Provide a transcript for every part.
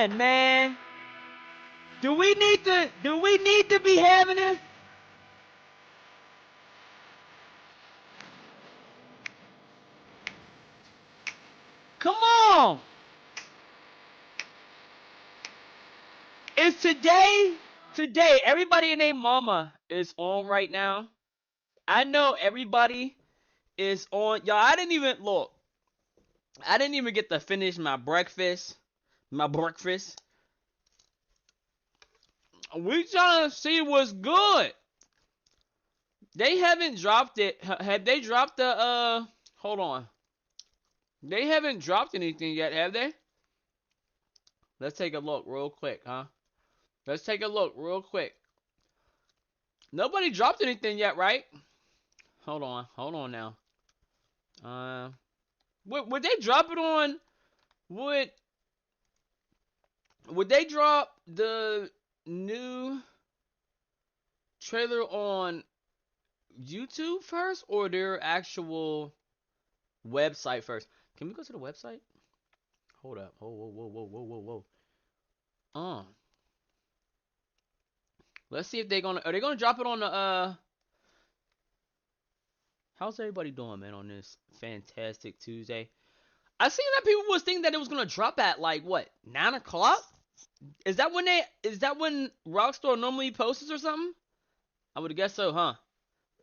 on, man. Do we need to be having this? Come on. It's today everybody and their mama is on right now. I know everybody is on. Y'all, I didn't even look. I didn't even get to finish my breakfast. My breakfast. We trying to see what's good. They haven't dropped it. Have they dropped the hold on. They haven't dropped anything yet, have they? Let's take a look real quick, huh? Let's take a look real quick. Nobody dropped anything yet, right? Hold on now. Would they drop it on? Would would they drop the new trailer on YouTube first or their actual website first? Can we go to the website? Hold up. Oh, whoa. Let's see if are they gonna drop it on the how's everybody doing, man, on this fantastic Tuesday? I seen that people was thinking that it was gonna drop at like what, 9 o'clock? Is that when Rockstar normally posts or something? I would guess so, huh?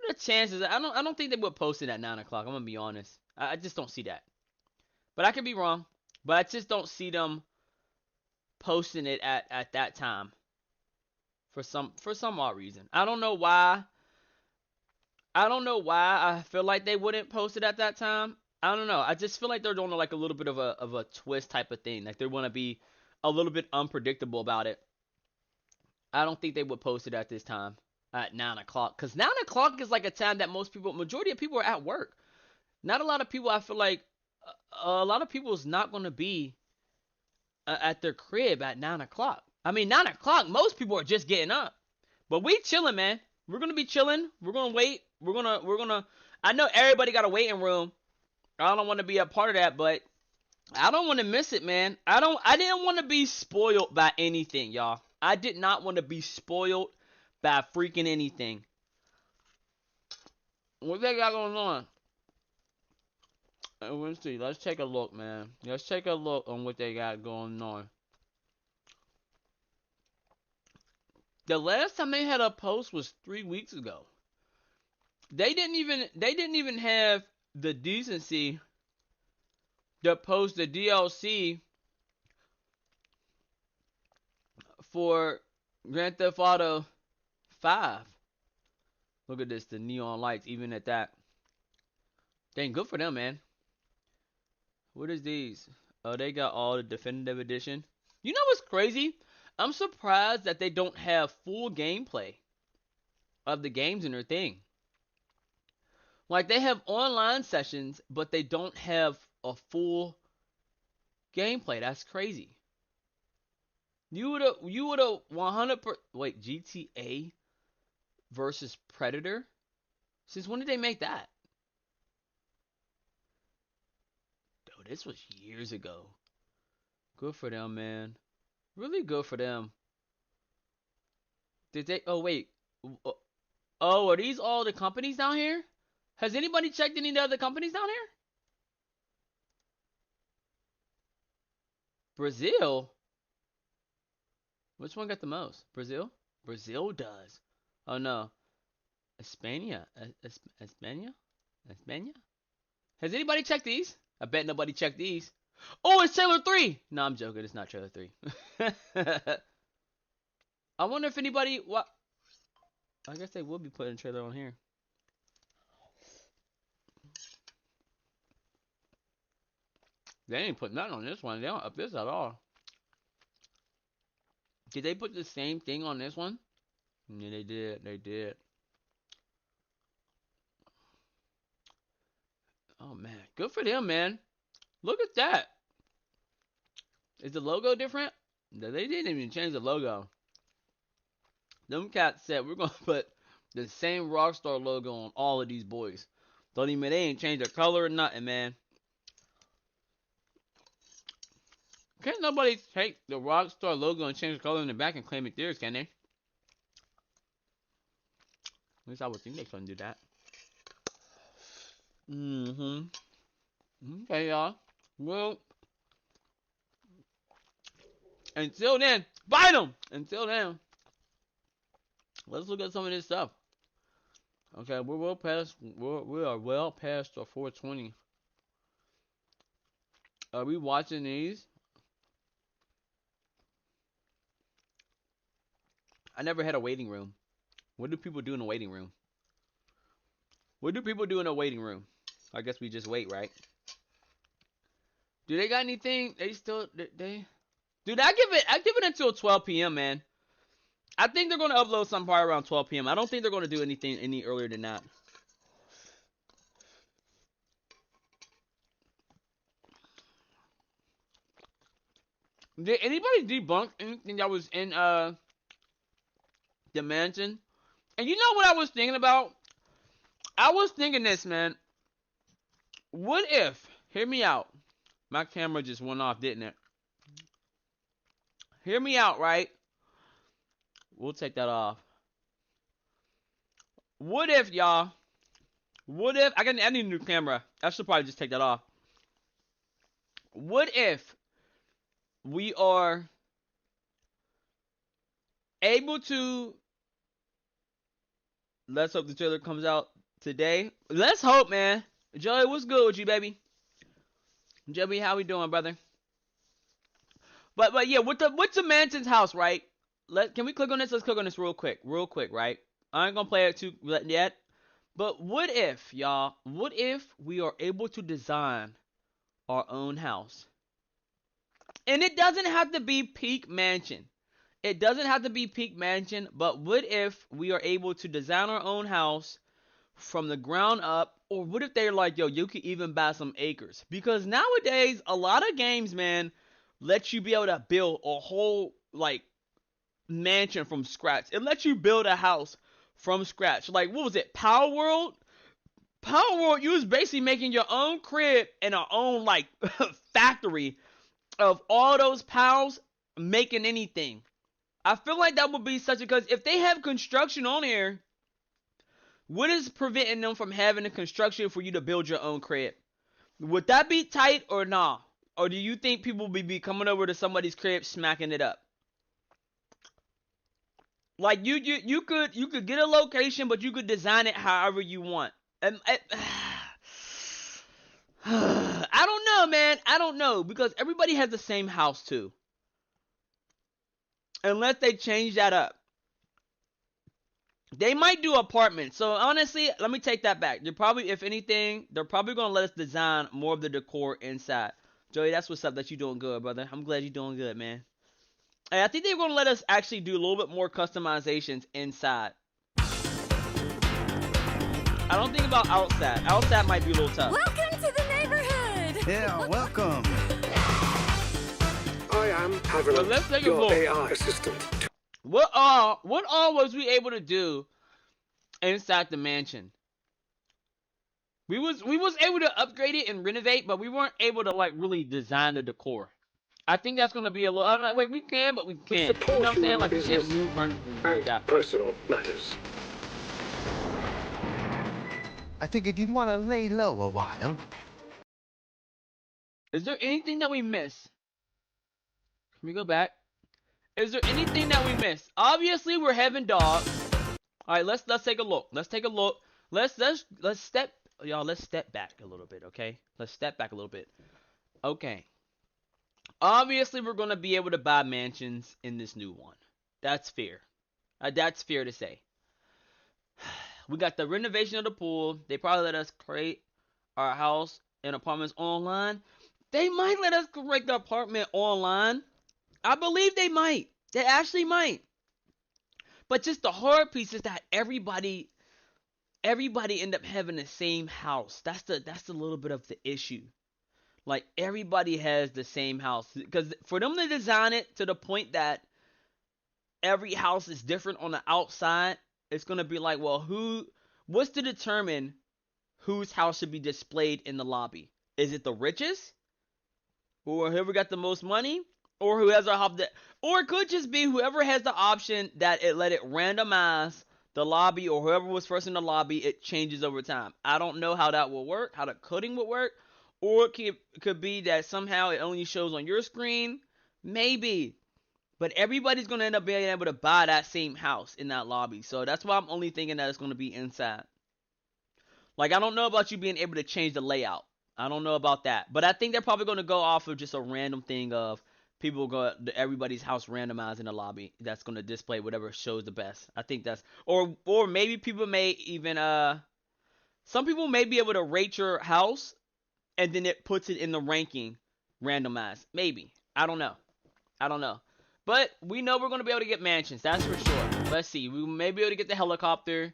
The chances, I don't think they would post it at 9 o'clock. I'm gonna be honest. I just don't see that. But I could be wrong. But I just don't see them posting it at that time. For some odd reason. I don't know why. I feel like they wouldn't post it at that time. I don't know. I just feel like they're doing like a little bit of a twist type of thing. Like they want to be a little bit unpredictable about it. I don't think they would post it at this time at 9 o'clock, because 9 o'clock is like a time that majority of people are at work. Not a lot of people. I feel like a lot of people is not going to be at their crib at 9 o'clock. I mean, 9 o'clock, most people are just getting up. But we chilling, man. We're gonna be chilling. We're gonna wait. We're gonna. I know everybody got a waiting room. I don't want to be a part of that, but I don't want to miss it, man. I didn't want to be spoiled by anything, y'all. I did not want to be spoiled by freaking anything. What they got going on? Let's see. Let's take a look, man. Let's take a look on what they got going on. The last time they had a post was 3 weeks ago. They didn't even have the decency to post the DLC for Grand Theft Auto 5. Look at this, the neon lights, even at that. Dang, good for them, man. What is these? Oh, they got all the definitive edition. You know what's crazy? I'm surprised that they don't have full gameplay of the games in their thing. Like, they have online sessions, but they don't have a full gameplay. That's crazy. You would have 100%. Wait, GTA versus Predator? Since when did they make that? Oh, this was years ago. Good for them, man. Really good for them. Did they? Oh, wait. Oh, are these all the companies down here? Has anybody checked any of the other companies down here? Brazil? Which one got the most? Brazil? Brazil does. Oh, no. Espana? Espana? Espana? Has anybody checked these? I bet nobody checked these. Oh, it's Trailer 3! No, I'm joking. It's not Trailer 3. I wonder if anybody... What? I guess they will be putting a trailer on here. They ain't putting nothing on this one. They don't up this at all. Did they put the same thing on this one? Yeah, they did. They did. Oh, man. Good for them, man. Look at that. Is the logo different? No, they didn't even change the logo. Them cats said, we're going to put the same Rockstar logo on all of these boys. Don't even, they ain't changed their color or nothing, man. Can't nobody take the Rockstar logo and change the color in the back and claim it theirs, can they? At least I would think they couldn't do that. Mm-hmm. Okay, y'all. Well, until then, fight them! Until then, let's look at some of this stuff. Okay, we are well past the 420. Are we watching these? I never had a waiting room. What do people do in a waiting room? What do people do in a waiting room? I guess we just wait, right? Do they got anything? They still they? Dude, I give it until 12 p.m. man. I think they're gonna upload something probably around 12 p.m. I don't think they're gonna do anything any earlier than that. Did anybody debunk anything that was in the mansion? And you know what I was thinking about? I was thinking this, man. What if? Hear me out. My camera just went off, didn't it? Hear me out, right? We'll take that off. What if, y'all? What if I need a new camera? I should probably just take that off. What if we are able to? Let's hope the trailer comes out today. Let's hope, man. Joey, what's good with you, baby? Joey, how we doing, brother? But yeah, with the mansion's house, right? Can we click on this? Let's click on this real quick, right? I ain't gonna play it too yet. But what if, y'all? What if we are able to design our own house? And it doesn't have to be peak mansion. It doesn't have to be peak mansion, but what if we are able to design our own house from the ground up? Or what if they're like, yo, you could even buy some acres? Because nowadays, a lot of games, man, let you be able to build a whole, like, mansion from scratch. It lets you build a house from scratch. Like, what was it? Power World? Power World, you was basically making your own crib and our own, like, factory of all those pals making anything. I feel like that would be such a, because if they have construction on here, what is preventing them from having the construction for you to build your own crib? Would that be tight or nah? Or do you think people would be coming over to somebody's crib smacking it up? Like you could get a location, but you could design it however you want. And I don't know, man. I don't know, because everybody has the same house too. Unless they change that up. They might do apartments. So honestly, let me take that back. They're probably, if anything, they're probably gonna let us design more of the decor inside. Joey, that's what's up. That you doing good, brother. I'm glad you're doing good, man. And I think they're gonna let us actually do a little bit more customizations inside. I don't think about outside. Outside might be a little tough. Welcome to the neighborhood. Yeah, welcome. I am Haviland, Let's take a your look. AI assistant. What all was we able to do inside the mansion? We was able to upgrade it and renovate, but we weren't able to like really design the decor. I think that's gonna be a little. I'm like, wait, we can, but we can't. You know what I'm saying? Like Business it's new version and that. personal matters. I figured you'd want to lay low a while. Is there anything that we missed? Can we go back? Is there anything that we missed? Obviously, we're having dogs. All right, let's take a look. Let's take a look. Let's step, y'all. Let's step back a little bit, okay? Let's step back a little bit. Okay. Obviously, we're gonna be able to buy mansions in this new one. That's fair. That's fair to say. We got the renovation of the pool. They probably let us create our house and apartments online. They might let us create the apartment online. I believe they might. They actually might. But just the hard piece is that everybody end up having the same house. That's the little bit of the issue. Like everybody has the same house, because for them to design it to the point that every house is different on the outside, it's gonna be like, well, what's to determine whose house should be displayed in the lobby? Is it the richest? whoever got the most money, or who has or it could just be whoever has the option that it let it randomize the lobby, or whoever was first in the lobby, it changes over time. I don't know how that will work, how the coding would work, or it could be that somehow it only shows on your screen, maybe. But everybody's going to end up being able to buy that same house in that lobby. So that's why I'm only thinking that it's going to be inside. Like, I don't know about you being able to change the layout. I don't know about that. But I think they're probably going to go off of just a random thing of people go everybody's house randomized in the lobby. That's going to display whatever shows the best. I think that's, or maybe people may even, some people may be able to rate your house and then it puts it in the ranking randomized. Maybe. I don't know. But we know we're going to be able to get mansions. That's for sure. Let's see. We may be able to get the helicopter.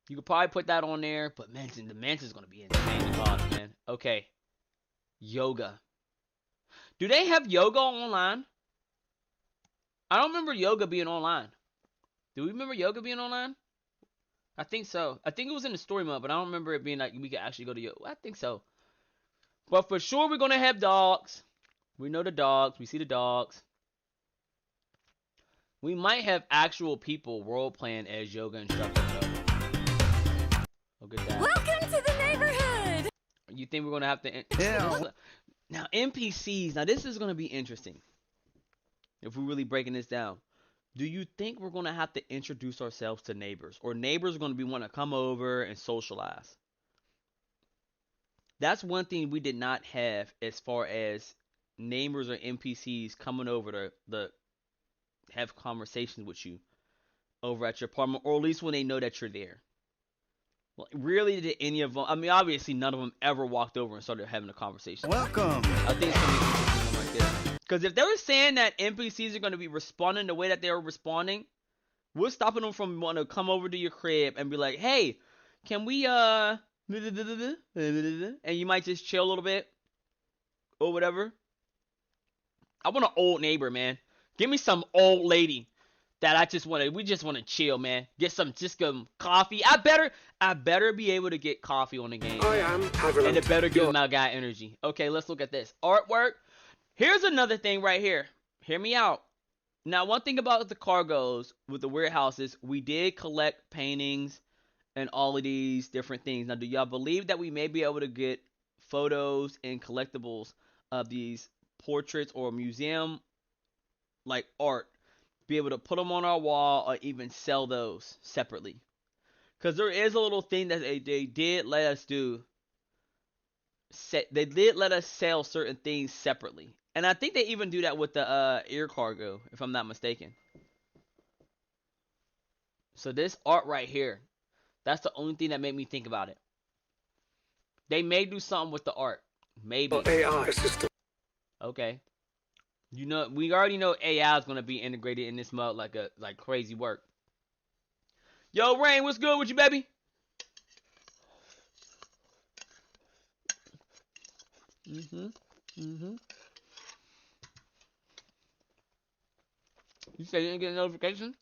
You could probably put that on there. But the mansion's going to be insane to cost, man. Okay. Yoga. Do they have yoga online? I don't remember yoga being online. Do we remember yoga being online? I think so. I think it was in the story mode, but I don't remember it being like we could actually go to yoga. I think so. But for sure, we're going to have dogs. We know the dogs. We see the dogs. We might have actual people role-playing as yoga instructors, though. Look at that. Welcome to the neighborhood. You think we're going to have to... Yeah. Now, NPCs. Now, this is going to be interesting. If we're really breaking this down. Do you think we're going to have to introduce ourselves to neighbors? Or neighbors are going to want to come over and socialize? That's one thing we did not have as far as neighbors or NPCs coming over to have conversations with you over at your apartment, or at least when they know that you're there. Well, really, did any of them? I mean, obviously, none of them ever walked over and started having a conversation. Welcome. I think it's gonna be an interesting one right there. Because if they were saying that NPCs are going to be responding the way that they were responding, we're stopping them from wanting to come over to your crib and be like, "Hey, can we and you might just chill a little bit or whatever." I want an old neighbor, man. Give me some old lady that we just want to chill, man. Get some coffee. I better be able to get coffee on the game. I am having And it better give my guy energy. Okay, let's look at this. Artwork. Here's another thing right here. Hear me out. Now, one thing about the cargoes with the warehouses, we did collect paintings and all of these different things. Now, do y'all believe that we may be able to get photos and collectibles of these portraits or museum like art, be able to put them on our wall or even sell those separately? Because there is a little thing that they did let us do. They did let us sell certain things separately. And I think they even do that with the air cargo, if I'm not mistaken. So this art right here, that's the only thing that made me think about it. They may do something with the art. Maybe. AI assistant. Okay. You know, we already know AI is gonna be integrated in this mode like crazy work. Yo, Rain, what's good with you, baby? You said you didn't get a notification?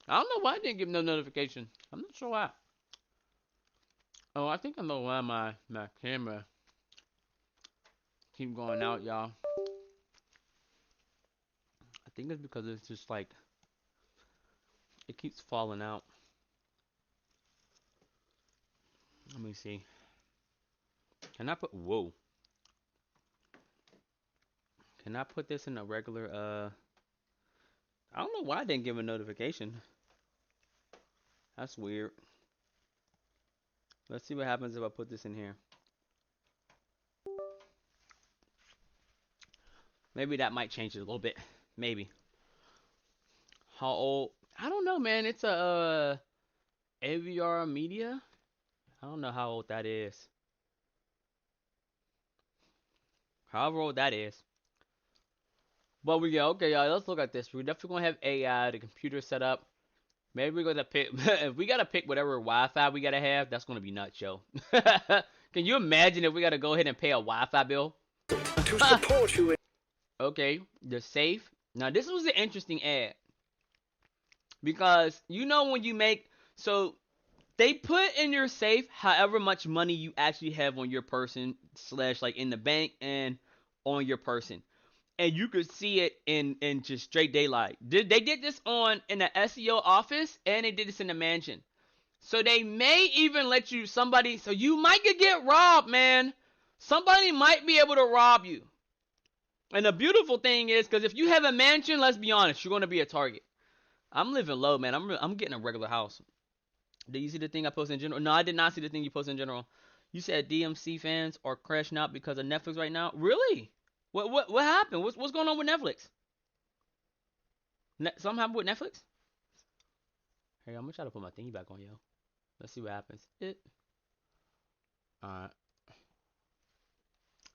I don't know why I didn't give no notification. I'm not sure why. Oh, I think I know why my camera keep going out, y'all. I think it's because it's just like it keeps falling out. Let me see. Can I put Can I put this in a regular I don't know why I didn't give a notification. That's weird. Let's see what happens if I put this in here. Maybe that might change it a little bit. Maybe. How old? I don't know, man. It's a AVR Media. I don't know how old that is. However old that is. But okay, y'all. Let's look at this. We're definitely gonna have AI, the computer set up. Maybe we're gonna pick. If we gotta pick whatever Wi-Fi we gotta have, that's gonna be nuts, yo. Can you imagine if we gotta go ahead and pay a Wi-Fi bill? To support you in Okay, the safe. Now this was an interesting ad because you know when you make They put in your safe however much money you actually have on your person slash like in the bank and on your person, and you could see it in just straight daylight. They did this on in the SEO office, and they did this in the mansion. So they may even let you somebody. So you might get robbed, man. Somebody might be able to rob you. And the beautiful thing is, because if you have a mansion, let's be honest, you're going to be a target. I'm living low, man. I'm getting a regular house. Did you see the thing I posted in general? No, I did not see the thing you posted in general. You said DMC fans are crashing out because of Netflix right now. Really? What happened? What's going on with Netflix? Something happened with Netflix? Hey, I'm gonna try to put my thingy back on, yo. Let's see what happens. Alright.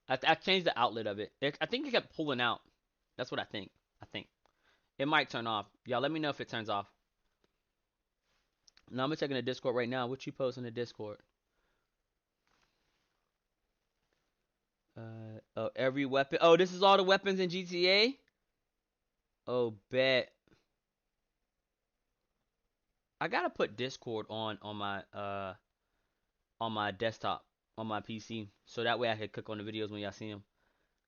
I changed the outlet of it. I think it kept pulling out. That's what I think. I think. It might turn off. Y'all let me know if it turns off. Now I'm checking the Discord right now. What you post in the Discord? Oh, every weapon. Oh, this is all the weapons in GTA? Oh, bet. I gotta put Discord on my desktop, on my PC, so that way I can click on the videos when y'all see them.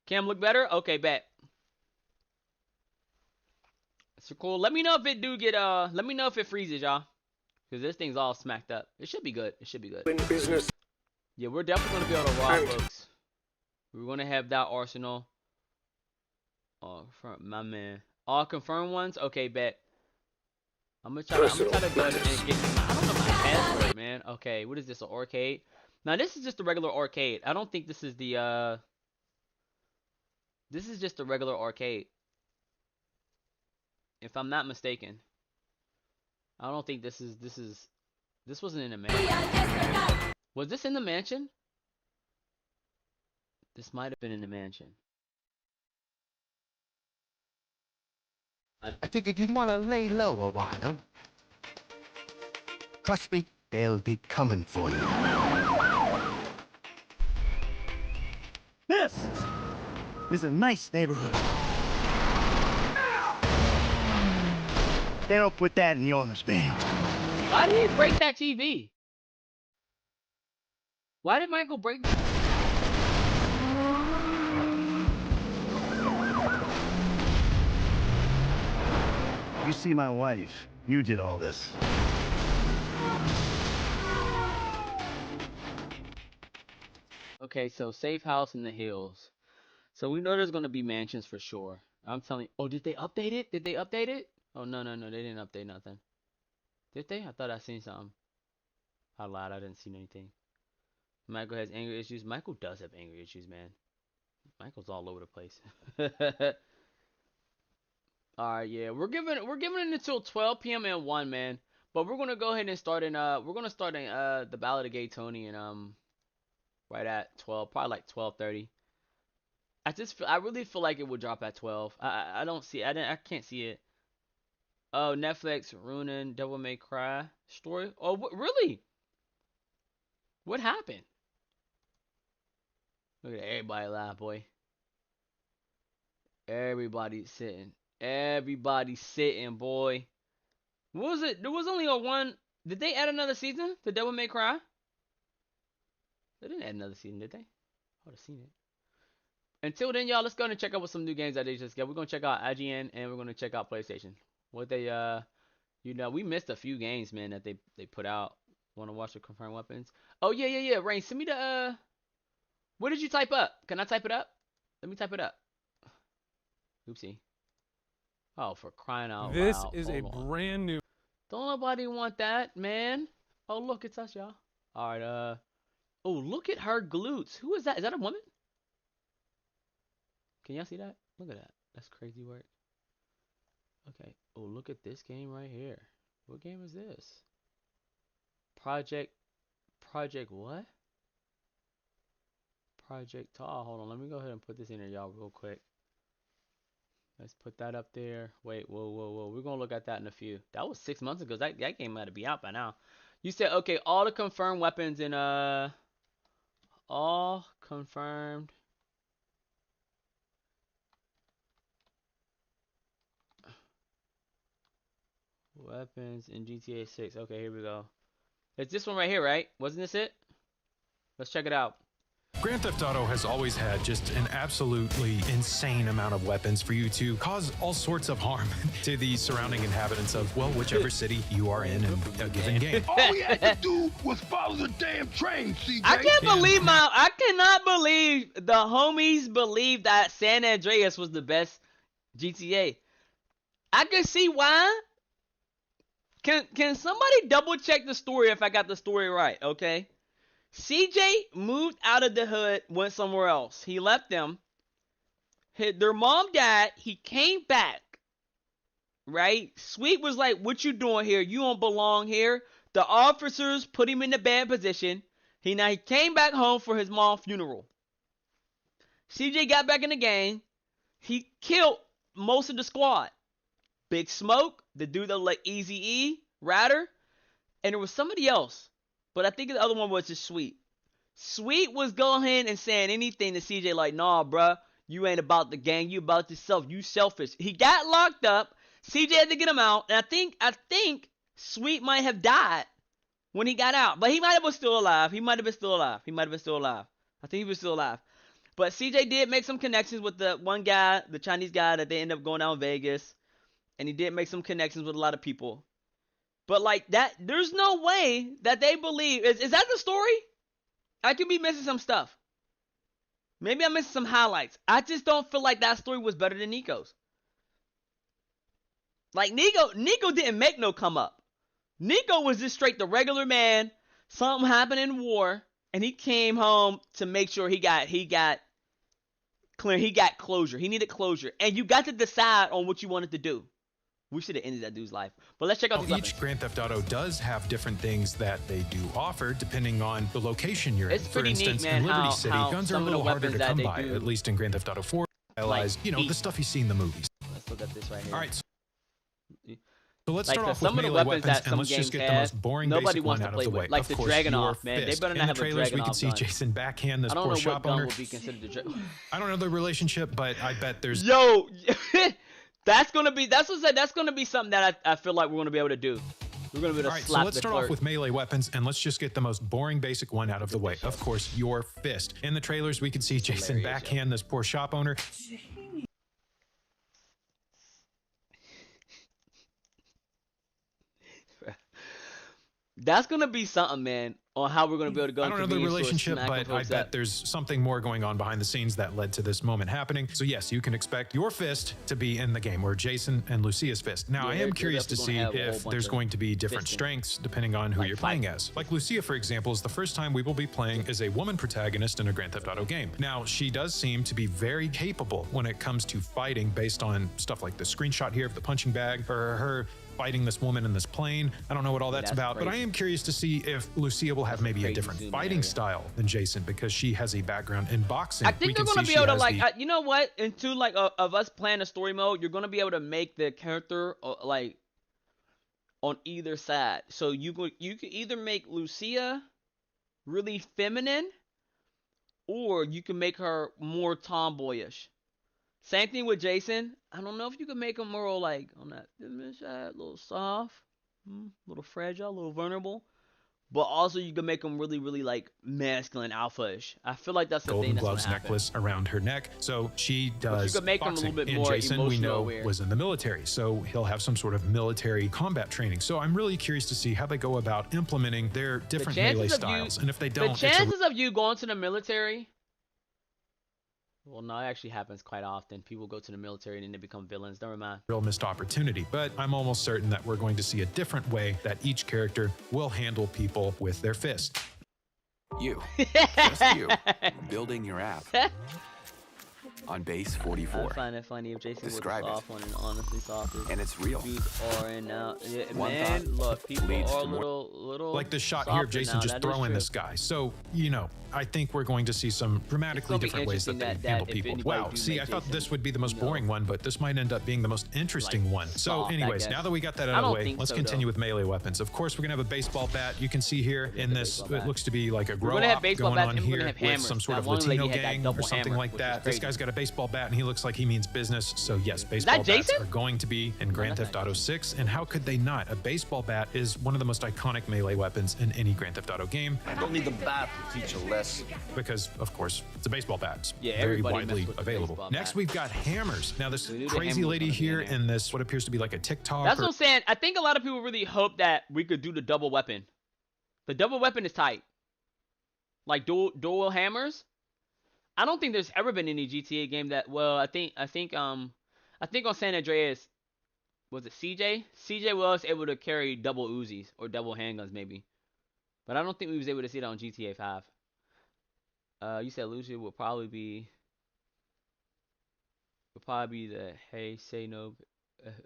Cam look better? Okay, bet. So cool. Let me know if it do get let me know if it freezes, y'all. Cause this thing's all smacked up. It should be good. It should be good. In business. Yeah, we're definitely gonna be able to rob folks. We're gonna have that arsenal. Oh, my man. All confirmed ones? Okay, bet. I'm gonna try to go ahead and get I don't know my password, man. Okay, what is this? An arcade? Now this is just a regular arcade. I don't think this is the this is just a regular arcade. If I'm not mistaken. I don't think this wasn't in the mansion. Was this in the mansion? This might have been in the mansion. I figured you'd want to lay low a while. Trust me, they'll be coming for you. This is a nice neighborhood. They don't put that in the owner's manual. Why did he break that TV? Why did Michael break that? You see my wife. You did all this. Okay, so safe house in the hills. So we know there's gonna be mansions for sure. I'm telling you. Oh, did they update it? Did they update it? Oh no, they didn't update nothing. Did they? I thought I seen something. I lied, I didn't see anything. Michael has anger issues. Michael does have anger issues, man. Michael's all over the place. Alright, yeah. We're giving it until 12 p.m. and 1, man. But we're gonna go ahead and start in the Ballad of Gay Tony and right at 12, probably like 12:30. I really feel like it would drop at 12. I don't see I can't see it. Oh, Netflix ruining Devil May Cry story. Oh, really? What happened? Look at everybody laugh, boy. Everybody's sitting. Everybody's sitting, boy. What was it? There was only a one. Did they add another season? The Devil May Cry? They didn't add another season, did they? I would have seen it. Until then, y'all, let's go and check out what some new games that they just got. We're gonna check out IGN and we're gonna check out PlayStation. What they we missed a few games, man, that they put out. Want to watch the confirmed weapons? Oh yeah. Rain, send me the what did you type up? Can I type it up? Let me type it up. Oopsie. Oh, for crying out loud. This is Hold a on. brand new. Don't nobody want that, man. Oh, look, it's us, y'all. All right, oh, look at her glutes. Who is that? Is that a woman? Can y'all see that? Look at that. That's crazy work. Okay. Oh, look at this game right here. What game is this? Project what? Project Tall. Hold on. Let me go ahead and put this in here, y'all, real quick. Let's put that up there. Wait, whoa. We're going to look at that in a few. That was 6 months ago. That game might be out by now. You said, okay, all the confirmed weapons in, all confirmed. Weapons in GTA 6. Okay, here we go. It's this one right here, right? Wasn't this it? Let's check it out. Grand Theft Auto has always had just an absolutely insane amount of weapons for you to cause all sorts of harm to the surrounding inhabitants of, well, whichever city you are in a given game. All we had to do was follow the damn train, CJ. I cannot believe the homies believed that San Andreas was the best GTA. I can see why. Can somebody double check the story if I got the story right, okay? CJ moved out of the hood, went somewhere else. He left them. Their mom died. He came back. Right? Sweet was like, what you doing here? You don't belong here. The officers put him in a bad position. He came back home for his mom's funeral. CJ got back in the game. He killed most of the squad. Big Smoke, the dude that like Eazy-E, Ryder, and there was somebody else. But I think the other one was just Sweet. Sweet was going and saying anything to CJ like, nah, bruh, you ain't about the gang, you about yourself, you selfish. He got locked up. CJ had to get him out, and I think Sweet might have died when he got out. But he might have been still alive. I think he was still alive. But CJ did make some connections with the one guy, the Chinese guy that they ended up going down in Vegas. And he did make some connections with a lot of people. But like that, there's no way that they believe. Is that the story? I could be missing some stuff. Maybe I'm missing some highlights. I just don't feel like that story was better than Nico's. Like Nico didn't make no come up. Nico was just straight the regular man. Something happened in war, and he came home to make sure he got clear. He got closure. He needed closure, and you got to decide on what you wanted to do. We should have ended that dude's life. But let's check out the Each Grand Theft Auto does have different things that they do offer depending on the location you're in. For instance, neat, man, in Liberty City, guns are a little harder to come by, do, at least in Grand Theft Auto 4. Realize, you know, the stuff you see in the movies. Let's look at this right here. All right. So let's start off with some of the melee weapons weapons, that and let's just get the most boring nobody basic wants one to out play of the way. with. Like of the course, Dragunov, your man. They fist. better In not the have a trailers, we could see Dragunov gun. Jason backhand this I don't poor know shop what gun owner. would be considered the Dragunov. I don't know the relationship, but I bet there's. Yo, that's gonna be something that I feel like we're gonna be able to do. We're gonna be able to slap so let's start off with melee weapons, and let's just get the most boring basic one out of the way. Of course, your fist. In the trailers, we could see Jason backhand this poor shop owner. That's gonna be something, man, on how we're gonna be able to go. I don't know the relationship, but I bet there's something more going on behind the scenes that led to this moment happening. So yes, you can expect your fist to be in the game, or Jason and Lucia's fist. Now, I am curious to see if there's going to be different strengths depending on who you're playing as. Like Lucia, for example, is the first time we will be playing as a woman protagonist in a Grand Theft Auto game. Now, she does seem to be very capable when it comes to fighting, based on stuff like the screenshot here of the punching bag, or her fighting this woman in this plane. I don't know what all that's about, but I am curious to see if Lucia will have maybe a different fighting style than Jason, because she has a background in boxing. I think they're gonna be able to, like, you know what? Into like of us playing a story mode, you're gonna be able to make the character like on either side. So you could either make Lucia really feminine, or you can make her more tomboyish. Same thing with Jason. I don't know if you can make him more like on that feminine side, a little soft, a little fragile, a little vulnerable. But also you can make him really, really like masculine, alpha-ish. I feel like that's the golden thing that's gloves gonna happen. necklace around her neck. So she does you could make boxing. him a little bit And more Jason, we know, aware. was in the military, so he'll have some sort of military combat training. So I'm really curious to see how they go about implementing their different melee styles. And if they don't, the chances of you going to the military. Well, no, it actually happens quite often. People go to the military and then they become villains. Never mind. Real missed opportunity. But I'm almost certain that we're going to see a different way that each character will handle people with their fist. You, just you, building your app on base 44. I find it funny if Jason Describe was a it. soft one and honestly soft. And it's real. Dudes are in now. Yeah, One man, thought look, people leads are to more. little. Like this shot here of softer Jason now. just That is throwing true. this guy. So, you know, I think we're going to see some dramatically It's gonna be different ways that they interesting that handle if people. anybody Wow, do see, make I thought Jason, this would be the most you know, boring one, but this might end up being the most interesting one. So soft, I anyways, guess. now that we got that I out of the don't way, think let's so, continue though. with melee weapons. Of course, we're going to have a baseball bat. You can see here in the this, baseball it bat. looks to be like a We're grow gonna have up baseball going bats on and we're here gonna have with hammers. some sort That of one lady Latino had that gang or double something hammer, like which that. is This crazy. guy's got a baseball bat, and he looks like he means business. So yes, baseball bats Jason? are going to be in Grand Theft Auto 6. And how could they not? A baseball bat is one of the most iconic melee weapons in any Grand Theft Auto game. I don't need the bat to teach a lesson. Because, of course, it's a baseball bat. It's Yeah, very everybody widely messes with the available. baseball Next, bat. we've got hammers. Now, this We knew the crazy hammer was lady gonna be in here there. in this, what appears to be like a TikTok. That's what I'm saying. I think a lot of people really hope that we could do the double weapon. The double weapon is tight. Like dual hammers. I don't think there's ever been any GTA game that. Well, I think on San Andreas, was it CJ? CJ was able to carry double Uzis or double handguns maybe, but I don't think we was able to see that on GTA 5. You said Lucia would probably be the hey say no.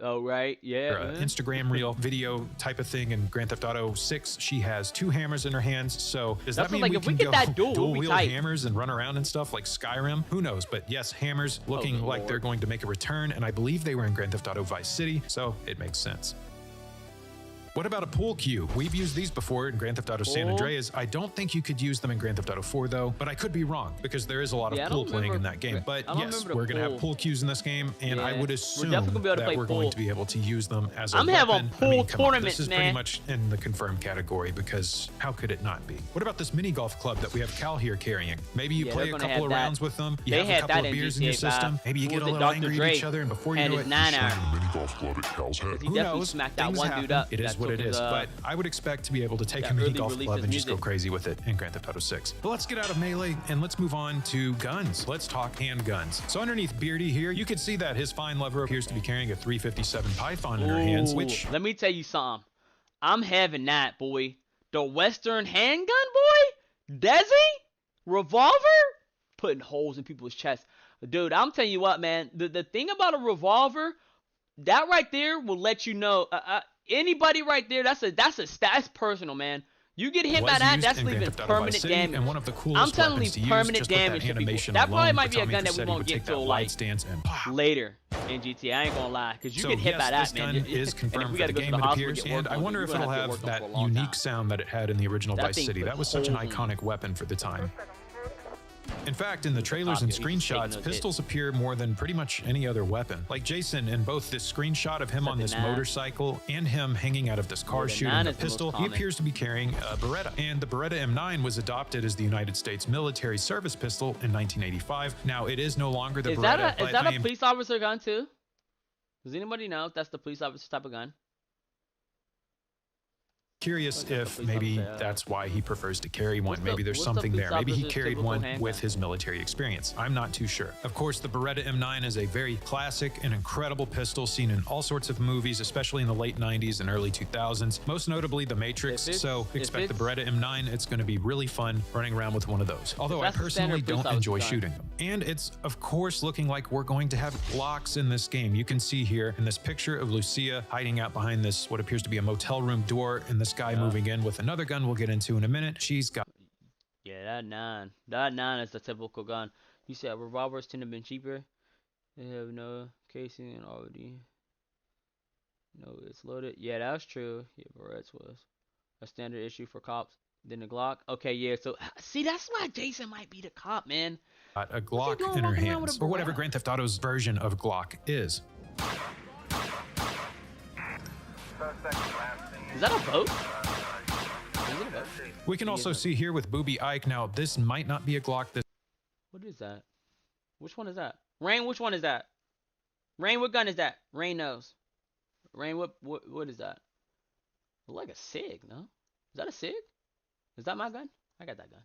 Oh right, yeah. Instagram reel video type of thing in Grand Theft Auto 6. She has 2 hammers in her hands. So does that mean like, we if we can get go that dual, we'll be wield tight. hammers and run around and stuff like Skyrim? Who knows? But yes, hammers looking good like Lord. they're going to make a return, and I believe they were in Grand Theft Auto Vice City, so it makes sense. What about a pool cue? We've used these before in Grand Theft Auto San Pool? Andreas. I don't think you could use them in Grand Theft Auto 4 though, but I could be wrong because there is a lot of Yeah, I pool don't playing in remember- that game. But I don't yes, remember the we're going to have pool. pool cues in this game, and I Yeah, would we're assume definitely gonna be able to that play we're going pool. to be able to use them as a I'm weapon. having pool come on, tournaments, this is man. pretty much in the confirmed category because how could it not be? What about this mini golf club that we have Cal here carrying? Maybe you Yeah, play they're a gonna couple have of that. rounds with them. You They have a had couple that of in beers in your GTA 5. system. Maybe you Who get a was it, little Dr. angry Dre at each other, and before you and know his it, 9-hour. Mini golf club at Cal's head. He who definitely knows? smacked that Things one happen. dude up. It is that what it took is. his, But I would expect to be able to take that a mini early golf release club his and just go music. crazy with it in Grand Theft Auto 6. But let's get out of melee and let's move on to guns. Let's talk handguns. So underneath Beardy here, you can see that his fine lover appears to be carrying a 357 Python in her hands, Ooh, which let me tell you something. I'm having that, boy. The Western handgun, boy. Desi revolver, putting holes in people's chests. Dude, I'm telling you what, man. The thing about a revolver, that right there will let you know. Anybody right there, that's personal, man. You get hit was by that, used that's in Grand leaving Theft Auto Vice permanent City, damage. and one of the coolest I'm telling weapons you, to use, permanent just with damage that to people. animation That probably alone, might be a Tommy gun that we Vercetti won't would get take that till wide like stance and pow. later in GTA. I ain't gonna lie, because you So get hit yes, by that, this man. gun And is if confirmed we for gotta the go to game, the it hospital appears, get worked and I on, wonder you're if gonna it'll have to have get worked on that for a long unique time. sound that it had in the original That Vice thing City. puts That was such an holes in iconic weapon for the time. In fact, in the Cop trailers and here, he's just taking screenshots, those pistols appear more than pretty much any other weapon. Like Jason, in both this screenshot of him on this 79. motorcycle and him hanging out of this car the shooting 9 a is the most pistol, he common. appears to be carrying a Beretta. And the Beretta M9 was adopted as the United States military service pistol in 1985. Now, it is no longer the Is Beretta, that but a I am police officer gun too? Does anybody know if that's the police officer type of gun? curious What's the if police maybe officer? that's why he prefers to carry one. What's the- Maybe there's what's the something police there. Maybe he officer's carried typical one handgun? with his military experience. I'm not too sure. Of course, the Beretta M9 is a very classic and incredible pistol seen in all sorts of movies, especially in the late 90s and early 2000s, most notably The Matrix. If it's- So if expect the it's- Beretta M9. It's going to be really fun running around with one of those. Although I that's the personally standard police don't enjoy officer gun. shooting them. And it's, of course, looking like we're going to have locks in this game. You can see here in this picture of Lucia hiding out behind this, what appears to be a motel room door, and this guy moving in with another gun we'll get into in a minute. She's got Yeah, that 9. That 9 is the typical gun. You said revolvers tend to be cheaper. They have no casing and already. No, it's loaded. Yeah, that's true. Yeah, Beretts was a standard issue for cops. Then the Glock. Okay, yeah. So see, that's why Jason might be the cop, man. a Glock doing in her walking around with hands, a or whatever Beretta? Grand Theft Auto's version of Glock is. Is that a boat? Is it a boat? We can also see here with Booby Ike. Now, this might not be a Glock. This What is that? Which one is that? Rain, which one is that? Rain, what gun is that? Rain knows. Rain, what is that? Look like a SIG, no? Is that a SIG? Is that my gun? I got that gun.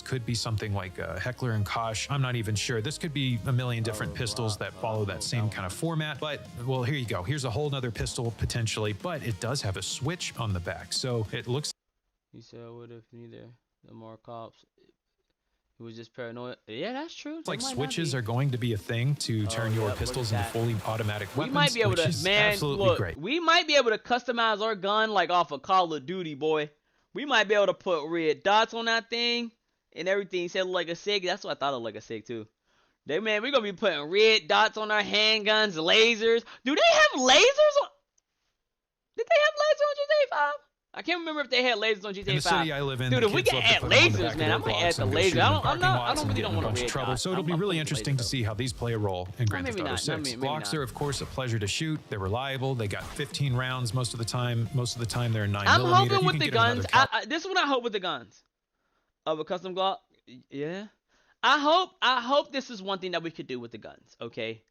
could be something like Heckler and Koch. I'm not even sure. This could be a million different pistols that follow that same kind of format. But, well, here you go. Here's a whole nother pistol potentially, but it does have a switch on the back. So it looks You said what if neither the more cops? It was just paranoid. Yeah, that's true. like switches are going to be a thing to turn your yep, look pistols at into that. fully automatic We weapons, might be able which to, is man. absolutely Look, great. we might be able to customize our gun like off of Call of Duty, boy. We might be able to put red dots on that thing and everything. Said like a SIG. That's what I thought of, like a SIG too. They man, we're gonna be putting red dots on our handguns, lasers. Do they have lasers on? Did they have lasers on GTA 5? I can't remember if they had lasers on GTA 5. In the city I live in, dude, the if we kids can love to add put them on the lasers, back man, I of their might add blocks the and go lasers. shooting I in don't parking lots and really get don't in a want bunch to of trouble. So it'll be really interesting to see how these play a role in Grand Theft maybe Auto not. 6. Maybe Glocks not. are, of course, a pleasure to shoot. They're reliable. They got 15 rounds most of the time. Most of the time, they're 9mm. I'm hoping You with can the get another guns. This is what I hope with the guns of a custom Glock. Yeah, I hope this is one thing that we could do with the guns. Okay,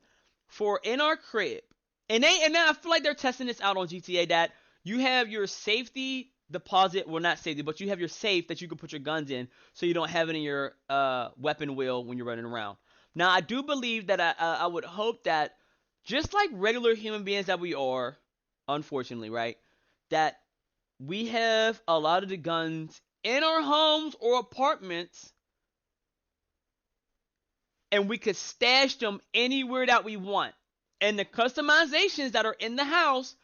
for in our crib, and I feel like they're testing this out on GTA. That you have your safety deposit, well, not safety, but you have your safe that you can put your guns in, so you don't have it in your weapon wheel when you're running around. Now, I do believe that I would hope that just like regular human beings that we are, unfortunately, right, that we have a lot of the guns in our homes or apartments, and we could stash them anywhere that we want. And the customizations that are in the house,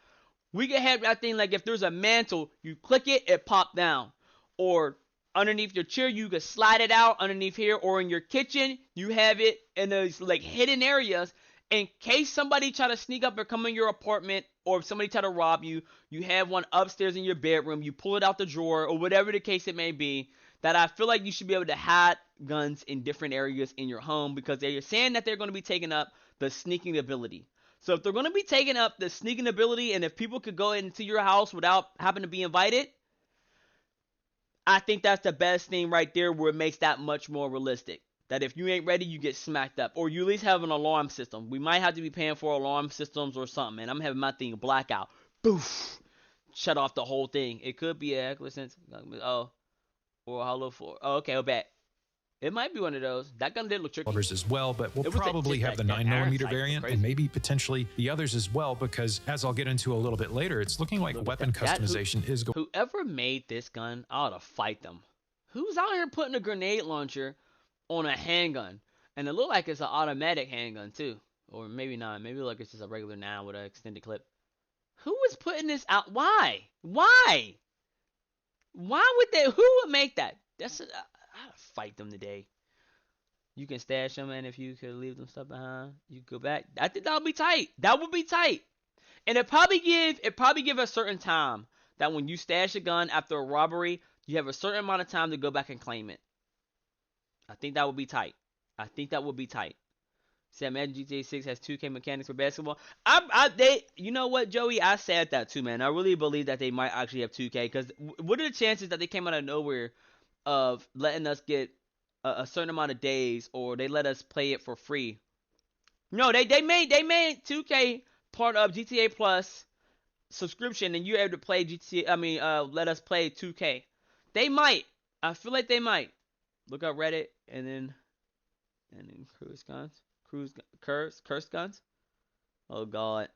we can have that thing like if there's a mantle, you click it, it pops down. Or underneath your chair, you can slide it out underneath here. Or in your kitchen, you have it in those like hidden areas. In case somebody try to sneak up or come in your apartment, or if somebody try to rob you, you have one upstairs in your bedroom. You pull it out the drawer, or whatever the case it may be. That I feel like you should be able to hide guns in different areas in your home, because they're saying that they're going to be taking up the sneaking ability. So if they're going to be taking up the sneaking ability, and if people could go into your house without having to be invited, I think that's the best thing right there, where it makes that much more realistic. That if you ain't ready, you get smacked up. Or you at least have an alarm system. We might have to be paying for alarm systems or something, and I'm having my thing blackout. Boof! Shut off the whole thing. It could be a sense. Oh. Or Hollow 4. Oh, okay, I'll bet. It might be one of those. That gun did look tricky. As well, but we'll probably have the 9mm variant and maybe potentially the others as well, because as I'll get into a little bit later, it's looking like weapon customization is going. Whoever made this gun, I ought to fight them. Who's out here putting a grenade launcher on a handgun? And it looked like it's an automatic handgun too. Or maybe not. Maybe like it's just a regular 9 with an extended clip. Who is putting this out? Why? Why? Why would they? Who would make that? I'd fight them today. You can stash them, and if you could leave them stuff behind, you go back. I think that would be tight. That would be tight. And it probably give a certain time that when you stash a gun after a robbery, you have a certain amount of time to go back and claim it. I think that would be tight. See, imagine GTA 6 has 2K mechanics for basketball. You know what, Joey? I said that too, man. I really believe that they might actually have 2K, because what are the chances that they came out of nowhere of letting us get a certain amount of days, or they let us play it for free? No, they made 2K part of GTA Plus subscription, and you're able to play GTA. Let us play 2K. They might. I feel like they might. Look up Reddit and then cursed guns. Oh God.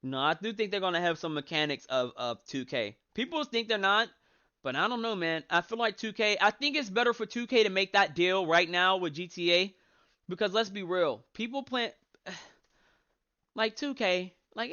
No, I do think they're gonna have some mechanics of 2K. People think they're not, but I don't know, man. I feel like 2K. I think it's better for 2K to make that deal right now with GTA, because let's be real, people play like 2K. Like,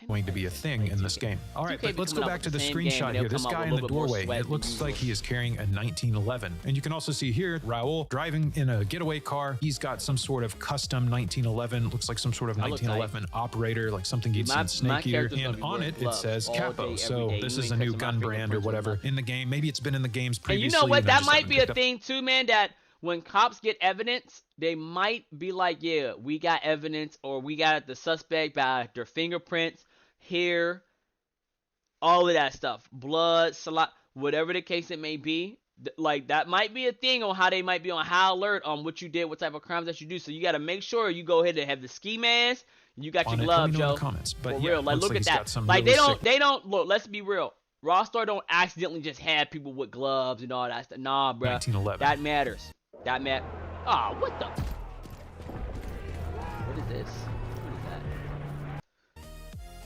going to be a thing in this game. All right, but let's go back to the screenshot here. This guy in the doorway, it looks like he is carrying a 1911. And you can also see here, Raul driving in a getaway car. He's got some sort of custom 1911. Looks like some sort of 1911 operator, like something you'd see in Snake Eater. And on it, it says Capo. So this is a new gun brand or whatever in the game. Maybe it's been in the games previously. And you know what? That might be a thing too, man, that when cops get evidence, they might be like, yeah, we got evidence, or we got the suspect by their fingerprints, hair, all of that stuff, blood, saliva, whatever the case it may be. Like, that might be a thing on how they might be on high alert on what you did, what type of crimes that you do. So you got to make sure you go ahead and have the ski mask, and you got your gloves, Joe. But for yeah, real, like, look at that. Like, they don't look. Let's be real. Rockstar don't accidentally just have people with gloves and all that stuff. Nah, bro. 1911. That matters. Ah, what the? What is this? What is that?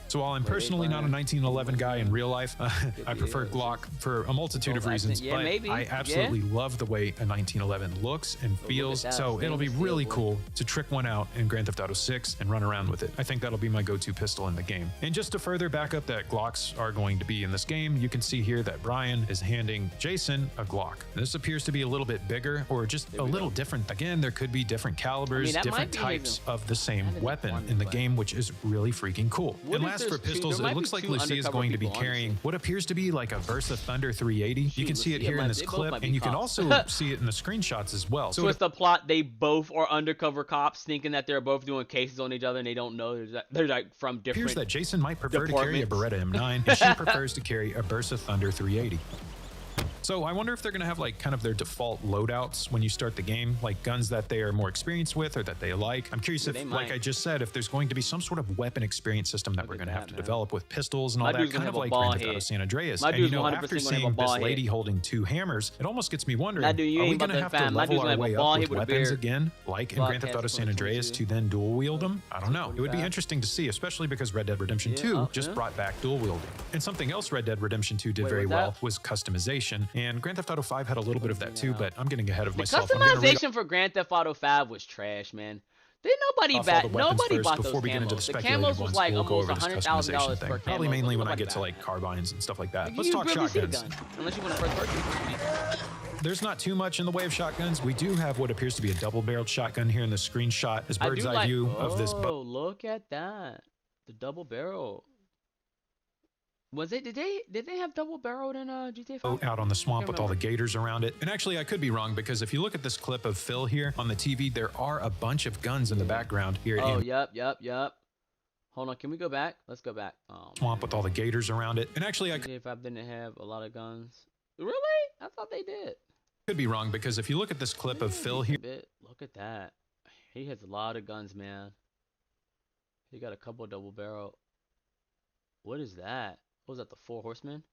So while I'm personally not a 1911 guy in real life, I prefer Glock for a multitude of reasons, but I absolutely love the way a 1911 looks and feels. So it'll be really cool to trick one out in Grand Theft Auto 6 and run around with it. I think that'll be my go-to pistol in the game. And just to further back up that Glocks are going to be in this game, you can see here that Brian is handing Jason a Glock. This appears to be a little bit bigger, or just a little different. Again, there could be different calibers, different types of the same weapon in the game, which is really freaking cool. And as for pistols, it looks like Lucia is going to be carrying what appears to be like a Versa Thunder 380. You can see it here in this clip, and you can also see it in the screenshots as well. So it's the plot, they both are undercover cops thinking that they're both doing cases on each other, and they don't know they're like from different. It appears that Jason might prefer to carry a Beretta M9, and she prefers to carry a Versa Thunder 380. So I wonder if they're going to have like kind of their default loadouts when you start the game, like guns that they are more experienced with or that they like. I'm curious if, like I just said, if there's going to be some sort of weapon experience system that we're going to have to develop with pistols and all that, kind of like Grand Theft Auto San Andreas. And you know, after seeing this lady holding 2 hammers, it almost gets me wondering, are we going to have to level our way up with weapons again, like in Grand Theft Auto San Andreas, to then dual wield them? I don't know. It would be interesting to see, especially because Red Dead Redemption 2 just brought back dual wielding. And something else Red Dead Redemption 2 did very well was customization, and Grand Theft Auto 5 had a little bit of that too, but I'm getting ahead of myself. The customization for Grand Theft Auto 5 was trash, man. Nobody bought those camos. The camos was like almost $100,000 per camo. Probably mainly when I get to like carbines and stuff like that. Let's talk shotguns. Unless you want to first person. There's not too much in the way of shotguns. We do have what appears to be a double-barreled shotgun here in the screenshot. This bird's eye view of this. Oh, look at that. The double barrel. Was it? Did they have double barreled in GTA 5? Out on the swamp with all the gators around it. And actually, I could be wrong, because if you look at this clip of Phil here on the TV, there are a bunch of guns in the background here. Oh, yep. Hold on, can we go back? Let's go back. Oh, swamp with all the gators around it. And actually, GTA 5 didn't have a lot of guns. Really? I thought they did. Could be wrong, because if you look at this clip of Phil here, look at that. He has a lot of guns, man. He got a couple double barrel. What is that? What was that, the 4 Horsemen?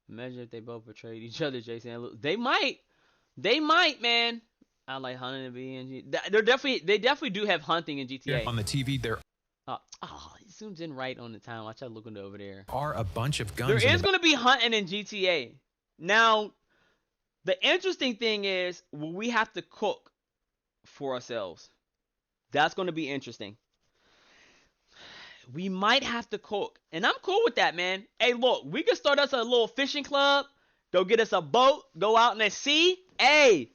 Imagine if they both betrayed each other, Jason and Luke. They might, man. I like hunting and being. They definitely do have hunting in GTA. On the TV, there. He zooms in right on the time. Watch out, looking over there. Are a bunch of guns. There is going to be hunting in GTA. Now, the interesting thing is, will we have to cook for ourselves? That's going to be interesting. We might have to cook. And I'm cool with that, man. Hey, look, we can start us a little fishing club. Go get us a boat. Go out in the sea. Hey.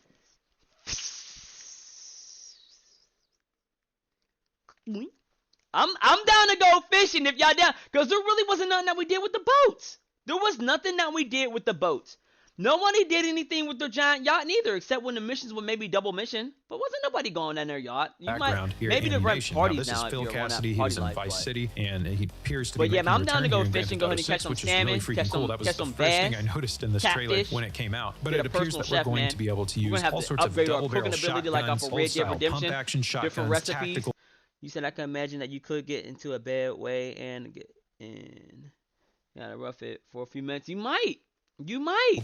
I'm down to go fishing if y'all down. Because there really wasn't nothing that we did with the boats. There was nothing that we did with the boats. Nobody did anything with their giant yacht neither, except when the missions were maybe double mission. But wasn't nobody going on their yacht? You Background might here maybe the rent parties this now. Is Phil Cassidy. He was in Vice City, and he appears to be. But yeah, I'm down to go fishing. fishing, go ahead and catch some salmon, catch some That was the first thing I noticed in this trailer when it came out. But it appears that we're going to be able to use all sorts of double-barrel shotguns, old-style pump-action shotguns, tactical. You said I can imagine that you could get into a bad way and get in. Gotta rough it for a few minutes. You might.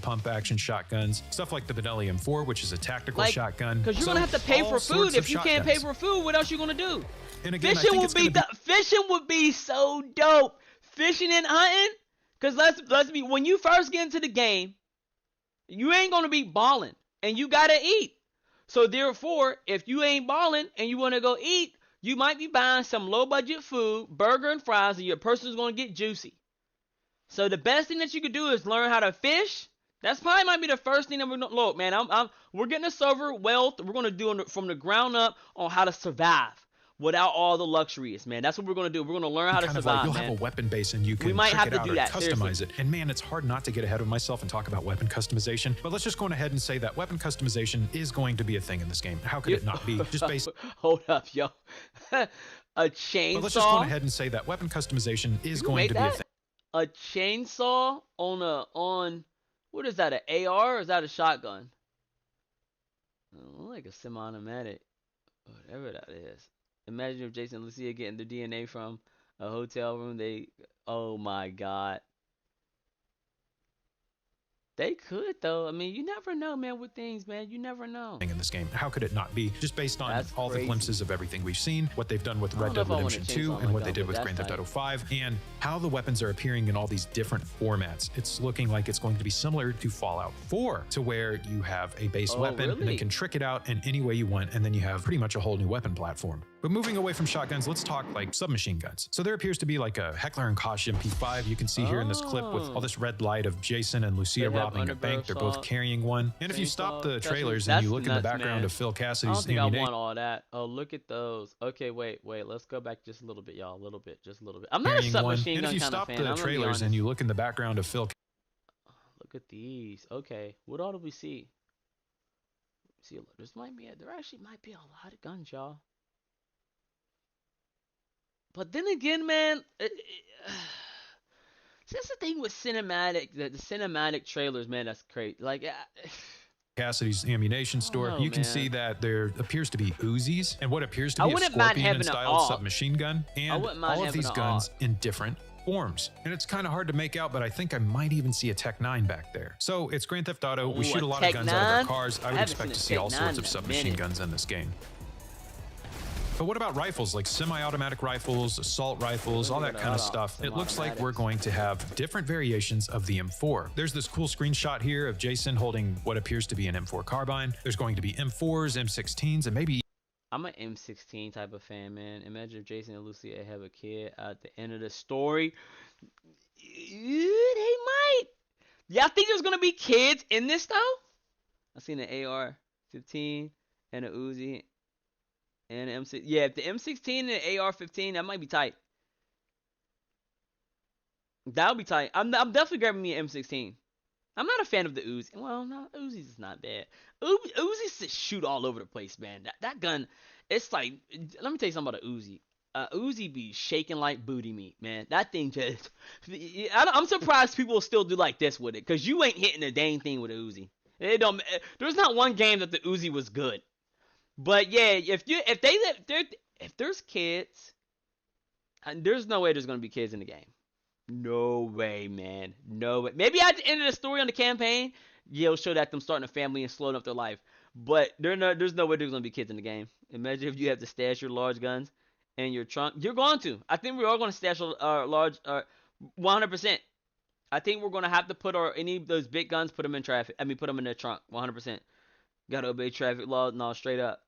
Pump action shotguns, stuff like the Benelli M4, which is a tactical shotgun. Because you're gonna have to pay for food. If you can't pay for food, what else you gonna do? And again, fishing would be so dope. Fishing and hunting. Because let's be, when you first get into the game, you ain't gonna be balling, and you gotta eat. So therefore, if you ain't balling and you wanna go eat, you might be buying some low budget food, burger and fries, and your person's gonna get juicy. So the best thing that you could do is learn how to fish. That's probably might be the first thing that we're gonna look, man. We're getting a server wealth. We're gonna do from the ground up on how to survive without all the luxuries, man. That's what we're gonna do. We're gonna learn how to survive, you'll man. have a weapon base and you can customize it. And man, it's hard not to get ahead of myself and talk about weapon customization. But let's just go ahead and say that weapon customization is going to be a thing in this game. How could it not be? Just based. Hold up, yo. A chainsaw. But let's just go ahead and say that weapon customization is going to be a thing. A chainsaw on what is that, an AR or is that a shotgun? Like a semi-automatic, whatever that is. Imagine if Jason and Lucia getting their DNA from a hotel room. Oh my god. They could, though. I mean, you never know, man, with things, man. You never know. In this game, how could it not be? Just based on all the glimpses of everything we've seen, what they've done with Red Dead Redemption 2 and what they did with Grand Theft Auto 5, and how the weapons are appearing in all these different formats. It's looking like it's going to be similar to Fallout 4, to where you have a base weapon and they can trick it out in any way you want, and then you have pretty much a whole new weapon platform. But moving away from shotguns, let's talk like submachine guns. So there appears to be like a Heckler & Koch MP5. You can see here in this clip with all this red light of Jason and Lucia robbing robbing a bank. They're both carrying one. And if you stop the trailers and That's you look in the nuts, background man. of Phil I don't Cassidy's think I ammunition, want all that. Oh, look at those. Okay, wait. Let's go back just a little bit, y'all. A little bit, just a little bit. I'm not a carrying one. submachine And if gun you kind of stop fan. the I'm gonna be trailers and honest. you look in the background of Phil Look at these. Okay, what all do we see? See, there actually might be a lot of guns, y'all. But then again, man, see, that's the thing with the cinematic trailers, man. That's crazy. Like, Cassidy's ammunition store, know, you can man. see that there appears to be Uzis and what appears to I be a wouldn't mind having an Scorpion-styled AUG. submachine gun, and wouldn't mind all of having these an guns AUG. in different forms. And it's kind of hard to make out, but I think I might even see a Tech 9 back there. So it's Grand Theft Auto. We Ooh, shoot a a lot Tech of guns out of our 9? cars. I would haven't expect to seen see a all Tech sorts 9 of in a submachine minute. guns in this game. But what about rifles, like semi-automatic rifles, assault rifles, all that kind of stuff? It looks like we're going to have different variations of the M4. There's this cool screenshot here of Jason holding what appears to be an M4 carbine. There's going to be M4s, M16s, and maybe... I'm an M16 type of fan, man. Imagine if Jason and Lucy have a kid at the end of the story. They might. Y'all think there's gonna be kids in this though? I seen an AR-15 and an Uzi and an M6. Yeah, if the M16 and the AR-15, that might be tight. That'll be tight. I'm definitely grabbing me an M16. I'm not a fan of the Uzi. Well, no, Uzi's is not bad. Uzi's just shoot all over the place, man. That gun, it's like, let me tell you something about a Uzi. Uzi be shaking like booty meat, man. That thing just, I'm surprised people still do like this with it, because you ain't hitting a dang thing with a Uzi. There's not one game that the Uzi was good. But yeah, if there's kids, and there's no way there's gonna be kids in the game. No way, man. No way. Maybe at the end of the story on the campaign, it'll show that them starting a family and slowing up their life. But there's no way there's gonna be kids in the game. Imagine if you have to stash your large guns in your trunk. You're going to. I think we're all going to stash our large, 100%. I think we're going to have to put any of those big guns, put them in traffic. Put them in the trunk, 100%. Got to obey traffic laws, no, straight up.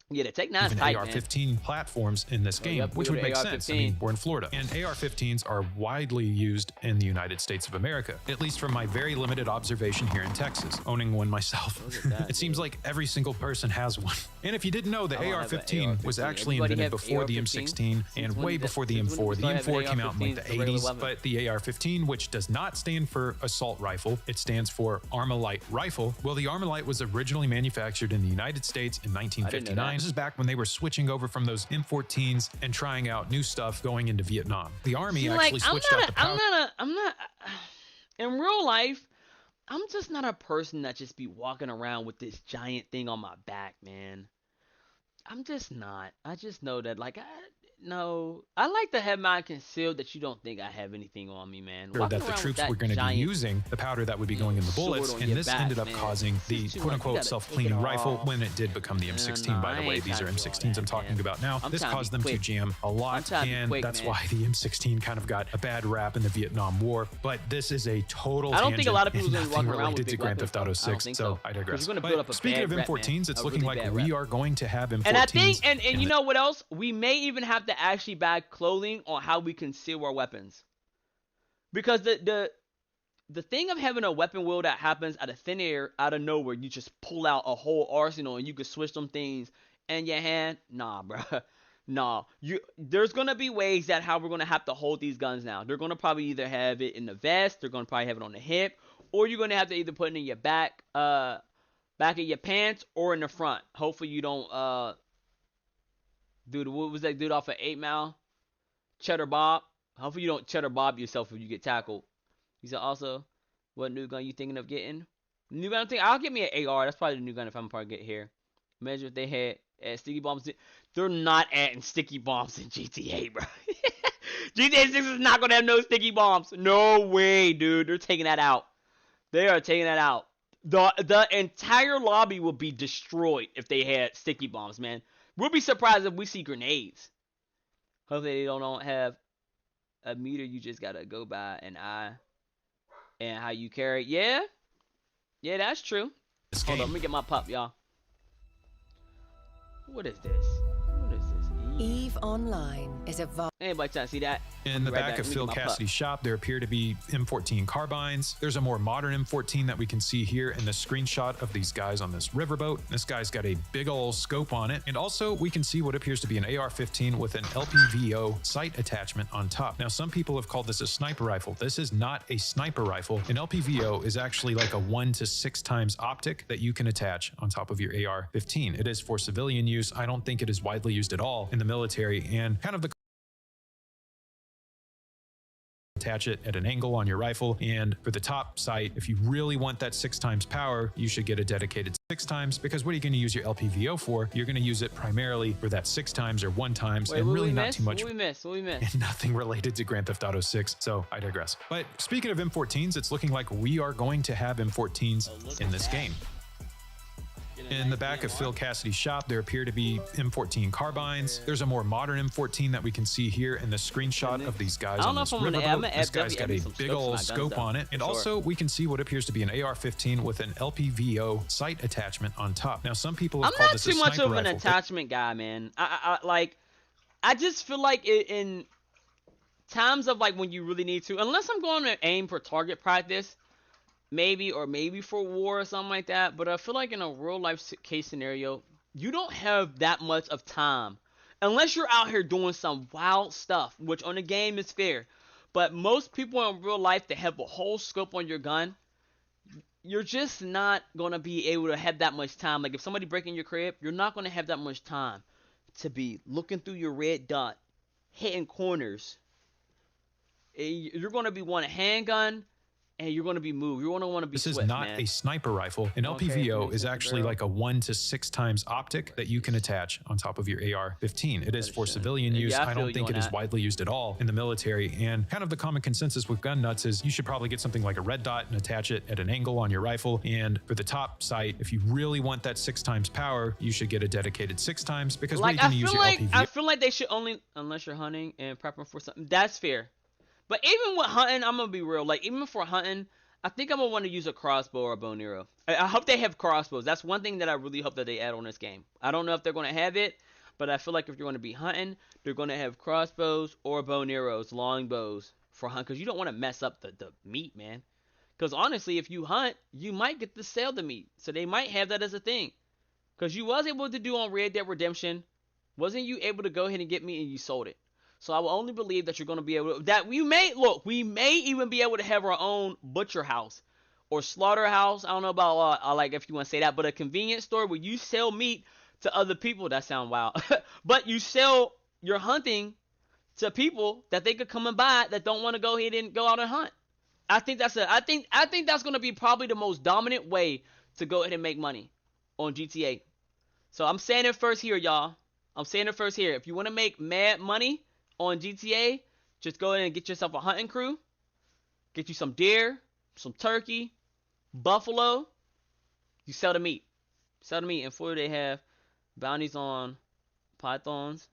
Yeah, the Tech 9's even tight, AR-15 man. platforms in this game, yep, which we would go to make sense. I mean, we're in Florida, and AR-15s are widely used in the United States of America, at least from my very limited observation here in Texas, owning one myself. It seems like every single person has one. And if you didn't know, the AR-15 was actually invented before the M16 and way before the M4. The M4 came out in like the 80s, but the AR-15, which does not stand for assault rifle, it stands for Armalite rifle. Well, the Armalite was originally manufactured in the United States in 1959. This is back when they were switching over from those M14s and trying out new stuff going into Vietnam. The Army actually switched out the powder. I'm not, in real life, I'm just not a person that just be walking around with this giant thing on my back, man. I'm just not. I just know that, like, I like to have mine concealed that you don't think I have anything on me, man. That the troops were going to be using the powder that would be going in the bullets, and this ended up causing the quote-unquote self-cleaning rifle when it did become the M16, by the way. These are M16s I'm talking about now. This caused them to jam a lot, and that's why the M16 kind of got a bad rap in the Vietnam War. But this is a total I don't think a lot of people are going to walk around related with to big Grand Theft Auto 6, so I digress. But speaking of M14s, it's looking like we are going to have M14s. And I think, and you know what else? We may even have to actually buy clothing on how we conceal our weapons, because the thing of having a weapon wheel that happens out of thin air, out of nowhere, you just pull out a whole arsenal and you can switch them things in your hand. Nah, bro. Nah. There's gonna be ways that how we're gonna have to hold these guns now. They're gonna probably either have it in the vest, they're gonna probably have it on the hip, or you're gonna have to either put it in your back of your pants or in the front. Hopefully you don't dude, what was that dude off of 8 Mile? Cheddar Bob. Hopefully you don't Cheddar Bob yourself if you get tackled. He said also, what new gun you thinking of getting? New gun I'll get me an AR. That's probably the new gun if I'm probably get here. Imagine if they had sticky bombs. They're not adding sticky bombs in GTA, bro. GTA 6 is not gonna have no sticky bombs. No way, dude. They're taking that out. They are taking that out. The entire lobby will be destroyed if they had sticky bombs, man. We'll be surprised if we see grenades. Hopefully they don't have a meter you just gotta go by an eye and how you carry it. Yeah, that's true. Hold on, let me get my pup, y'all. What is this? What is this? EVE Online is a Anybody trying to see that? In the back of Phil Cassidy's shop, there appear to be M14 carbines. There's a more modern M14 that we can see here in the screenshot of these guys on this riverboat. This guy's got a big ol' scope on it. And also, we can see what appears to be an AR-15 with an LPVO sight attachment on top. Now, some people have called this a sniper rifle. This is not a sniper rifle. An LPVO is actually like a 1 to 6 times optic that you can attach on top of your AR-15. It is for civilian use. I don't think it is widely used at all in the military, and kind of the attach it at an angle on your rifle. And for the top sight, if you really want that 6 times power, you should get a dedicated 6 times, because what are you going to use your LPVO for? You're going to use it primarily for that 6 times or 1 times. Wait, and really not miss? too much. What we miss? And nothing related to Grand Theft Auto 6, so I digress. But speaking of M14s, it's looking like we are going to have M14s in this game. In the back of Phil Cassidy's shop, there appear to be M14 carbines. There's a more modern M14 that we can see here in the screenshot of these guys on this riverboat. This guy's got a big ol' scope on it. And also, we can see what appears to be an AR-15 with an LPVO sight attachment on top. Now, some people have called this a sniper rifle. I'm not too much of an attachment guy, man. I just feel like in times of like when you really need to, unless I'm going to aim for target practice, maybe for war or something like that. But I feel like in a real life case scenario, you don't have that much of time unless you're out here doing some wild stuff, which on the game is fair. But most people in real life that have a whole scope on your gun, you're just not going to be able to have that much time. Like if somebody breaks in your crib, you're not going to have that much time to be looking through your red dot, hitting corners. You're going to be wanting a handgun, and you're going to be moved. You're going to want to be This swift, is not man. a sniper rifle. An LPVO is actually like a 1 to 6 times optic that you can attach on top of your AR-15. It is for civilian use. I don't think it is widely used at all in the military. And kind of the common consensus with gun nuts is you should probably get something like a red dot and attach it at an angle on your rifle. And for the top sight, if you really want that 6 times power, you should get a dedicated 6 times, because Like, what are you going to use your LPVO? I feel like they should only, unless you're hunting and prepping for something. That's fair. But even with hunting, I'm going to be real. Like, even for hunting, I think I'm going to want to use a crossbow or a bow and arrow. I hope they have crossbows. That's one thing that I really hope that they add on this game. I don't know if they're going to have it, but I feel like if you're going to be hunting, they're going to have crossbows or bow and arrows, long bows for hunt. Because you don't want to mess up the meat, man. Because honestly, if you hunt, you might get to sell the meat. So they might have that as a thing. Because you was able to do on Red Dead Redemption. Wasn't you able to go ahead and get meat and you sold it? So I will only believe that you're going to be able to, that we may even be able to have our own butcher house or slaughterhouse. I don't know about like if you want to say that, but a convenience store where you sell meat to other people. That sounds wild. But you sell your hunting to people that they could come and buy that don't want to go ahead and go out and hunt. I think that's going to be probably the most dominant way to go ahead and make money on GTA. So I'm saying it first here, y'all. I'm saying it first here. If you want to make mad money on GTA, just go ahead and get yourself a hunting crew. Get you some deer, some turkey, buffalo. You sell the meat. Sell the meat. In Florida, they have bounties on pythons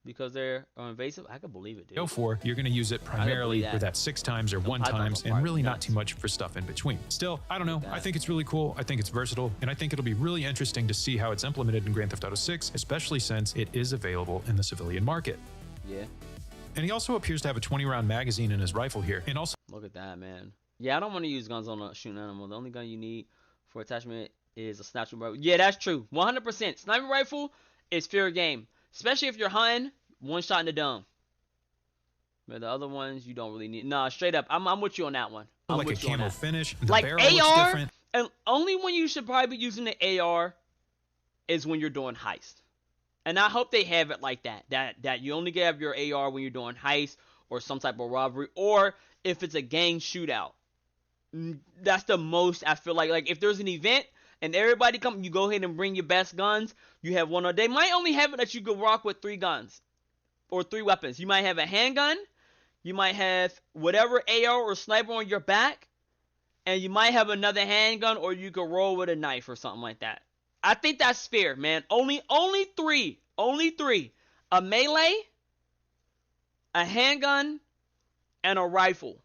because they're invasive. I can believe it, dude. Go for. You're going to use it primarily for that 6 times or 1 times, and really not too much for stuff in between. Still, I don't know. I think it's really cool. I think it's versatile, and I think it'll be really interesting to see how it's implemented in Grand Theft Auto 6, especially since it is available in the civilian market. Yeah. And he also appears to have a 20-round magazine in his rifle here. And also, look at that, man. Yeah, I don't want to use guns on a shooting animal. The only gun you need for attachment is a sniper rifle. Yeah, that's true. 100%. Sniper rifle is fair game, especially if you're hunting. One shot in the dome. But the other ones you don't really need. Nah, straight up, I'm with you on that one. I'm like with a you on camo that. finish. The like barrel looks AR, different. and only when you should probably be using the AR is when you're doing heist. And I hope they have it like that. That you only have your AR when you're doing heist or some type of robbery, or if it's a gang shootout. That's the most I feel like. Like if there's an event and everybody come, you go ahead and bring your best guns. You have one, or they might only have it that you could rock with 3 guns or 3 weapons. You might have a handgun, you might have whatever AR or sniper on your back, and you might have another handgun, or you could roll with a knife or something like that. I think that's fair, man. Only 3. Only 3. A melee, a handgun, and a rifle.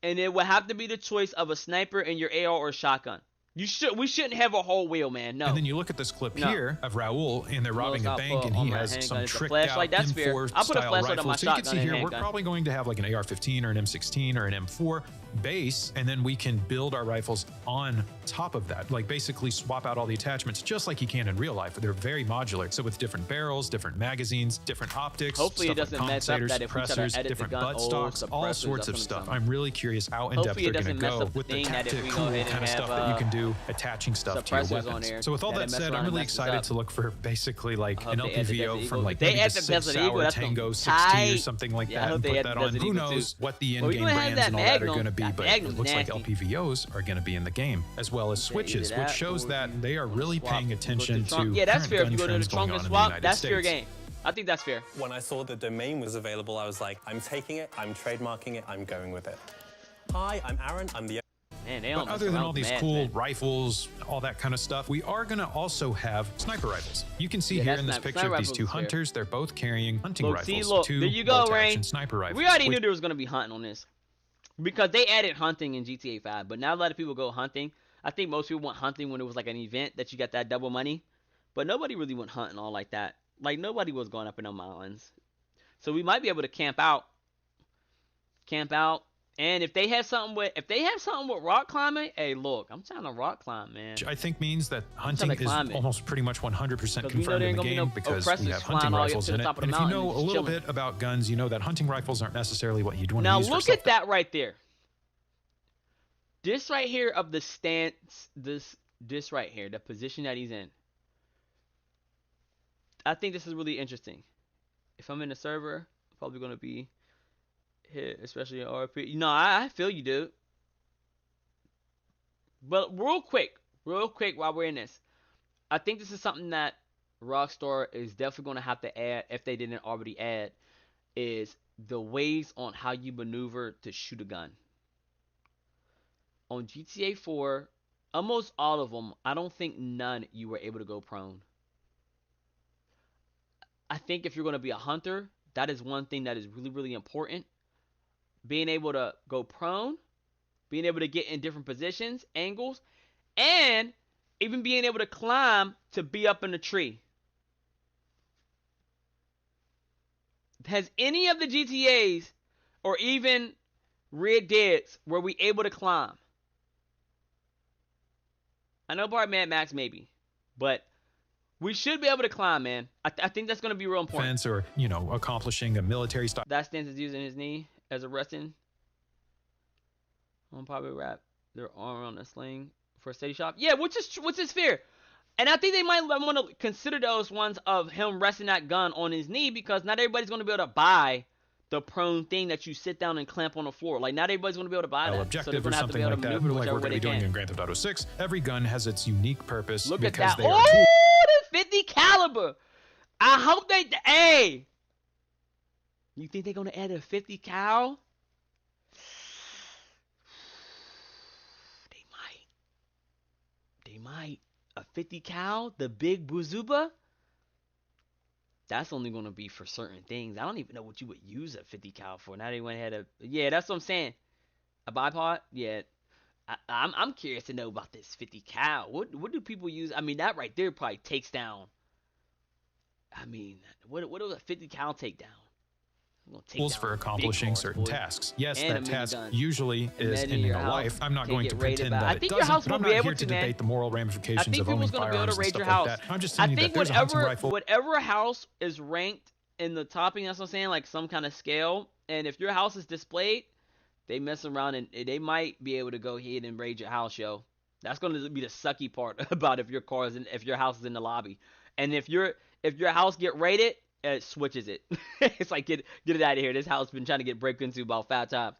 And it would have to be the choice of a sniper and your AR or shotgun. We shouldn't have a whole wheel, man. No. And then you look at this clip here of Raul, and they're robbing a bank, and he has some tricked out M4 style rifle. So you can see here, we're probably going to have like an AR-15 or an M16 or an M4 base, and then we can build our rifles on top of that. Like basically swap out all the attachments just like you can in real life. They're very modular. So with different barrels, different magazines, different optics, hopefully it doesn't mess up that if we try to edit different the gun, butt stocks, all sorts of stuff. I'm really curious how in depth they're going to go with the tactical kind of stuff that you can do, attaching stuff to your weapons. So with all that said, I'm really excited to look for basically like an LPVO from like maybe the 6 Hour Tango 6T or something like that, and put that on. Who knows what the in-game brands and all that are going to be, but it looks like LPVOs are going to be in the game, as well as switches, which shows that they are really paying attention to that's fair. If you go to the trends trunk going and on in the swap, United that's fair States. game. I think that's fair. When I saw the domain was available, I was like, I'm taking it, I'm trademarking it, I'm going with it. Hi, I'm Aaron, I'm the... Man, they But other than all these cool rifles, all that kind of stuff, we are going to also have sniper rifles. You can see here in this picture of these two hunters, they're both carrying hunting rifles. Two there you go, Rain. Sniper rifles. We already knew there was going to be hunting on this, because they added hunting in GTA 5, but now a lot of people go hunting. I think most people went hunting when it was like an event that you got that double money, but nobody really went hunting all like that. Like nobody was going up in the mountains, so we might be able to camp out. And if they have something with rock climbing, hey, look, I'm trying to rock climb, man. I think means that hunting is almost pretty much 100% confirmed in the game, because we have hunting rifles in it. And if you know a little bit about guns, you know that hunting rifles aren't necessarily what you'd want to use for. Now look at that right there. This right here of the stance, this right here, the position that he's in. I think this is really interesting. If I'm in a server, I'm probably going to be hit, especially in RP. No, I feel you, dude. But real quick, while we're in this, I think this is something that Rockstar is definitely going to have to add, if they didn't already add, is the ways on how you maneuver to shoot a gun. On GTA 4, almost all of them, I don't think none you were able to go prone. I think if you're going to be a hunter, that is one thing that is really, really important. Being able to go prone, being able to get in different positions, angles, and even being able to climb to be up in the tree. Has any of the GTAs or even Red Deads were we able to climb? I know part Mad Max maybe, but we should be able to climb, man. I think that's going to be real important. Fence or, you know, accomplishing a military style. That stance is using his knee as a resting. On probably wrap their arm around a sling for a steady shot. Yeah, which is fair. And I think they might want to consider those ones of him resting that gun on his knee, because not everybody's going to be able to buy the prone thing that you sit down and clamp on the floor. Like, not everybody's going to be able to buy that. Objective, so or something like that, like we're going to be doing in Grand Theft Auto 6. Every gun has its unique purpose. Look at that. Oh, the 50 caliber. I hope they... Hey! You think they're going to add a 50 cal? They might. A 50 cal? The big Buzuba? That's only going to be for certain things. I don't even know what you would use a 50 cal for. Now they went ahead of... Yeah, that's what I'm saying. A bipod? Yeah. I'm curious to know about this 50 cal. What do people use? I mean, that right there probably takes down... I mean, what does a 50 cal take down? Tools for accomplishing certain tasks. Yes, that task usually is ending a life. I'm not going to pretend that it doesn't, but I'm not here to debate the moral ramifications of owning firearms and stuff like that. I'm just telling you that there's a hunting rifle. Whatever house is ranked in the topping, that's what I'm saying, like some kind of scale, and if your house is displayed, they mess around and they might be able to go ahead and raid your house, yo. That's going to be the sucky part about if your house is in the lobby. And if your house get raided, it switches it. It's like, get it out of here. This house has been trying to get break into about 5 times.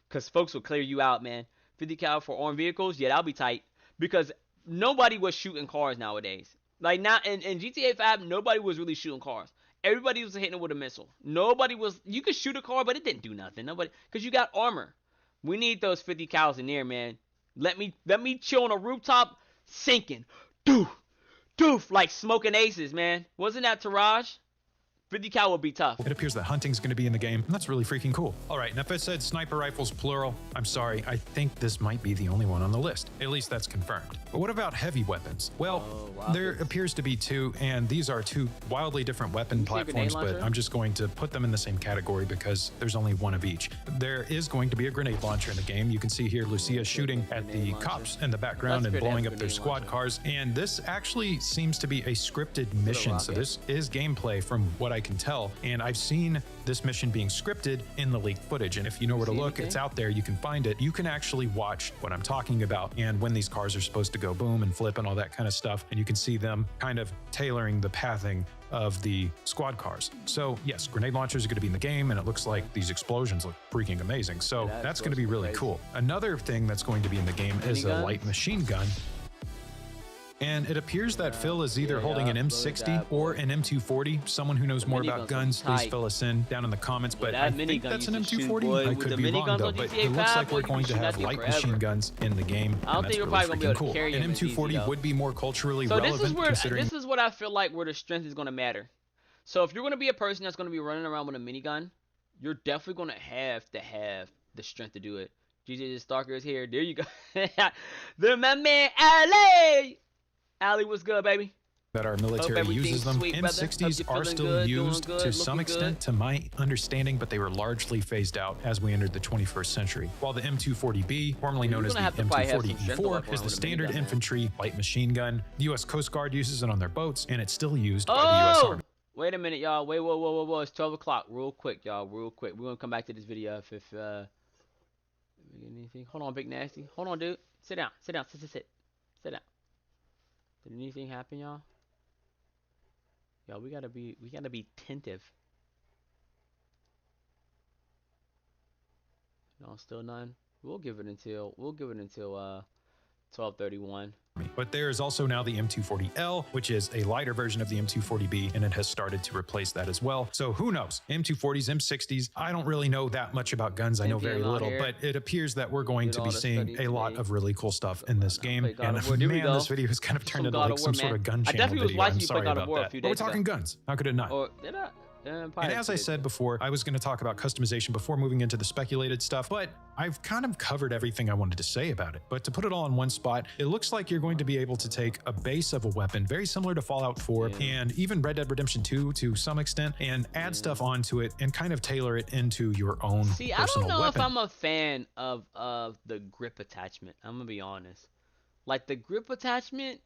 Because folks will clear you out, man. 50 cal for armed vehicles, yeah, that'll be tight. Because nobody was shooting cars nowadays. Like, not in GTA 5, nobody was really shooting cars. Everybody was hitting it with a missile. Nobody was... You could shoot a car, but it didn't do nothing. Because you got armor. We need those 50 cals in there, man. Let me chill on a rooftop, sinking. Doof. Doof. Like smoking aces, man. Wasn't that Taraj? 50 cal would be tough. It appears that hunting's going to be in the game, and that's really freaking cool. All right, and if it said sniper rifles plural, I'm sorry, I think this might be the only one on the list. At least that's confirmed. But what about heavy weapons? Well, there appears to be two, and these are two wildly different weapon platforms, but I'm just going to put them in the same category because there's only one of each. There is going to be a grenade launcher in the game. You can see here Lucia shooting at the cops in the background and blowing up their squad cars, and this actually seems to be a scripted mission, so this is gameplay from what I can tell, and I've seen this mission being scripted in the leaked footage, and if you know where to look, it's out there, you can find it. You can actually watch what I'm talking about and when these cars are supposed to go boom and flip and all that kind of stuff, and you can see them kind of tailoring the pathing of the squad cars. So yes, grenade launchers are going to be in the game, and it looks like these explosions look freaking amazing, so that's going to be really cool. Another thing that's going to be in the game is a light machine gun. And it appears that Phil is either holding an M60 or an M240. Someone who knows more about guns, please fill us in down in the comments. But I think that's an M240. I could be wrong though, but it looks like we're going to have light machine guns in the game. I don't think we're probably gonna be able to carry An M240 would be more culturally relevant. Considering this is what I feel like where the strength is going to matter. So if you're going to be a person that's going to be running around with a minigun, you're definitely going to have the strength to do it. GJ the Stalker is here. There you go. They're my man Ali. Ali, what's good, baby? That our military uses them. Sweet, M60s are still used to some extent, to my understanding, but they were largely phased out as we entered the 21st century. While the M240B, formerly known as the M240E4, is the standard infantry light machine gun. The U.S. Coast Guard uses it on their boats, and it's still used by the U.S. Army. Wait a minute, y'all. Wait, whoa. It's 12 o'clock. Real quick, y'all. Real quick. We're going to come back to this video if anything. Hold on, Big Nasty. Hold on, dude. Sit down. Sit down. Sit down. Did anything happen, y'all? Yo, we gotta be attentive. No, still none. We'll give it until 12:31. But there is also now the M240L, which is a lighter version of the M240B, and it has started to replace that as well. So who knows? M240s, M60s, I don't really know that much about guns. I know very little, but it appears that we're going to be seeing a lot of really cool stuff in this game. And man, this video has kind of turned into like some sort of gun channel video. I'm sorry about that. But we're talking guns. How could it not? And as I said before, I was going to talk about customization before moving into the speculated stuff, but I've kind of covered everything I wanted to say about it. But to put it all in one spot, it looks like you're going to be able to take a base of a weapon, very similar to Fallout 4 and even Red Dead Redemption 2 to some extent, and add stuff onto it and kind of tailor it into your own personal weapon. I don't know if I'm a fan of the grip attachment. I'm going to be honest. Like the grip attachment,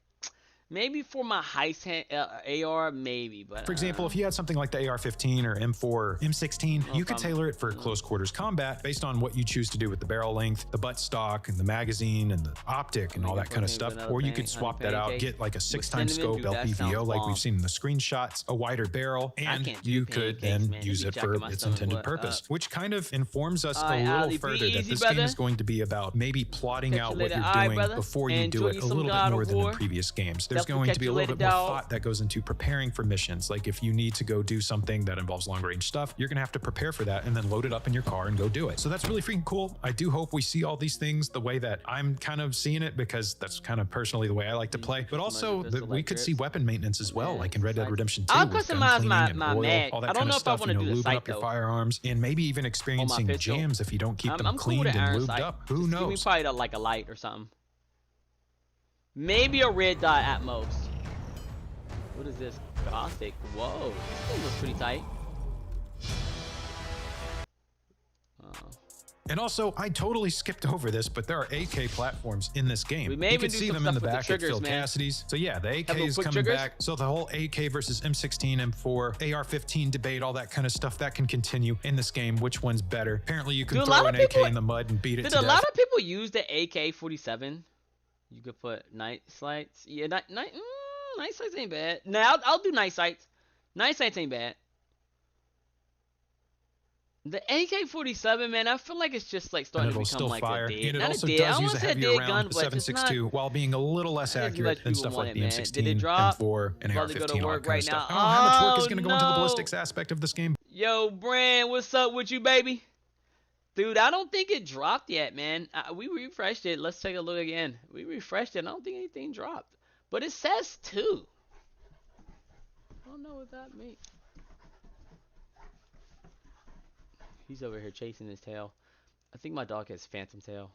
maybe for my heist AR, maybe. But for example, if you had something like the AR-15 or M4 or M16, you could tailor it for close quarters combat based on what you choose to do with the barrel length, the butt stock, and the magazine, and the optic, and all that kind of stuff. Or you could swap that out, get like a 6x scope LPVO like we've seen in the screenshots, a wider barrel, and you could then use it for its intended purpose, which kind of informs us a little further that this game is going to be about maybe plotting out what you're doing before you do it a little bit more than in previous games. There's going to be a little bit more thought that goes into preparing for missions. Like if you need to go do something that involves long range stuff, you're going to have to prepare for that and then load it up in your car and go do it. So that's really freaking cool. I do hope we see all these things the way that I'm kind of seeing it, because that's kind of personally the way I like to play. But also that we could see weapon maintenance as well, like in Red Dead Redemption 2. I'll customize my mag. All that I don't kind know of stuff, if I want to do the sight up your firearms, and maybe even experiencing jams if you don't keep them cleaned and lubed up. Who knows? Give me probably like a light or something. Maybe a red dot at most. What is this? Gothic. Whoa. This thing looks pretty tight. And also, I totally skipped over this, but there are AK platforms in this game. You can see them in the back at Phil Cassidy's. So yeah, the AK is coming back. So the whole AK versus M16, M4, AR-15 debate, all that kind of stuff, that can continue in this game. Which one's better? Apparently, you can throw an AK in the mud and beat it to death. Did a lot of people use the AK-47? You could put night sights. Yeah, night sights ain't bad. Now I'll do night sights. Night sights ain't bad. The AK-47, man, I feel like it's just like starting to become like a dead. And it also does use a heavier round, the 7.62, while being a little less accurate than stuff like the M16, M4, and AR-15, all that kind of stuff. How much work is going to go into the ballistics aspect of this game? Yo, Brand, what's up with you, baby? Dude, I don't think it dropped yet, man. We refreshed it. Let's take a look again. We refreshed it. I don't think anything dropped. But it says 2. I don't know what that means. He's over here chasing his tail. I think my dog has phantom tail.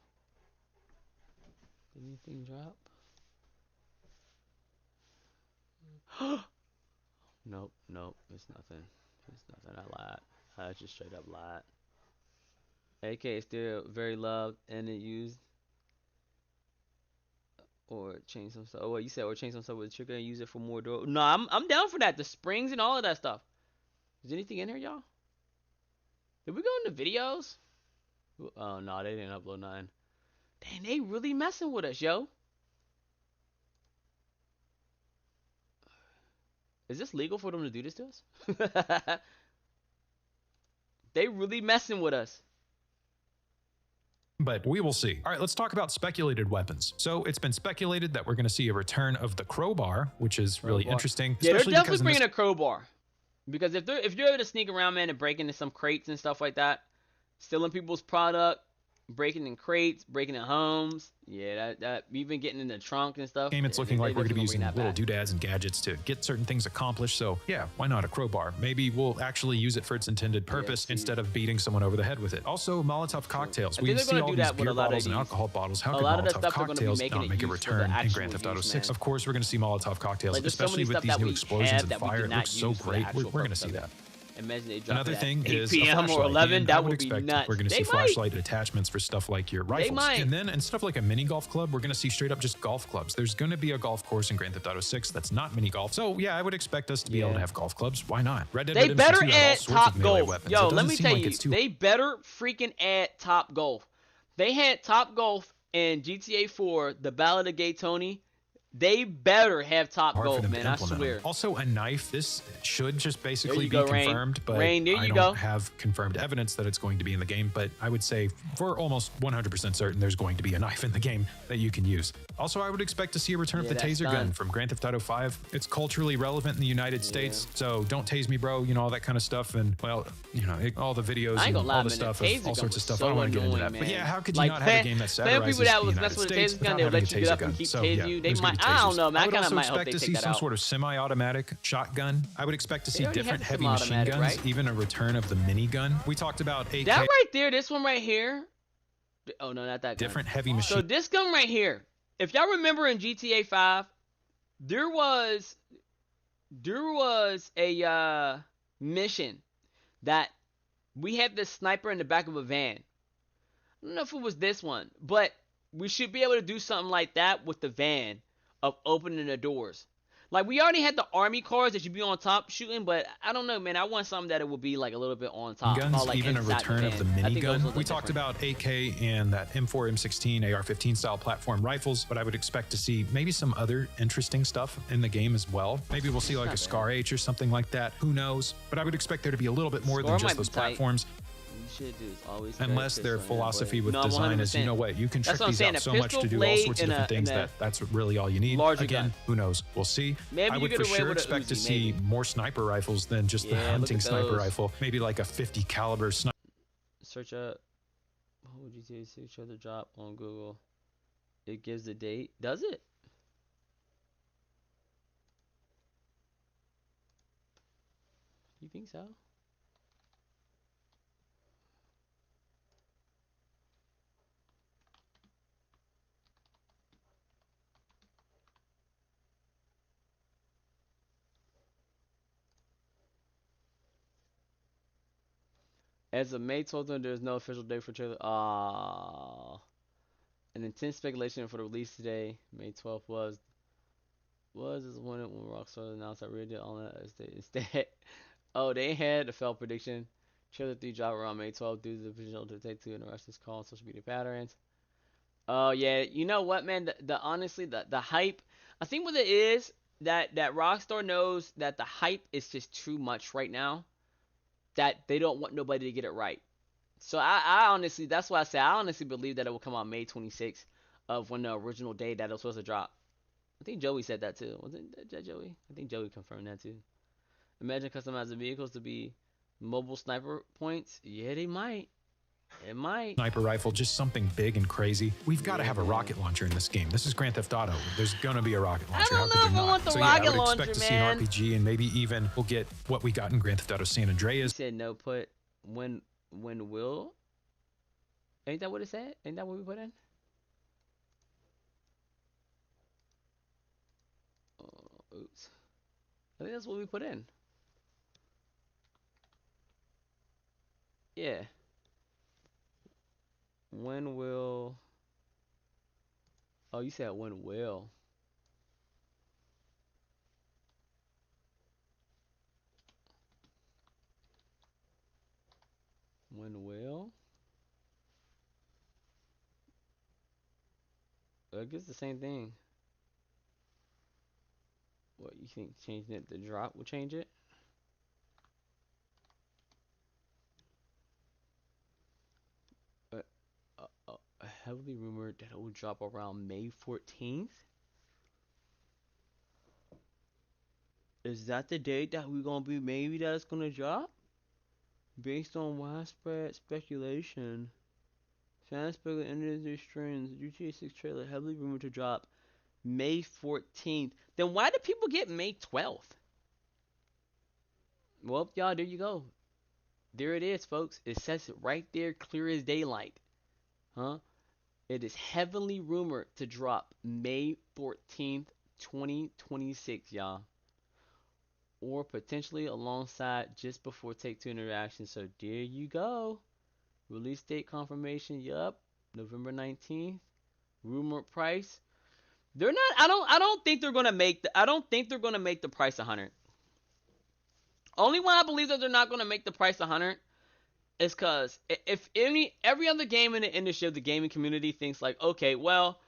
Did anything drop? Nope, nope, it's nothing. It's nothing. I lied. I just straight up lied. AK is still very loved and it used. Or change some stuff. Oh, what you said? Or change some stuff with the trigger and use it for more door. No, I'm down for that. The springs and all of that stuff. Is anything in here, y'all? Did we go into videos? Oh no, they didn't upload nothing. Dang, they really messing with us, yo. Is this legal for them to do this to us? They really messing with us. But we will see. All right, let's talk about speculated weapons. So it's been speculated that we're going to see a return of the crowbar, which is really interesting. Yeah, they're definitely bringing a crowbar. Because if you're able to sneak around, man, and break into some crates and stuff like that, stealing people's product, breaking in crates, breaking in homes, yeah, that even getting in the trunk and stuff. It's looking like we're going to be using little doodads and gadgets to get certain things accomplished. So yeah, why not a crowbar? Maybe we'll actually use it for its intended purpose instead of beating someone over the head with it. Also, Molotov cocktails. We see all these beer bottles and alcohol bottles. How could Molotov cocktails not make a return in Grand Theft Auto 6? Of course, we're going to see Molotov cocktails, especially with these new explosions and fire. It looks so great. We're going to see that. Imagine they drop Another it at thing 8 is PM or 11. That would be nuts. We're going to see flashlight attachments for stuff like your rifles. And then instead of like a mini golf club, we're going to see straight up just golf clubs. There's going to be a golf course in Grand Theft Auto 6 that's not mini golf. So yeah, I would expect us to be able to have golf clubs. Why not? Red Dead Redemption 2 better have add all sorts Top of Golf. Golf. Yo, let me tell you, they better freaking add Top Golf. They had Top Golf in GTA 4, The Ballad of Gay Tony. They better have Top Golf, man. I swear. Also, a knife. This should just basically be confirmed, but I don't have confirmed evidence that it's going to be in the game. But I would say for almost 100% certain there's going to be a knife in the game that you can use. Also, I would expect to see a return of the taser gun from Grand Theft Auto 5. It's culturally relevant in the United States, so don't tase me, bro. You know, all that kind of stuff. And well, you know, all the videos and all the stuff, all sorts of stuff. I don't want to get into that. But yeah, how could you not have a game that satirizes the United States without having a taser gun? So yeah, there's going to be I don't know, man. I would also expect to see some sort of semi-automatic shotgun. I would expect to see different heavy machine guns, even a return of the minigun. We talked about AK. That right there, this one right here. Oh no, not that gun. Different heavy machine. So this gun right here. If y'all remember in GTA 5, there was a mission that we had this sniper in the back of a van. I don't know if it was this one, but we should be able to do something like that with the van. Of opening the doors. Like, we already had the army cars that should be on top shooting, but I don't know, man. I want something that it would be, like, a little bit on top. Guns, like even a return of the minigun. We talked about AK and that M4, M16, AR-15 style platform rifles, but I would expect to see maybe some other interesting stuff in the game as well. Maybe we'll see, like, a Scar H or something like that. Who knows? But I would expect there to be a little bit more than just those platforms. Unless their philosophy with design is, you know what, you can trick these out so much to do all sorts of different things that's really all you need. Again, who knows? We'll see. I would for sure expect to see more sniper rifles than just the hunting sniper rifle. Maybe like a 50 caliber sniper. Search up. What would you say? Search other drop on Google. It gives the date. Does it? You think so? As of May 12th, there is no official date for trailer. An intense speculation for the release today. May 12th was this when Rockstar announced that Red Dead on that instead. Oh, they had a failed prediction. Trailer 3 drop around May 12th due to the potential to take two and the rest is call on social media patterns. Oh yeah, you know what, man? Honestly, the hype. I think what it is that Rockstar knows that the hype is just too much right now. That they don't want nobody to get it right. So I honestly, that's why I say I honestly believe that it will come out May 26th of when the original day that it was supposed to drop. I think Joey said that too. Wasn't that Joey? I think Joey confirmed that too. Imagine customizing vehicles to be mobile sniper points. Yeah, they might. It might. Sniper rifle, just something big and crazy. We've got to have a rocket launcher in this game. This is Grand Theft Auto. There's gonna be a rocket launcher. I don't know if I want the rocket launcher, man. I would expect to see an RPG, and maybe even we'll get what we got in Grand Theft Auto San Andreas. He said no. Put when When will? Ain't that what it said? Ain't that what we put in? Oh, oops. I think that's what we put in. Yeah. When will? Oh, you said when will? When will? I guess the same thing. What you think changing it to drop will change it? Heavily rumored that it will drop around May 14th. Is that the date that we're gonna be maybe that it's gonna drop? Based on widespread speculation, fans speculate industry trends. GTA 6 trailer heavily rumored to drop May 14th. Then why do people get May 12th? Well, y'all, there you go. There it is, folks. It says it right there, clear as daylight. Huh? It is heavily rumored to drop May 14th, 2026, y'all. Or potentially alongside just before Take-Two Interaction. So there you go. Release date confirmation, yup. November 19th. Rumored price. They're not I don't think they're gonna make the price 100. Only why I believe that they're not gonna make the price 100 is because if every other game in the industry of the gaming community thinks like, okay, well,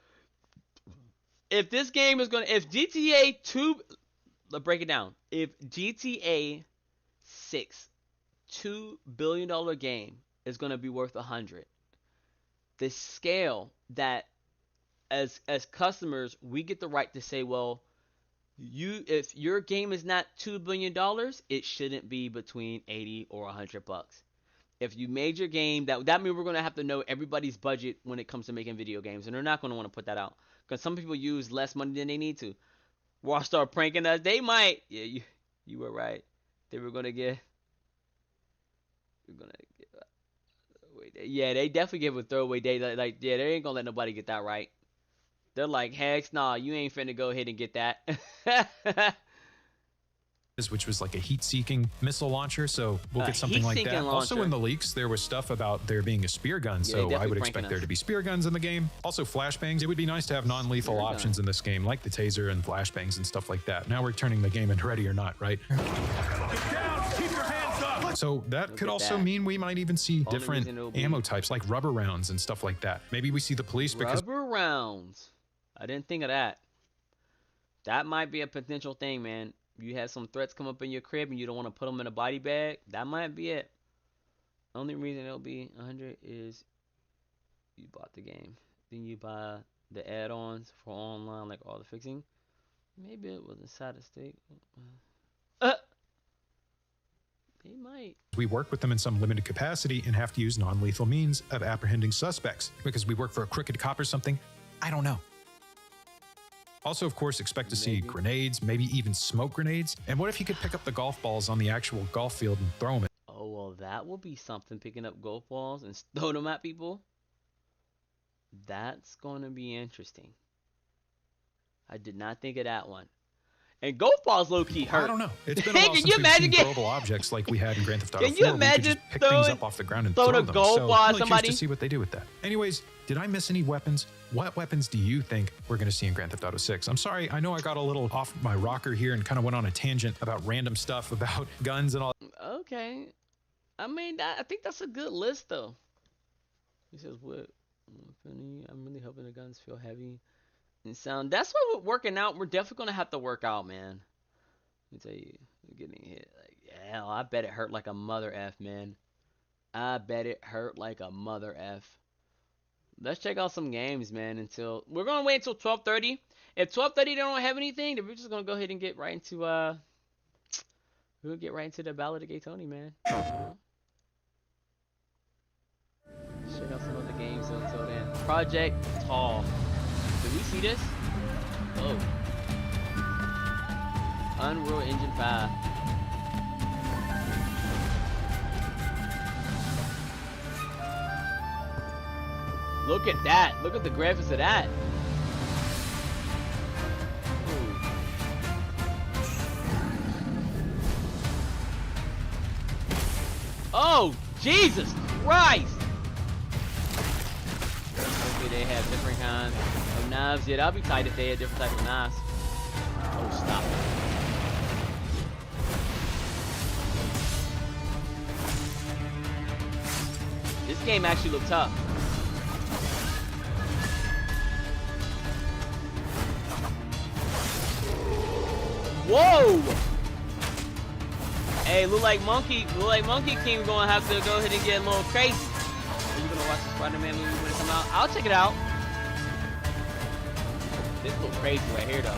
if this game is gonna, if GTA 2, let's break it down. If GTA 6, $2 billion game is gonna be worth 100, the scale that as customers we get the right to say, well, if your game is not $2 billion, it shouldn't be between 80 or 100 bucks. If you made your game, that means we're going to have to know everybody's budget when it comes to making video games. And they're not going to want to put that out. Because some people use less money than they need to. Rockstar pranking us. They might. Yeah, you were right. They were going to get... Yeah, they definitely give a throwaway day. Like, yeah, they ain't going to let nobody get that right. They're like, heck, nah, you ain't finna go ahead and get that. Which was like a heat-seeking missile launcher, so we'll get something like that. Also in the leaks, there was stuff about there being a spear gun, so I would expect there to be spear guns in the game. Also flashbangs. It would be nice to have non-lethal options in this game, like the taser and flashbangs and stuff like that. Now we're turning the game into Ready or Not, right? Get down! Keep your hands up! So that could also mean we might even see different ammo types, like rubber rounds and stuff like that. Maybe we see the police because... Rubber rounds. I didn't think of that. That might be a potential thing, man. You have some threats come up in your crib and you don't want to put them in a body bag. That might be it. Only reason it'll be 100 is you bought the game. Then you buy the add-ons for online, like all the fixing. Maybe it was inside the state. They might. We work with them in some limited capacity and have to use non-lethal means of apprehending suspects because we work for a crooked cop or something. I don't know. Also, of course, expect to see grenades, maybe even smoke grenades. And what if you could pick up the golf balls on the actual golf field and throw them? Oh, well, that will be something, picking up golf balls and throw them at people. That's going to be interesting. I did not think of that one. And golf balls low-key hurt. I don't know. It's been a while since we've seen throwable objects like we had in Grand Theft Auto 4. Can you imagine pick things up off the ground and throw them? Golf ball at somebody? To see what they do with that. Anyways, did I miss any weapons? What weapons do you think we're going to see in Grand Theft Auto 6? I'm sorry, I know I got a little off my rocker here and kind of went on a tangent about random stuff about guns and all. Okay. I mean, I think that's a good list, though. He says, what? I'm really hoping the guns feel heavy and sound. That's what we're working out. We're definitely going to have to work out, man. Let me tell you, getting hit. Like, yeah, I bet it hurt like a mother F, man. I bet it hurt like a mother F. Let's check out some games, man. We're gonna wait until 12:30. If 12:30 they don't have anything, then we're just gonna go ahead and get right into we'll get right into the Ballad of Gay Tony, man. Check out some other games until then. Project Tall. Did we see this? Oh. Unreal Engine 5. Look at that. Look at the graphics of that. Oh, Jesus Christ! Hopefully they have different kinds of knives. Yeah, that'd be tight if they had different types of knives. Oh, stop it. This game actually looked tough. Whoa! Hey, look like Monkey King gonna have to go ahead and get a little crazy. Are you gonna watch the Spider-Man movie when it comes out? I'll check it out. This looks crazy right here, though.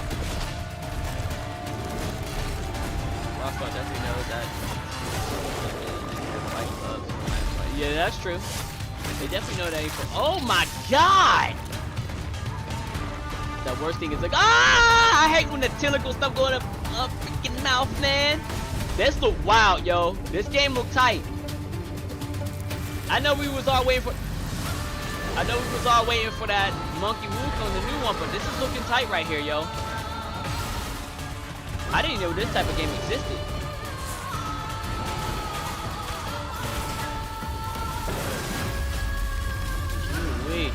Rockstar definitely knows that. Yeah, that's true. They definitely know that. Oh my God! The worst thing is like, I hate when the tentacle stuff going up freaking mouth, man. This look wild, yo. This game look tight. I know we was all waiting for that Monkey Wukong, the new one, but this is looking tight right here, yo. I didn't know this type of game existed. Ooh-wee.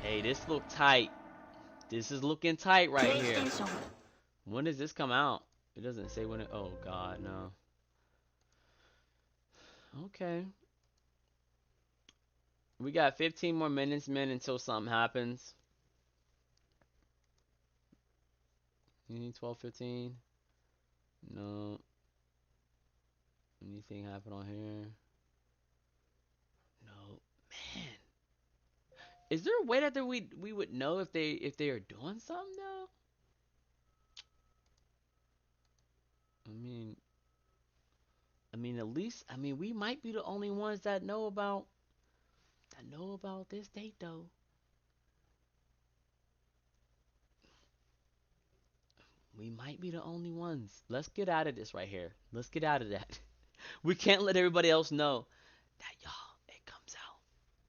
Hey, this look tight. This is looking tight right here. When does this come out? It doesn't say when it. Oh God, no. Okay. We got 15 more minutes, man, until something happens. You need 12, 15. No. Anything happen on here? No, man. Is there a way that we would know if they are doing something though? I mean at least we might be the only ones that know about this date though. We might be the only ones. Let's get out of this right here. Let's get out of that. We can't let everybody else know that, y'all, it comes out.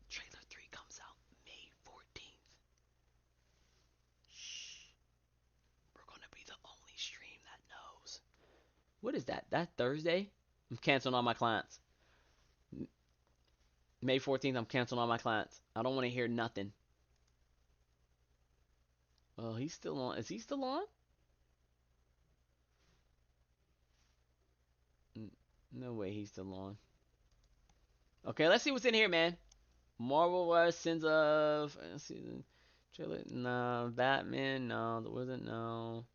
Trailer 3 comes out May 14th. Shh. We're going to be the only stream that knows. What is that? That Thursday? I'm canceling all my clients. May 14th, I'm canceling all my clients. I don't want to hear nothing. Well, he's still on. Is he still on? No way he's still on. Okay, let's see what's in here, man. Marvel vs. Sins of season trailer. No, Batman. No, there wasn't. No.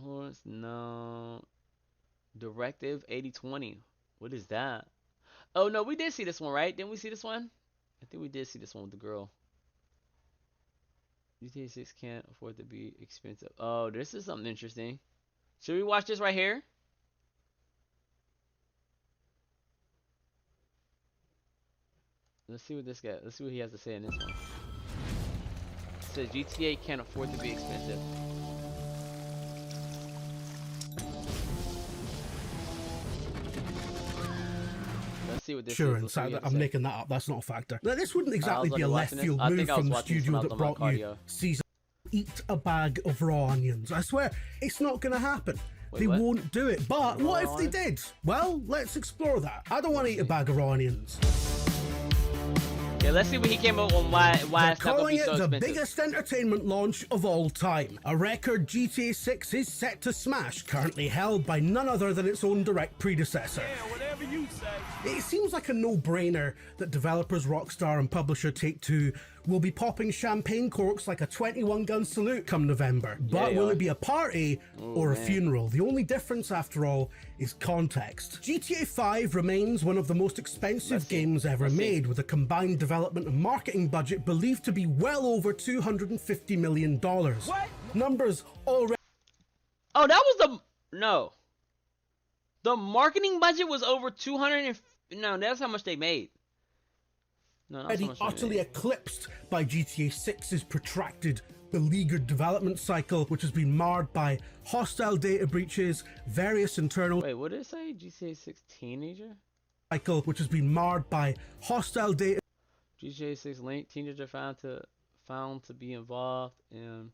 Horse. No. Directive 8020. What is that? Oh no, we did see this one, right? Didn't we see this one? I think we did see this one with the girl. GTA 6 can't afford to be expensive. Oh, this is something interesting. Should we watch this right here? Let's see what this guy. Let's see what he has to say in this one. It says GTA can't afford to be expensive. Let's see what this sure, is. inside that I'm making that up. That's not a factor. Now, this wouldn't exactly be a left field move from the studio that brought you season. Eat a bag of raw onions. I swear, it's not going to happen. They won't do it. But what if they did? Well, let's explore that. I don't want to eat a bag of raw onions. Yeah, let's see what he came up on why it's not gonna be so expensive. The biggest entertainment launch of all time. A record GTA 6 is set to smash, currently held by none other than its own direct predecessor. Yeah, whatever you say. It seems like a no-brainer that developers Rockstar and publisher Take-Two will be popping champagne corks like a 21-gun salute come November. But will it be a party or a funeral? The only difference, after all, is context. GTA 5 remains one of the most expensive games ever made, with a combined development and marketing budget believed to be well over $250 million. What? Numbers already... Oh, that was the... No. The marketing budget was over 200 and... No, that's how much they made. No, Already utterly eclipsed by GTA 6's protracted beleaguered development cycle, which has been marred by hostile data breaches, various internal... Wait, what did it say? GTA 6 teenager? ...cycle, which has been marred by hostile data... GTA 6 link teenager found to be involved in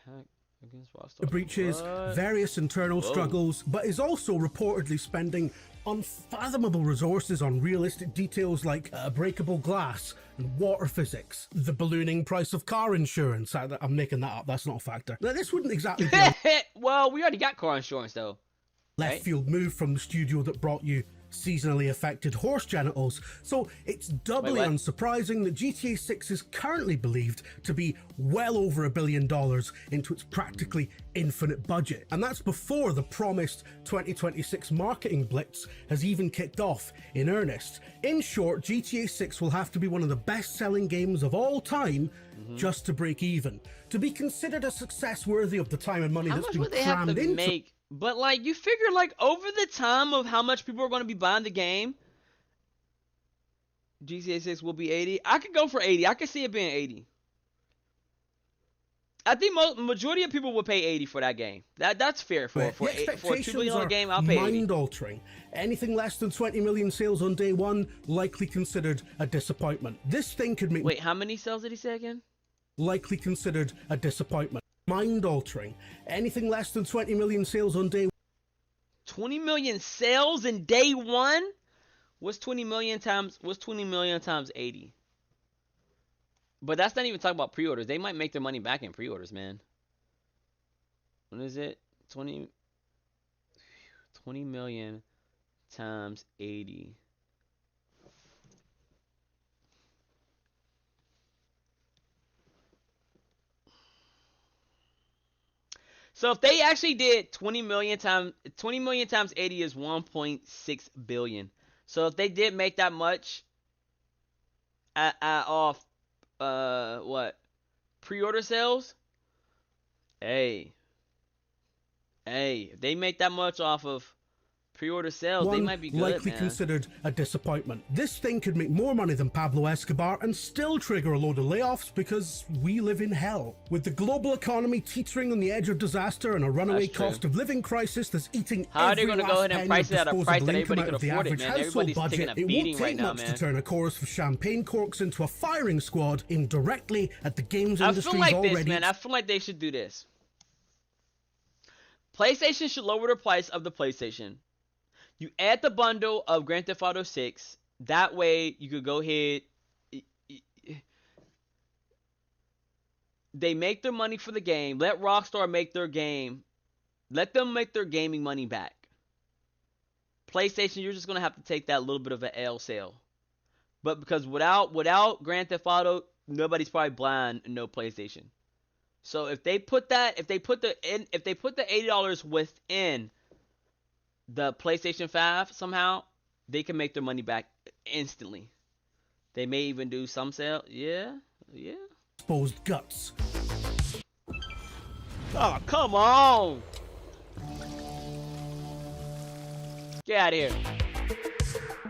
hack against Rockstar. breaches, various internal struggles, but is also reportedly spending unfathomable resources on realistic details like breakable glass and water physics, the ballooning price of car insurance. I'm making that up, that's not a factor. Now, this wouldn't exactly be a well, we already got car insurance though. left field move from the studio that brought you seasonally affected horse genitals, so it's doubly unsurprising that GTA 6 is currently believed to be well over $1 billion into its practically infinite budget. And that's before the promised 2026 marketing blitz has even kicked off in earnest. In short, GTA 6 will have to be one of the best-selling games of all time just to break even. To be considered a success worthy of the time and money that's been crammed into... But, like, you figure, like, over the time of how much people are going to be buying the game, GTA 6 will be 80. I could go for 80. I could see it being 80. I think majority of people will pay 80 for that game. That's fair. For a $2 billion game, I'll pay 80. Mind-altering. Anything less than 20 million sales on day one, likely considered a disappointment. This thing could make... Wait, how many sales did he say again? Likely considered a disappointment. Mind-altering. Anything less than 20 million sales on day 20 million sales in day one? What's 20 million times 80? But that's not even talking about pre-orders. They might make their money back in pre-orders, man. What is it? 20 million times 80. So if they actually did 20 million times 80 is 1.6 billion. So if they did make that much off what pre-order sales, hey, if they make that much off of pre-order sales, they might be good, likely man. Considered a disappointment. This thing could make more money than Pablo Escobar and still trigger a load of layoffs because we live in hell. With the global economy teetering on the edge of disaster and a runaway cost of living crisis that's eating how are they going to go ahead and price it at a price that everybody could afford it, man? Everybody's taking a beating right now, man. It won't take much to turn a chorus of champagne corks into a firing squad aimed directly at the games industry's I feel like already... this, man. I feel like they should do this. PlayStation should lower the price of the PlayStation. You add the bundle of Grand Theft Auto 6. That way, you could go ahead. They make their money for the game. Let Rockstar make their game. Let them make their gaming money back. PlayStation, you're just going to have to take that little bit of an L sale. But because without Grand Theft Auto, nobody's probably blind and no PlayStation. So if they put the $80 within the PlayStation 5 somehow, they can make their money back instantly. They may even do some sale. Yeah. Exposed guts. Oh, come on. Get out of here.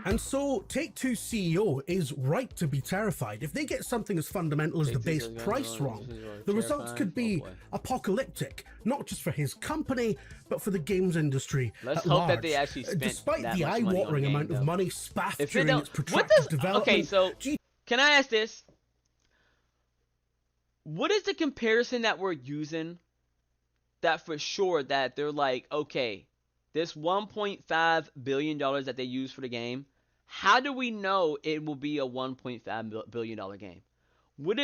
And so, Take-Two's CEO is right to be terrified. If they get something as fundamental as the base price wrong, the results could be apocalyptic, not just for his company, but for the games industry at large. That they actually spent despite that the much eye-watering amount of money spaffed during its protracted development. Okay, so can I ask this? What is the comparison that we're using that for sure that they're like, okay, this $1.5 billion that they use for the game, how do we know it will be a $1.5 billion game? What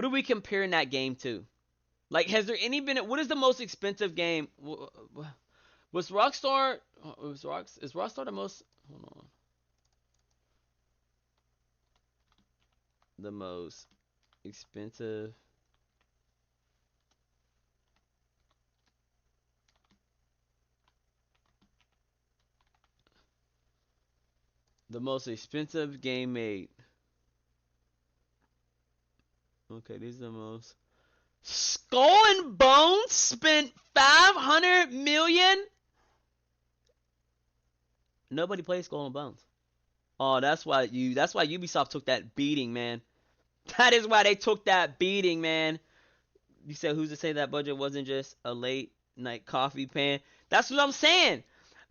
are we comparing that game to? Like, has there any been? What is the most expensive game? Was Rockstar? Is Rockstar the most? Hold on. The most expensive. The most expensive game made. Okay, these are the most. Skull and Bones spent $500 million. Nobody plays Skull and Bones. Oh, that's why Ubisoft took that beating, man. That is why they took that beating, man. You said who's to say that budget wasn't just a late night coffee pan? That's what I'm saying.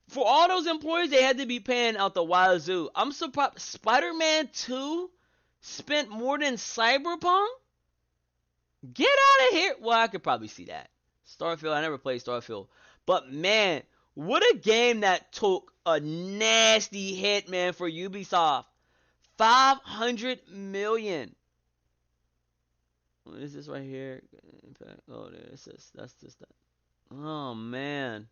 For all those employees, they had to be paying out the wazoo. I'm surprised. Spider-Man 2 spent more than Cyberpunk? Get out of here. Well, I could probably see that. Starfield, I never played Starfield. But, man, what a game that took a nasty hit, man, for Ubisoft. $500 million. What is this right here? Oh, that's just that. Oh, man.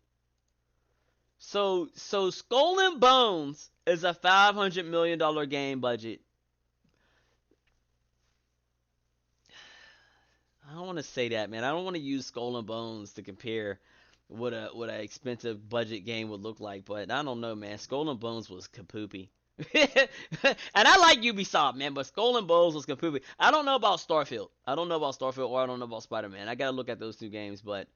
So Skull and Bones is a $500 million game budget. I don't want to say that, man. I don't want to use Skull and Bones to compare what a expensive budget game would look like, but I don't know, man. Skull and Bones was kapoopy. And I like Ubisoft, man, but Skull and Bones was kapoopy. I don't know about Starfield. I don't know about Starfield, or I don't know about Spider-Man. I gotta look at those two games, but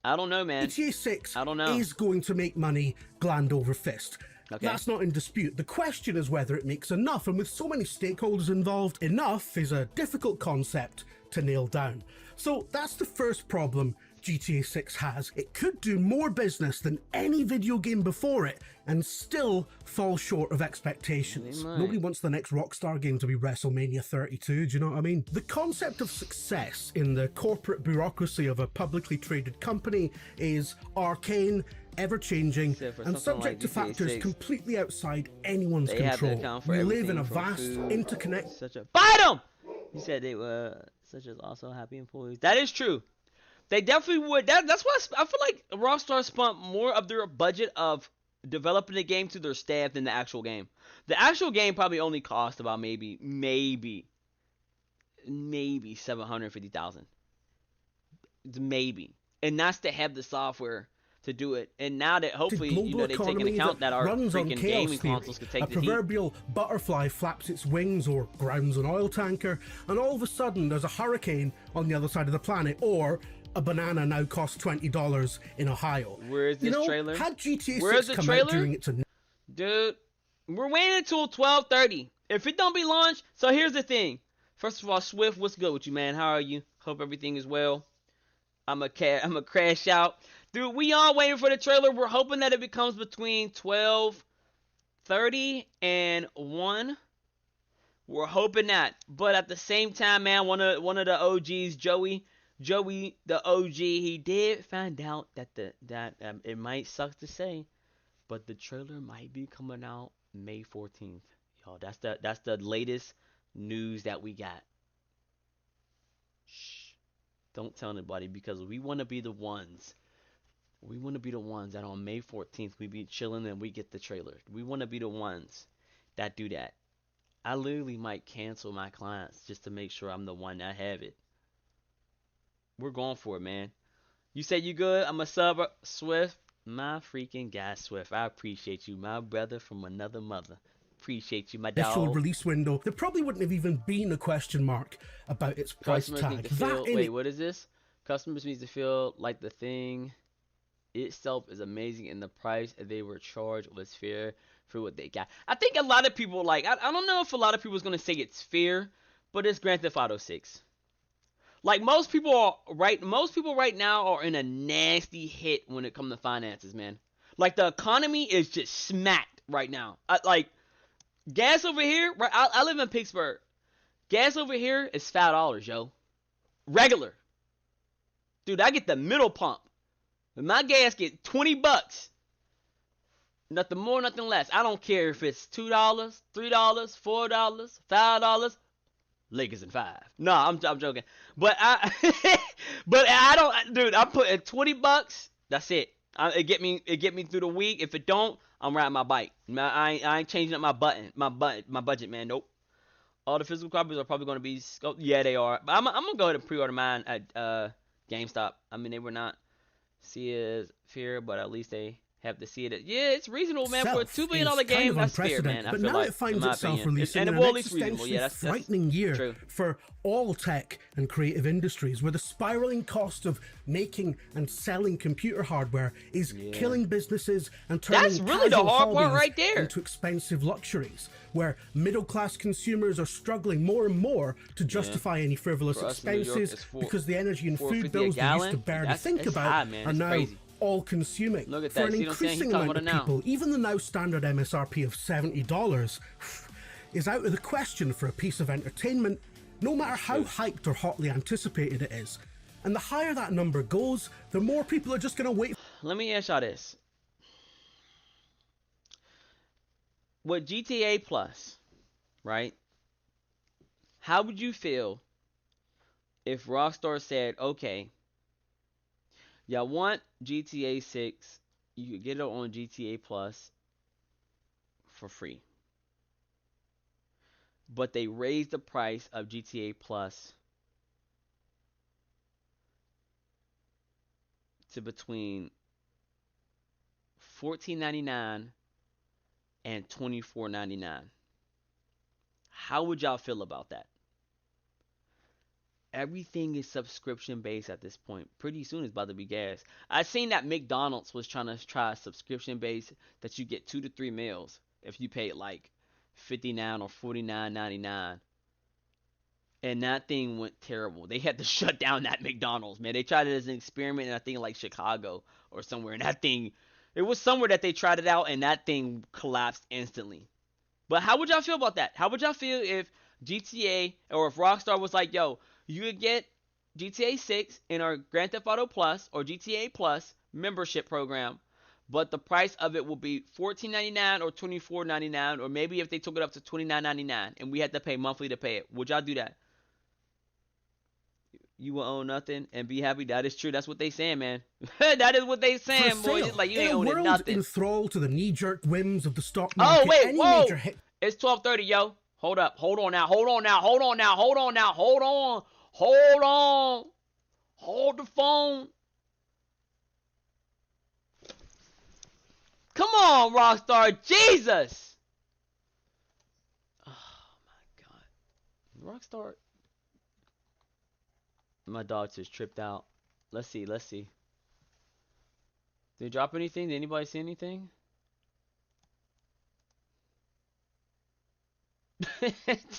I don't know, man. GTA 6 I don't know. is going to make money gland over fist. Okay. That's not in dispute. The question is whether it makes enough, and with so many stakeholders involved, enough is a difficult concept to nail down. So that's the first problem GTA 6 has. It could do more business than any video game before it and still fall short of expectations. Nobody wants the next Rockstar game to be WrestleMania 32, do you know what I mean? The concept of success in the corporate bureaucracy of a publicly traded company is arcane, ever-changing, and subject to factors completely outside anyone's control. We live in a vast, interconnected... Fight them! He said they were such as also happy employees. That is true. They definitely would. That's why I feel like Rockstar spent more of their budget of developing the game to their staff than the actual game. The actual game probably only cost about maybe $750,000. Maybe, and that's to have the software to do it. And now that hopefully they take into account that our freaking gaming consoles could take the heat. A proverbial butterfly flaps its wings or grounds an oil tanker, and all of a sudden there's a hurricane on the other side of the planet, or a banana now costs $20 in Ohio. Where is this trailer? Had GTA 6 come out during its... Dude, we're waiting until 12:30. If it don't be launched, so here's the thing. First of all, Swift, what's good with you, man? How are you? Hope everything is well. I'm a crash out. Dude, we all waiting for the trailer. We're hoping that it becomes between 12:30 and 1. We're hoping that. But at the same time, man, one of the OGs, Joey, the OG, he did find out that it might suck to say, but the trailer might be coming out May 14th. Yo, that's the latest news that we got. Shh. Don't tell anybody, because we want to be the ones. We want to be the ones that on May 14th we be chilling and we get the trailer. We want to be the ones that do that. I literally might cancel my clients just to make sure I'm the one that have it. We're going for it, man. You said you good? I'm a sub, Swift. My freaking guy, Swift. I appreciate you, my brother from another mother. Appreciate you, my dog. Initial release window. There probably wouldn't have even been a question mark about its price tag. Wait, what is this? Customers need to feel like the thing itself is amazing, and the price they were charged was fair for what they got. I think a lot of people I don't know if a lot of people is gonna say it's fair, but it's Grand Theft Auto 6. Like most people right now are in a nasty hit when it comes to finances, man. Like the economy is just smacked right now. Gas over here, right? I live in Pittsburgh. Gas over here is $5, yo. Regular. Dude, I get the middle pump. My gas get $20. Nothing more, nothing less. I don't care if it's $2, $3, $4, $5. Lakers in 5. No, I'm joking. But I don't, dude. I'm putting $20. That's it. It get me through the week. If it don't, I'm riding my bike. I ain't changing up my budget, man. Nope. All the physical copies are probably going to be scoped. Yeah, they are. But I'm going to go ahead and pre-order mine at GameStop. I mean, they were not see as fair, but at least they have to see it. Yeah, it's reasonable, man. For a $2 billion is game, kind of that's fair, man. unprecedented, I but feel now like, it finds in my itself opinion. releasing And in it an will at least reasonable. existentially Yeah, that's frightening year true. for all tech and creative industries, where the spiraling cost of making and selling computer hardware is killing businesses and turning That's really the casual hard part hobbies right there. into expensive luxuries, where middle-class consumers are struggling more and more to justify any frivolous For us in New York, expenses it's because the energy and food $4.50 a bills they used to gallon. barely That's- think it's about high, man. are It's now crazy. all-consuming. Look at For that. an See what I'm saying? He's increasing talking amount of about it now. people, even the now standard MSRP of $70 is out of the question for a piece of entertainment, no matter how hyped or hotly anticipated it is. And the higher that number goes, the more people are just going to wait. Let me ask y'all this. With GTA Plus, right? How would you feel if Rockstar said, okay, y'all want GTA 6, you could get it on GTA Plus for free. But they raised the price of GTA Plus to between $14.99 and $24.99. How would y'all feel about that? Everything is subscription based at this point. Pretty soon it's about to be gas. I seen that McDonald's was trying to try a subscription base that you get 2 to 3 meals if you pay like $59 or $49.99. And that thing went terrible. They had to shut down that McDonald's, man. They tried it as an experiment in, I think, like Chicago or somewhere. And that thing, it was somewhere that they tried it out, and that thing collapsed instantly. But how would y'all feel about that? How would y'all feel if GTA or if Rockstar was like, yo, you could get GTA 6 in our Grand Theft Auto Plus or GTA Plus membership program, but the price of it will be $14.99 or $24.99, or maybe if they took it up to $29.99 and we had to pay monthly to pay it. Would y'all do that? You will own nothing and be happy. That is true. That's what they saying, man. That is what they saying, boy. It's like you ain't owning nothing. Enthralled to the knee-jerk whims of the stock market. Oh wait, whoa! It's 12:30, yo. Hold up. Hold on now. Hold on now. Hold on now. Hold on now. Hold on. Hold on. Hold the phone. Come on, Rockstar. Jesus. Oh my God. Rockstar. My dog just tripped out. Let's see. Let's see. Did they drop anything? Did anybody see anything?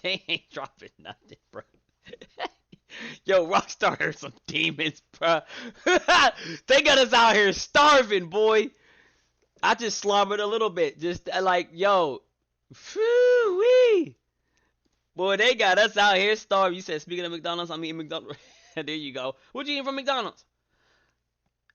They ain't dropping nothing, bro. Yo, Rockstar are some demons, bro. They got us out here starving, boy. I just slobbered a little bit. Just like, yo. Wee. Boy, they got us out here starving. You said, speaking of McDonald's, I'm eating McDonald's. There you go. What you eating from McDonald's?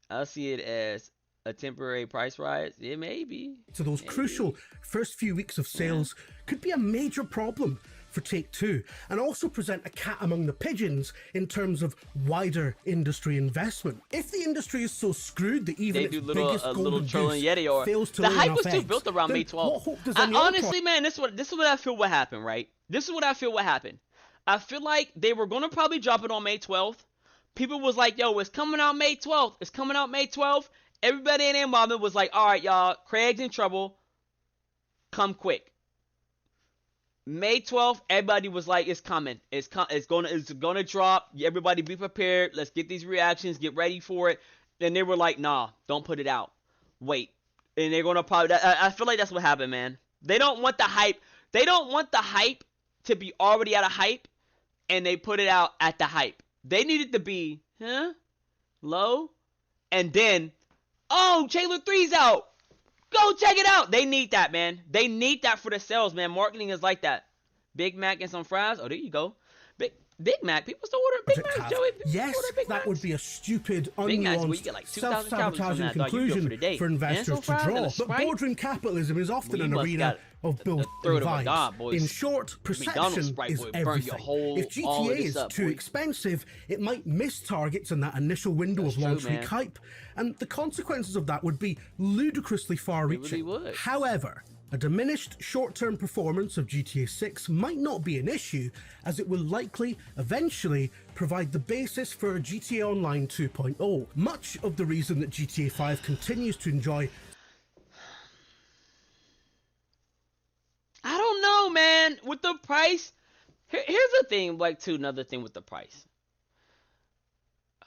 I see it as a temporary price rise. It may be. So those crucial first few weeks of sales could be a major problem for Take-Two, and also present a cat among the pigeons in terms of wider industry investment. If the industry is so screwed that even its biggest golden goose fails to lay the hype was enough too eggs, built around then May 12th. what hope does any other Honestly, man, this is what I feel what happened, right? This is what I feel what happened. I feel like they were gonna probably drop it on May 12th. People was like, yo, it's coming out May 12th. It's coming out May 12th. Everybody in their moment was like, all right, y'all, Craig's in trouble. Come quick. May 12th, everybody was like, it's coming. It's gonna drop. Everybody be prepared. Let's get these reactions. Get ready for it. And they were like, nah, don't put it out. Wait. And they're gonna probably. I feel like that's what happened, man. They don't want the hype. They don't want the hype to be already at a hype, and they put it out at the hype. They needed to be, low, and then, oh, Halo 3's out. Go check it out. They need that, man. They need that for the sales, man. Marketing is like that. Big Mac and some fries. Oh, there you go. Big Mac. People still order Big Macs, Joey. Yes, that would be a stupid, unnuanced, like self-sabotaging conclusion for investors to draw. But boardroom capitalism is often an arena of build and vibes. In short, perception is everything. If GTA is too expensive, it might miss targets in that initial window of launch week hype, and the consequences of that would be ludicrously far-reaching. However, a diminished short-term performance of GTA 6 might not be an issue, as it will likely, eventually, provide the basis for GTA Online 2.0. Much of the reason that GTA 5 continues to enjoy man, with the price, here's the thing, like, too, another thing with the price.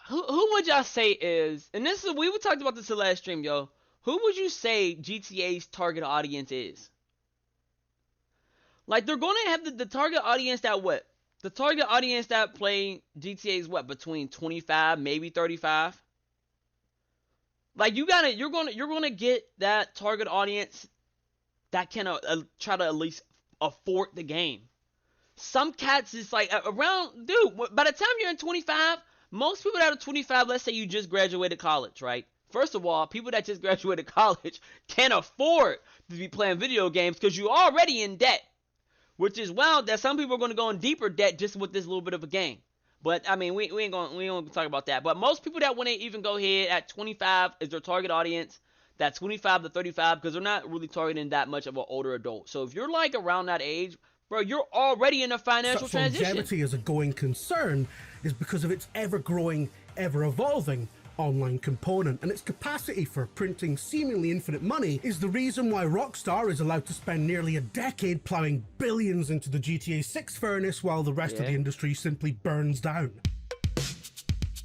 Who would y'all say is, and this is, we talked about this in the last stream, yo. Who would you say GTA's target audience is? Like, they're going to have the target audience that what? The target audience that play GTA is what? Between 25, maybe 35? Like, you're gonna get that target audience that can try to at least afford the game. Some cats is like around, dude, by the time you're in 25, most people that are 25, let's say you just graduated college, right? First of all, people that just graduated college can't afford to be playing video games because you're already in debt. Which is wild that some people are going to go in deeper debt just with this little bit of a game. But, I mean, we ain't going to talk about that. But most people that want to even go ahead at 25 is their target audience. That's 25 to 35 because they're not really targeting that much of an older adult. So if you're like around that age, bro, you're already in a financial transition. Longevity as a going concern is because of its ever-growing, ever-evolving online component, and its capacity for printing seemingly infinite money is the reason why Rockstar is allowed to spend nearly a decade plowing billions into the GTA 6 furnace while the rest of the industry simply burns down.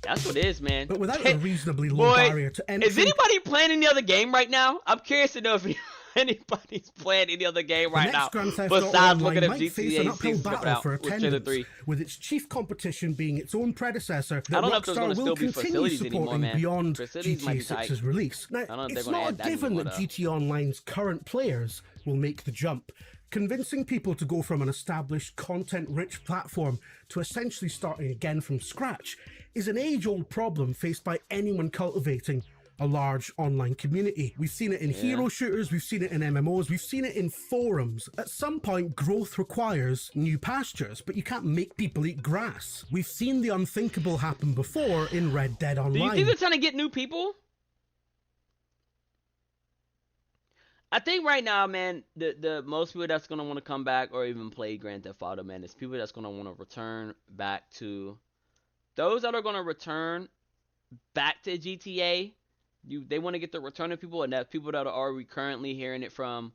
That's what it is, man. But without a reasonably low barrier to entry... Is anybody playing any other game right now? I'm curious to know if anybody's playing any other game right now besides looking at GTA 6 battle for attendance, with its chief competition being its own predecessor that I don't know if there's Rockstar going to will still be continue facilities supporting anymore, man. beyond Facilities might be GTA tight. 6's release. Now, I don't know if it's they're gonna not add a that given anymore, that though. GTA Online's current players will make the jump. Convincing people to go from an established content-rich platform to essentially starting again from scratch is an age-old problem faced by anyone cultivating a large online community. We've seen it in hero shooters, we've seen it in MMOs, we've seen it in forums. At some point, growth requires new pastures, but you can't make people eat grass. We've seen the unthinkable happen before in Red Dead Online. Do you think they're trying to get new people? I think right now, man, the most people that's going to want to come back or even play Grand Theft Auto, man, is people that's going to want to return back to... Those that are going to return back to GTA... They want to get the return of people, and that's people that are already currently hearing it from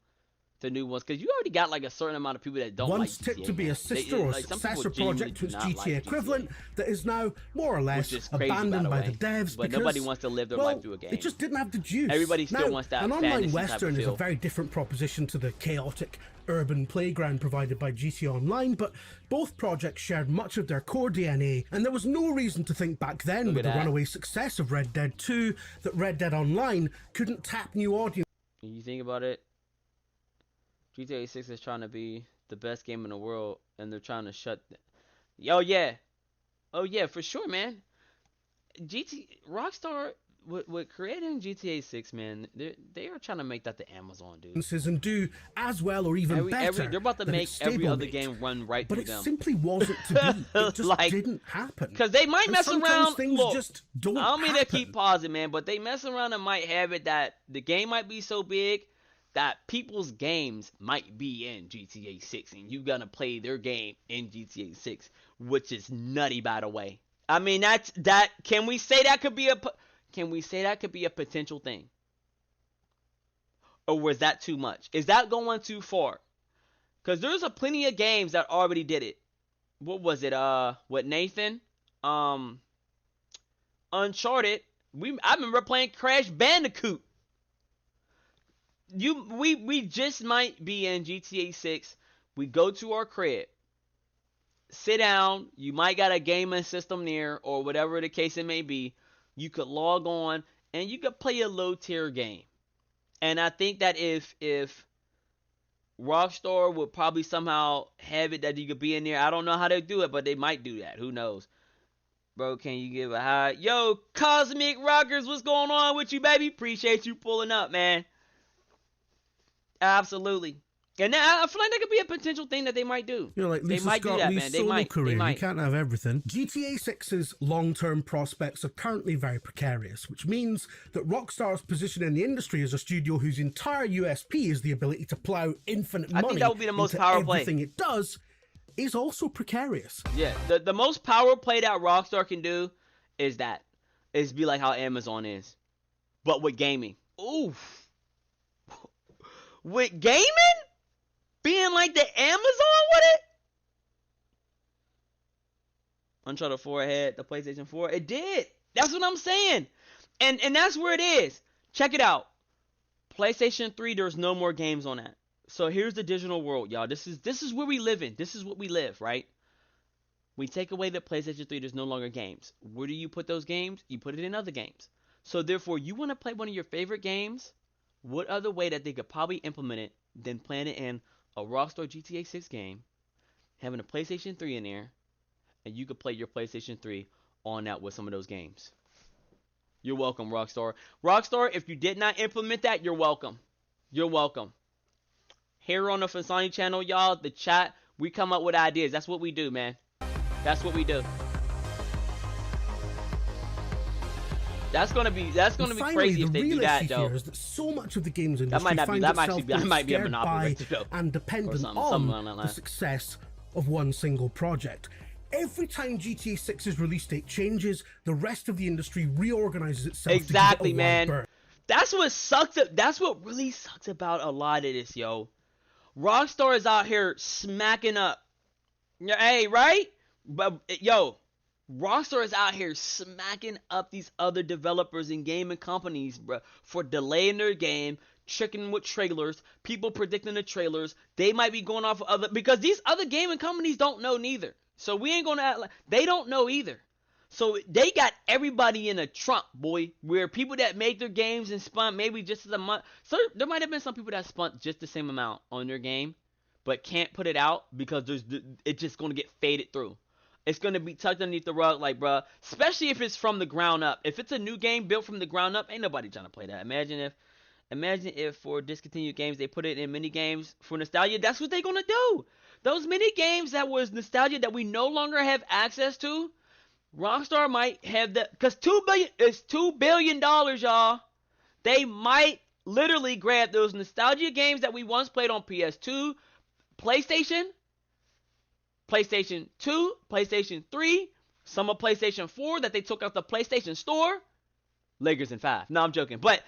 the new ones, because you already got like a certain amount of people that don't Once like GTA. tipped to be a sister or successor project to its GTA equivalent that is now more or less abandoned by the devs, but because, nobody wants to live their life through a game. It just didn't have the juice. Everybody still wants that an online fantasy type western of is a feel. very different proposition to the chaotic urban playground provided by GTA Online, but both projects shared much of their core DNA, and there was no reason to think back then, with the runaway success of Red Dead 2, that Red Dead Online couldn't tap new audience. You think about it, GTA 6 is trying to be the best game in the world, and they're trying to shut... Oh yeah, for sure, man. Rockstar... With creating GTA 6, man, they are trying to make that the Amazon, dude. And do as well or even better. They're about to make every other game run right through them. But it simply wasn't to be. It just didn't happen. Because they might mess around. Look, just don't I don't mean to keep pausing, man, but they mess around and might have it that the game might be so big that people's games might be in GTA 6, and you're gonna play their game in GTA 6, which is nutty, by the way. I mean, that. Can we say that could be a? Can we say that could be a potential thing? Or was that too much? Is that going too far? Because there's a plenty of games that already did it. What was it? What, Nathan? Uncharted. I remember playing Crash Bandicoot. We just might be in GTA 6. We go to our crib. Sit down. You might got a gaming system near, or whatever the case it may be. You could log on and you could play a low tier game. And I think that if Rockstar would probably somehow have it that you could be in there, I don't know how they do it, but they might do that. Who knows? Bro, can you give a hi? Yo, Cosmic Rockers, what's going on with you, baby? Appreciate you pulling up, man. Absolutely. And now I feel like that could be a potential thing that they might do. You know, like they might do that, man. They might. Career. You can't have everything. GTA 6's long-term prospects are currently very precarious, which means that Rockstar's position in the industry as a studio whose entire USP is the ability to plow infinite money. I think that would be the most power play. Everything it does is also precarious. Yeah, the most power play that Rockstar can do is be like how Amazon is, but with gaming. Oof. With gaming? being like the Amazon with it. Uncharted 4 had the PlayStation 4. It did. That's what I'm saying. And that's where it is. Check it out. PlayStation 3, there's no more games on that. So here's the digital world, y'all. This is where we live in. This is what we live, right? We take away the PlayStation 3, there's no longer games. Where do you put those games? You put it in other games. So therefore, you want to play one of your favorite games? What other way that they could probably implement it than playing it in a Rockstar GTA 6 game, having a PlayStation 3 in there, and you could play your PlayStation 3 on that with some of those games. You're welcome, Rockstar. Rockstar, if you did not implement that, you're welcome. You're welcome. Here on the Fasani channel, y'all, the chat, we come up with ideas. That's what we do, man. That's what we do. That's gonna be crazy if they do that, though. Here is that so much of the games industry that might be a monopoly and dependent on the success of one single project. Every time GTA 6's release date changes, the rest of the industry reorganizes itself. Exactly, man. That's what sucks. That's what really sucks about a lot of this, yo. Rockstar is out here smacking up. Hey, right? But yo, Rockstar is out here smacking up these other developers and gaming companies, bro, for delaying their game, tricking with trailers, people predicting the trailers. They might be going off of other, because these other gaming companies don't know neither. So we ain't gonna act like they don't know either. So they got everybody in a trunk, boy, where people that make their games and spent maybe just as a month. So there might have been some people that spent just the same amount on their game, but can't put it out because it's just gonna get faded through. It's gonna be tucked underneath the rug, like, bruh. Especially if it's from the ground up. If it's a new game built from the ground up, ain't nobody trying to play that. Imagine if for discontinued games they put it in mini games for nostalgia. That's what they gonna do. Those mini games that was nostalgia that we no longer have access to, Rockstar might have that, because $2 billion, y'all. They might literally grab those nostalgia games that we once played on PS2, PlayStation 2, PlayStation 3, some of PlayStation 4 that they took out the PlayStation Store, Lakers in 5. No, I'm joking. But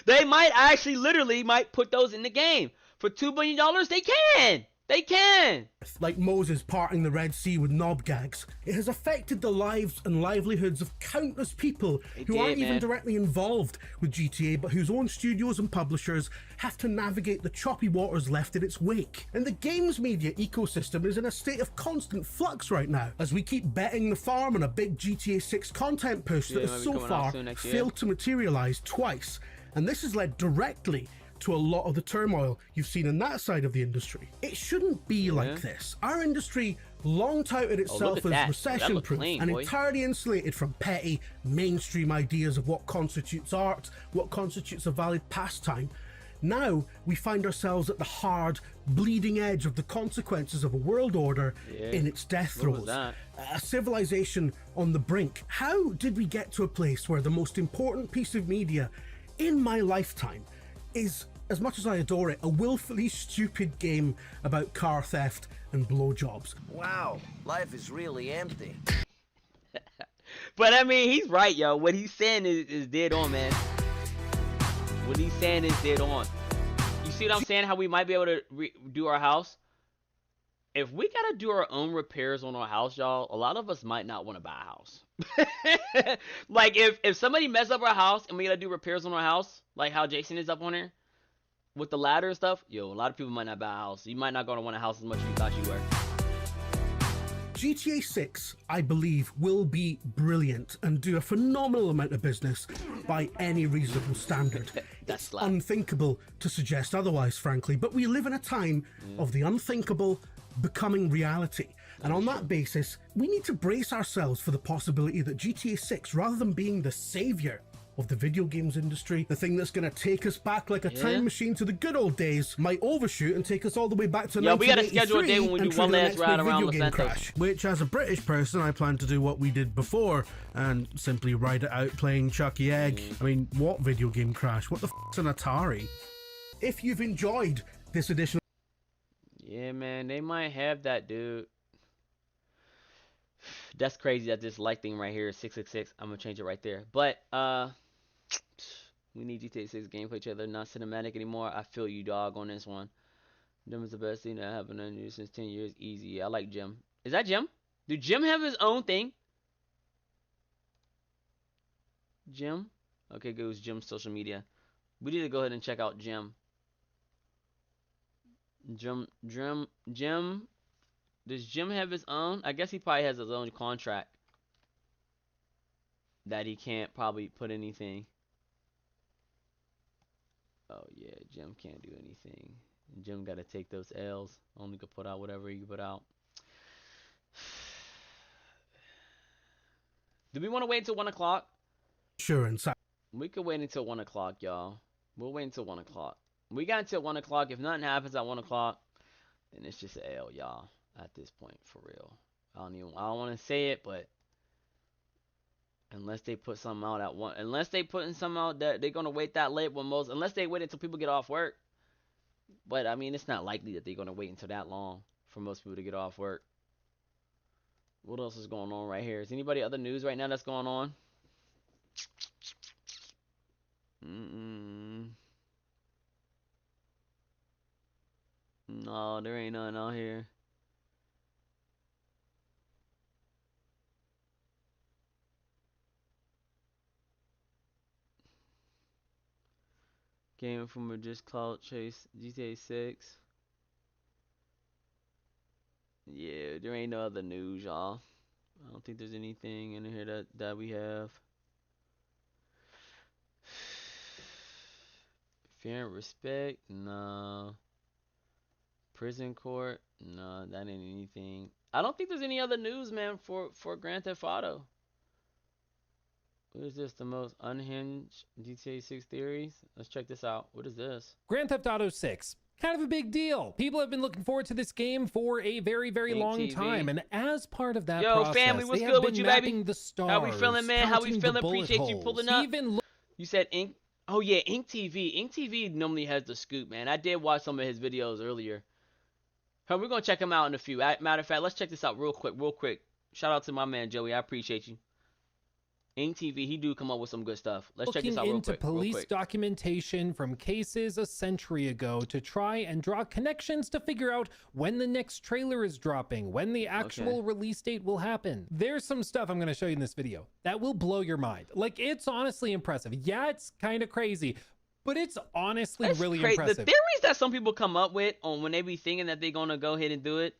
they might actually literally might put those in the game. For $2 billion, they can. They can! Like Moses parting the Red Sea with knob gags, it has affected the lives and livelihoods of countless people who aren't even directly involved with GTA, but whose own studios and publishers have to navigate the choppy waters left in its wake. And the games media ecosystem is in a state of constant flux right now, as we keep betting the farm on a big GTA 6 content push that has so far failed to materialize twice. And this has led directly to a lot of the turmoil you've seen in that side of the industry. It shouldn't be like this. Our industry long touted itself as recession-proof and entirely insulated from petty, mainstream ideas of what constitutes art, what constitutes a valid pastime. Now we find ourselves at the hard, bleeding edge of the consequences of a world order in its death throes. A civilization on the brink. How did we get to a place where the most important piece of media in my lifetime is, as much as I adore it, a willfully stupid game about car theft and blowjobs? Wow, life is really empty. But I mean, he's right, yo. What he's saying is dead on, man. What he's saying is dead on. You see what I'm saying? How we might be able to do our house? If we gotta do our own repairs on our house, y'all, a lot of us might not want to buy a house. Like, if somebody mess up our house and we gotta do repairs on our house, like how Jason is up on here with the ladder and stuff, yo, a lot of people might not buy a house. You might not gonna want a house as much as you thought you were. GTA 6, I believe, will be brilliant and do a phenomenal amount of business by any reasonable standard. It's unthinkable to suggest otherwise, frankly, but we live in a time of the unthinkable becoming reality. And on that basis, we need to brace ourselves for the possibility that GTA 6, rather than being the savior of the video games industry, the thing that's going to take us back like a time machine to the good old days, might overshoot and take us all the way back to 1983. We gotta schedule a day when we do one last ride around Los Santos. Crash, which, as a British person, I plan to do what we did before and simply ride it out playing Chucky Egg. I mean, what video game crash? What the f***'s an Atari? If you've enjoyed this edition... Yeah, man, they might have that, dude. That's crazy that this light thing right here is 666. I'm gonna change it right there. But we need GTA 6 gameplay trailer, not cinematic anymore. I feel you, dog, on this one. Jim is the best thing that happened in you since 10 years. Easy. I like Jim. Is that Jim? Do Jim have his own thing? Jim? Okay, goes Jim's social media. We need to go ahead and check out Jim. Jim. Does Jim have his own? I guess he probably has his own contract that he can't probably put anything. Oh yeah, Jim can't do anything. Jim got to take those L's. Only could put out whatever he can put out. Do we want to wait until 1 o'clock? Sure, we could wait until 1 o'clock, y'all. We'll wait until 1 o'clock. We got until 1 o'clock. If nothing happens at 1 o'clock, then it's just an L, y'all. At this point, for real. I don't want to say it, but unless they put something out at 1, unless they putting something out that they're gonna wait that late, unless they wait until people get off work. But I mean, it's not likely that they're gonna wait until that long for most people to get off work. What else is going on right here? Is anybody other news right now that's going on? No, there ain't none out here. Game from a just cloud chase GTA 6. Yeah, there ain't no other news, y'all. I don't think there's anything in here that we have. Fear and respect? No. Prison court? No, that ain't anything. I don't think there's any other news, man, for Grand Theft Auto. What is this? The most unhinged GTA 6 theories? Let's check this out. What is this? Grand Theft Auto 6. Kind of a big deal. People have been looking forward to this game for a very, very long time. And as part of that process, family, what's they good have with been you, mapping baby? the stars. How we feeling, man? How we feeling? Appreciate you pulling up. You said Ink. Oh, yeah, Ink TV. Ink TV normally has the scoop, man. I did watch some of his videos earlier. We're going to check him out in a few. Matter of fact, let's check this out real quick. Shout out to my man, Joey. I appreciate you. Ink TV, he do come up with some good stuff. Let's check this out real quick. Police documentation from cases a century ago to try and draw connections to figure out when the next trailer is dropping, when the actual release date will happen. There's some stuff I'm going to show you in this video that will blow your mind. Like, it's honestly impressive. Yeah, it's kind of crazy, but it's honestly really impressive. The theories that some people come up with on when they be thinking that they're going to go ahead and do it,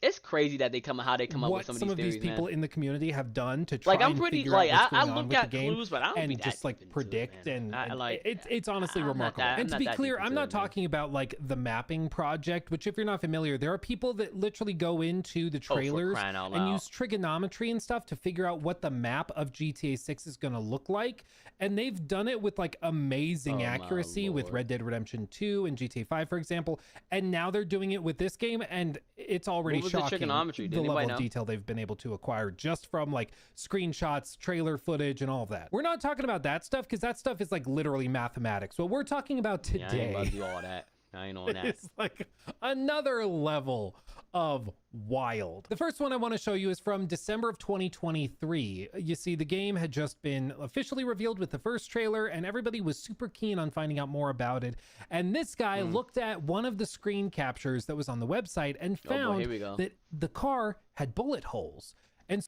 it's crazy that they come up with some of these theories, people in the community have done to try I'm pretty and figure out what's going on look with at the game clues, but I don't and be just like predict it, it's honestly remarkable. And to be clear, I'm not talking about like the mapping project, which if you're not familiar, there are people that literally go into the trailers and use trigonometry and stuff to figure out what the map of GTA 6 is going to look like, and they've done it with like amazing accuracy with Red Dead Redemption 2 and GTA 5, for example, and now they're doing it with this game, and it's already shocking the level of detail they've been able to acquire just from like screenshots, trailer footage, and all of that. We're not talking about that stuff because that stuff is like literally mathematics. What we're talking about today, I ain't about to do all that. I ain't on that. It's like another level of wild. The first one I want to show you is from December of 2023. You see, the game had just been officially revealed with the first trailer, and everybody was super keen on finding out more about it. And this guy looked at one of the screen captures that was on the website and found that the car had bullet holes. And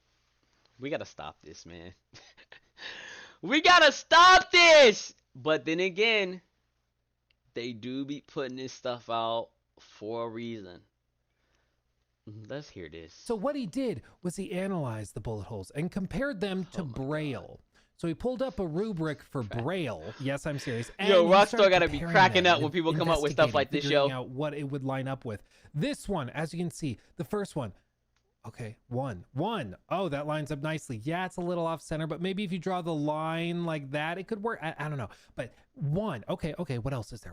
we gotta stop this, man. We gotta stop this. But then again, they do be putting this stuff out for a reason. Let's hear this. So what he did was he analyzed the bullet holes and compared them to Braille. So he pulled up a rubric for Braille. Yes, I'm serious. And yo, Rockstar gotta be cracking up when people come up with stuff like this, yo. Out what it would line up with. This one, as you can see, the first one. Okay, one. Oh, that lines up nicely. Yeah, it's a little off center, but maybe if you draw the line like that, it could work. I don't know. But one. Okay. What else is there?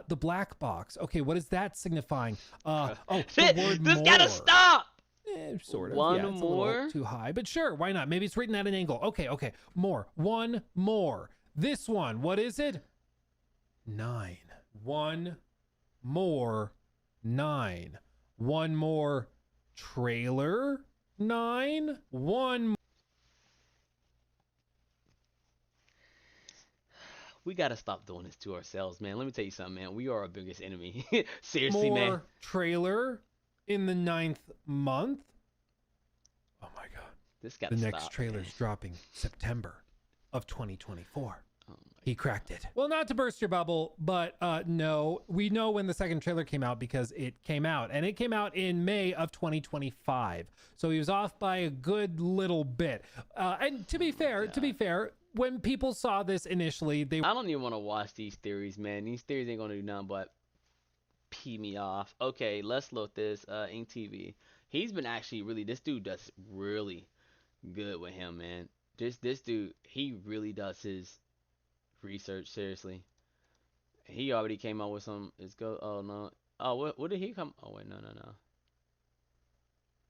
The black box. Okay, what is that signifying? The word this more. Gotta stop. Sort of. One yeah, it's more. A little too high, but sure, why not? Maybe it's written at an angle. Okay. More. One more. This one. What is it? 9. One more. 9. One more. Trailer 9. One. We gotta stop doing this to ourselves, man. Let me tell you something, man. We are our biggest enemy. Seriously, More man. trailer in the 9th month. Oh my god. This gotta The stop, next trailer's man. dropping September of 2024. He cracked it. Well, not to burst your bubble, but no, we know when the second trailer came out because it came out, and it came out in May of 2025. So he was off by a good little bit. And to be fair, when people saw this initially, I don't even want to watch these theories, man. These theories ain't gonna do nothing but pee me off. Okay, let's load this. Ink TV. He's been actually really. This dude does really good with him, man. This dude, he really does his research seriously. He already came out with some. It's go. Oh no. Oh, what did he come? Oh wait, no.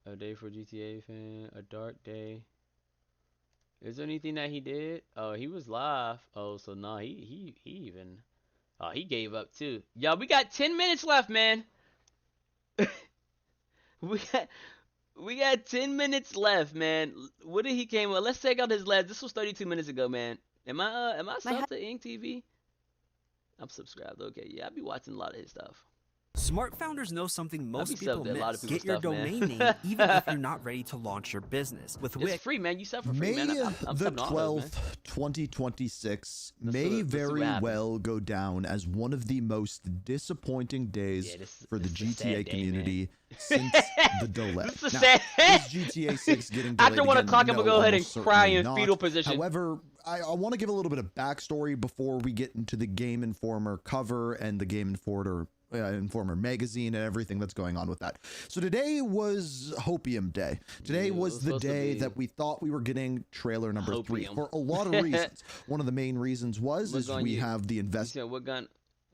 A day for GTA fan. A dark day. Is there anything that he did? Oh, he was live. Oh, so no, he even. Oh, he gave up too. Yo, we got 10 minutes left, man. we got 10 minutes left, man. What did he came with? Let's check out his last. This was 32 minutes ago, man. Am I subbed to Ink TV? I'm subscribed. Okay, yeah, I be watching a lot of his stuff. Smart founders know something most people miss. Get your stuff, domain man. name even if you're not ready to launch your business. With It's free, man. You sub for free, May man. I'm the subbing all those, 12th, man. 2026 Let's may see what very happens. well go down as one of the most disappointing days for the this is a sad GTA day, community since the delay. This is Now, sad. is GTA 6 getting delayed After 1 again? o'clock, I'm gonna No, go ahead and almost cry certainly in not. fetal position. However, I want to give a little bit of backstory before we get into the Game Informer cover and the Game Informer magazine and everything that's going on with that. So today was Hopium Day. Today was the day that we thought we were getting trailer number 3 for a lot of reasons. One of the main reasons was we have the investment. What gun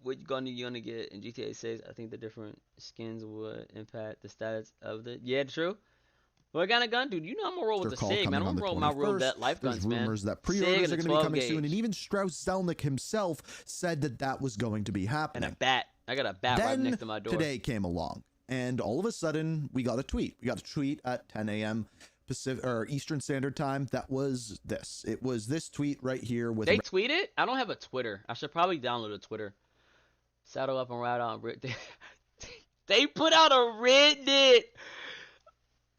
are you gonna get in GTA 6? I think the different skins would impact the status of the. Yeah, true. What kind of gun, dude? You know I'm gonna roll with the SIG, man. I'm gonna roll with my real life guns, man. There's rumors that pre-orders are going to be coming soon, and even Strauss Zelnick himself said that was going to be happening. And a bat. I got a bat right next to my door. Today came along, and all of a sudden we got a tweet. We got a tweet at 10 a.m. Pacific or Eastern Standard Time. That was this. It was this tweet right here with. They tweeted? I don't have a Twitter. I should probably download a Twitter. Saddle up and ride on. They put out a Reddit.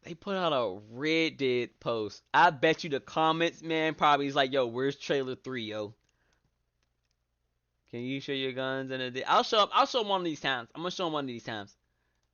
They put out a Reddit post. I bet you the comments, man, probably is like, yo, where's trailer 3, yo? Can you show your guns? I'll show them one of these times. I'm gonna show them one of these times.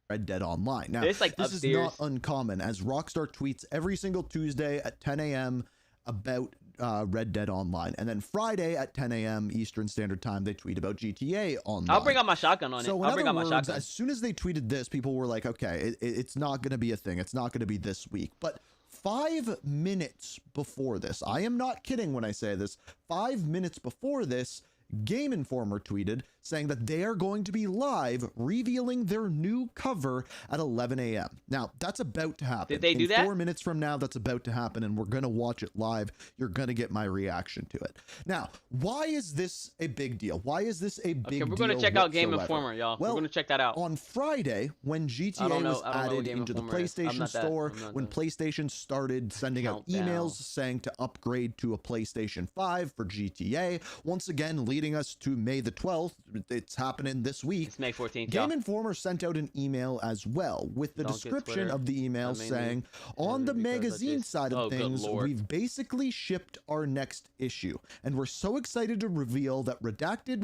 Red Dead Online. Now, it's like this upstairs. is not uncommon, as Rockstar tweets every single Tuesday at 10 a.m. about Red Dead Online, and then Friday at 10 a.m. Eastern Standard Time they tweet about GTA Online. I'll bring out my shotgun on it. So I'll bring out my shotgun. As soon as they tweeted this, people were like, okay, it's not going to be a thing. It's not going to be this week. But 5 minutes before this, I am not kidding when I say this, 5 minutes before this, Game Informer tweeted saying that they are going to be live revealing their new cover at 11 a.m. Now, that's about to happen. Did they do that? 4 minutes from now, that's about to happen, and we're going to watch it live. You're going to get my reaction to it. Now, why is this a big deal? Why is this a big deal? Okay, we're going to check out Game Informer, y'all. Well, we're going to check that out. On Friday, when GTA was added into the PlayStation Store, when PlayStation started sending out emails saying to upgrade to a PlayStation 5 for GTA, once again, leading us to May the 12th. It's happening this week. It's May 14th. Game Informer sent out an email as well with the description of the email saying, on the magazine side of things, we've basically shipped our next issue, and we're so excited to reveal that redacted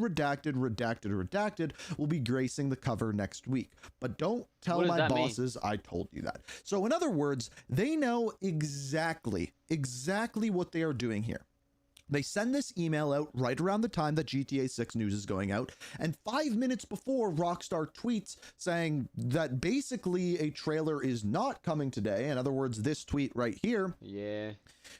will be gracing the cover next week. But don't tell my bosses I told you that. So in other words, they know exactly what they are doing here. They send this email out right around the time that GTA 6 news is going out, and 5 minutes before, Rockstar tweets saying that basically a trailer is not coming today. In other words, this tweet right here. Yeah.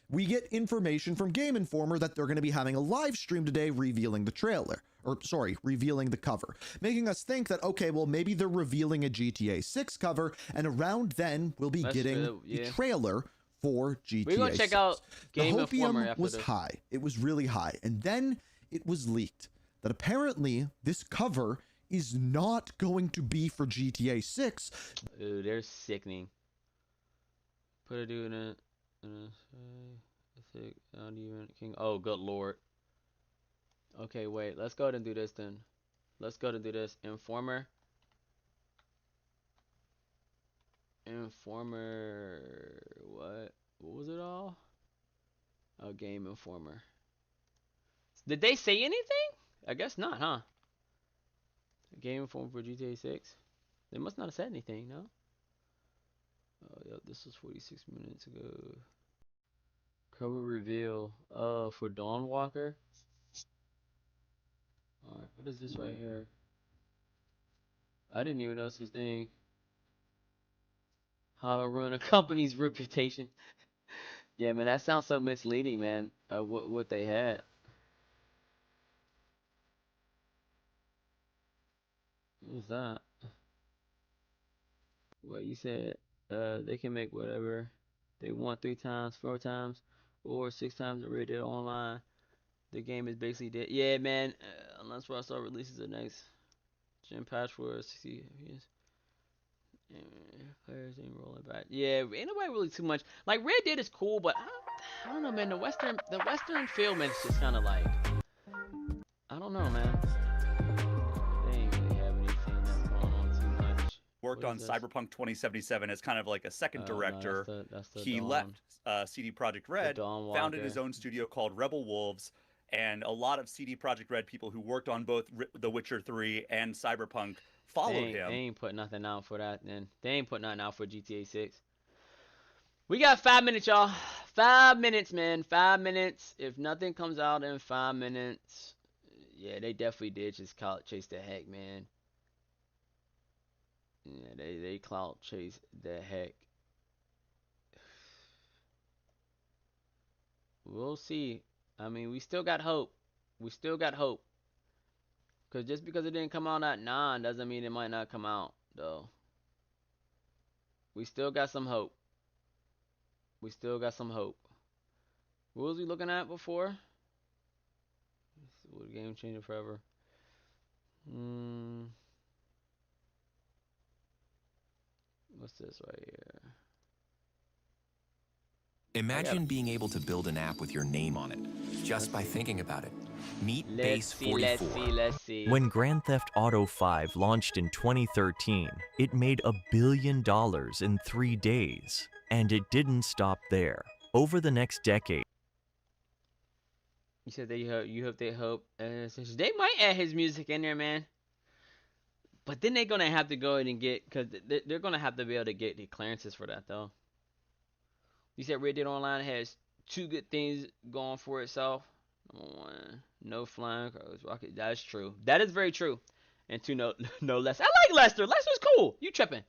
We get information from Game Informer that they're going to be having a live stream today revealing the trailer. Or, sorry, revealing the cover. Making us think that, okay, well, maybe they're revealing a GTA 6 cover, and around then we'll be getting the trailer for GTA 6. We're gonna check out Game Informer after was high. It was really high. And then it was leaked that apparently this cover is not going to be for GTA 6. Ooh, they're sickening. Put a dude in it. Oh, good lord. Okay, wait. Let's go ahead and do this then. Let's go ahead and do this. Informer. What? What was it all? Oh, Game Informer. Did they say anything? I guess not, huh? Game Informer for GTA 6. They must not have said anything, no? Oh, yeah, this was 46 minutes ago. Cover reveal. For Dawnwalker. Alright, what is this right here? I didn't even know this thing. How to ruin a company's reputation. Yeah, man, that sounds so misleading, man. What they had. What was that? What you said? They can make whatever they want 3 times, 4 times, or 6 times the rated online. The game is basically dead. Yeah, man. Unless Rockstar releases the next gen patch for 60 FPS. Players ain't rolling back. Yeah, ain't nobody really too much. Like Red Dead is cool, but I don't know, man. The Western feel, man, is just kind of like, I don't know, man. They ain't really have anything that's going on too much. Worked on Cyberpunk 2077 as kind of like a second director. No, that's the he Dawn. left CD Projekt Red, founded his own studio called Rebel Wolves, and a lot of CD Projekt Red people who worked on both The Witcher 3 and Cyberpunk followed him. They ain't put nothing out for that, then. They ain't put nothing out for GTA 6. We got 5 minutes, y'all. 5 minutes, man. 5 minutes. If nothing comes out in 5 minutes, yeah, they definitely did just clout chase the heck, man. Yeah, they clout chase the heck. We'll see. I mean, we still got hope. We still got hope. Because just because it didn't come out at 9 doesn't mean it might not come out, though. We still got some hope. We still got some hope. What was we looking at before? What game changer forever? What's this right here? Imagine being able to build an app with your name on it, just by thinking about it. Meet Base 44. Let's see. When Grand Theft Auto 5 launched in 2013, it made $1 billion in 3 days. And it didn't stop there. Over the next decade, You said that you hope they hope. They might add his music in there, man. But then they're gonna have to go ahead and get, because they're gonna have to be able to get the clearances for that, though. You said Red Dead Online has 2 good things going for itself. Number 1, no flying cars, rocket. That's true. That is very true. And 2, no less. I like Lester. Lester's cool. You tripping?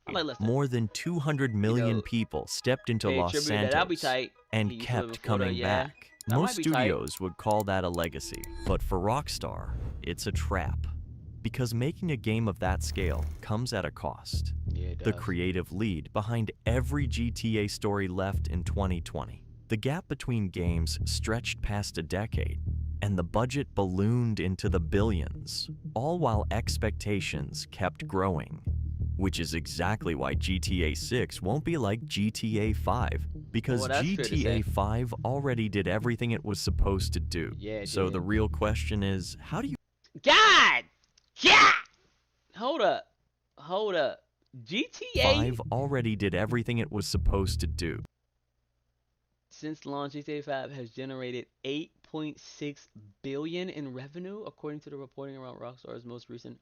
I like Lester. more than 200 million people stepped into Los Santos and kept coming back. Most studios would call that a legacy, but for Rockstar, it's a trap. Because making a game of that scale comes at a cost. Yeah, it does. The creative lead behind every GTA story left in 2020. The gap between games stretched past a decade, and the budget ballooned into the billions, all while expectations kept growing. Which is exactly why GTA 6 won't be like GTA 5, because GTA 5 already did everything it was supposed to do. Yeah, so the real question is, how do you... God! Yeah! Hold up. GTA 5 already did everything it was supposed to do. Since launch, GTA 5 has generated $8.6 billion in revenue, according to the reporting around Rockstar's most recent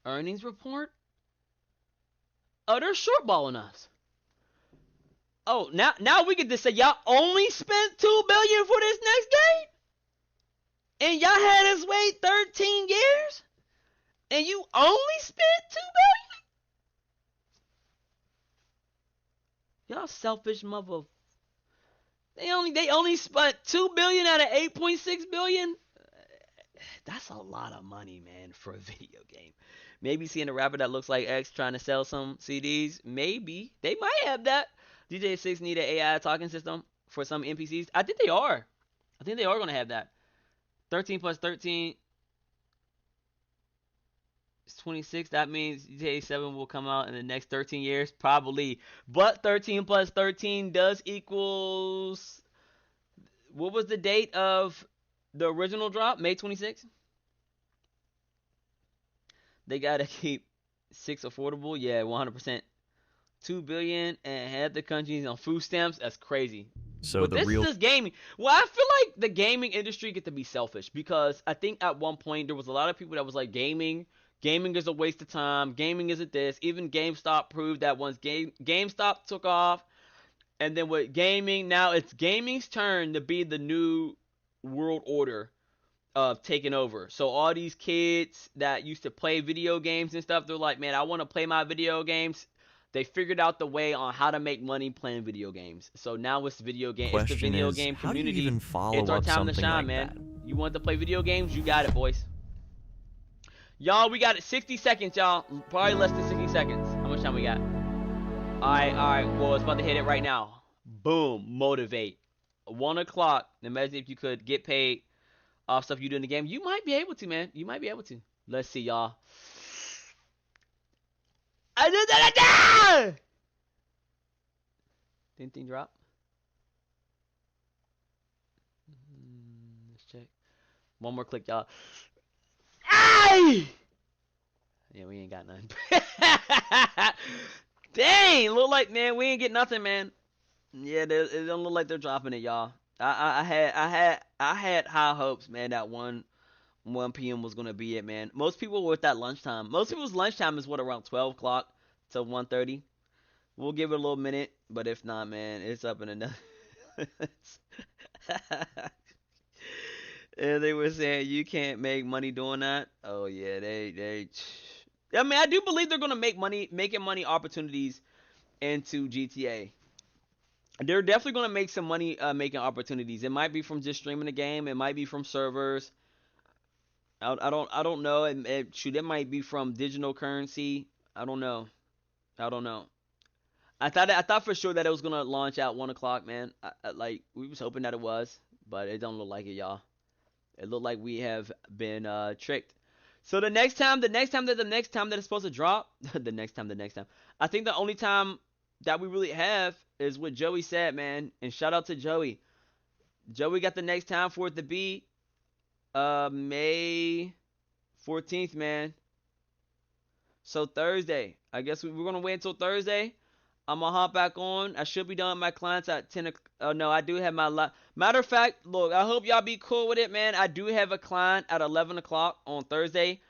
earnings report. Oh, they're shortballing us. Oh, now we get to say y'all only spent $2 billion for this next game, and y'all had us wait 13 years, and you only spent $2 billion. Y'all selfish mother. They only spent $2 billion out of $8.6 billion. That's a lot of money, man, for a video game. Maybe seeing a rapper that looks like X trying to sell some CDs. Maybe. They might have that. GTA 6 need an AI talking system for some NPCs. I think they are. going to have that. 13 plus 13 is 26. That means GTA 7 will come out in the next 13 years. Probably. But 13 plus 13 does equals... What was the date of The original drop, May 26th. They gotta keep 6 affordable. Yeah, 100%. 2 billion and half the countries on food stamps. That's crazy. So but the this real is just gaming. Well, I feel like the gaming industry get to be selfish because I think at one point there was a lot of people that was like gaming is a waste of time. Gaming isn't this. Even GameStop proved that once GameStop took off, and then with gaming, now it's gaming's turn to be the new world order of taking over. So all these kids that used to play video games and stuff, they're like, man, I want to play my video games. They figured out the way on how to make money playing video games. So now it's video game. It's the video game community. How do you even follow it's our up time to something shine, like man. that? You want to play video games? You got it, boys. Y'all, we got it. 60 seconds, y'all. Probably less than 60 seconds. How much time we got? All right. Well, it's about to hit it right now. Boom. Motivate. 1 o'clock. Imagine if you could get paid off stuff you do in the game. You might be able to, man. You might be able to. Let's see, y'all. I did that again! Didn't thing drop? Let's check. One more click, y'all. Ay! Yeah, we ain't got nothing. Dang, look like, man, we ain't get nothing, man. Yeah, it don't look like they're dropping it, y'all. I had high hopes, man, that 1 p.m. was gonna be it, man. Most people were at that lunchtime. Most people's lunchtime is what, around 12 o'clock to 1:30. We'll give it a little minute, but if not, man, it's up in another. And they were saying you can't make money doing that. Oh yeah, they. I mean, I do believe they're gonna making money opportunities into GTA. They're definitely gonna make some money making opportunities. It might be from just streaming the game. It might be from servers. I don't know. It might be from digital currency. I don't know. I thought for sure that it was gonna launch at 1 o'clock, man. Like we was hoping that it was, but it don't look like it, y'all. It looked like we have been tricked. So the next time that it's supposed to drop, the next time. I think the only time that we really have is what Joey said, man. And shout out to Joey. Joey got the next time for it to be May 14th, man. So Thursday. I guess we're gonna wait until Thursday. I'm gonna hop back on. I should be done with my clients at 10 o'clock. Oh no, I do have my matter of fact, look, I hope y'all be cool with it, man. I do have a client at 11 o'clock on Thursday.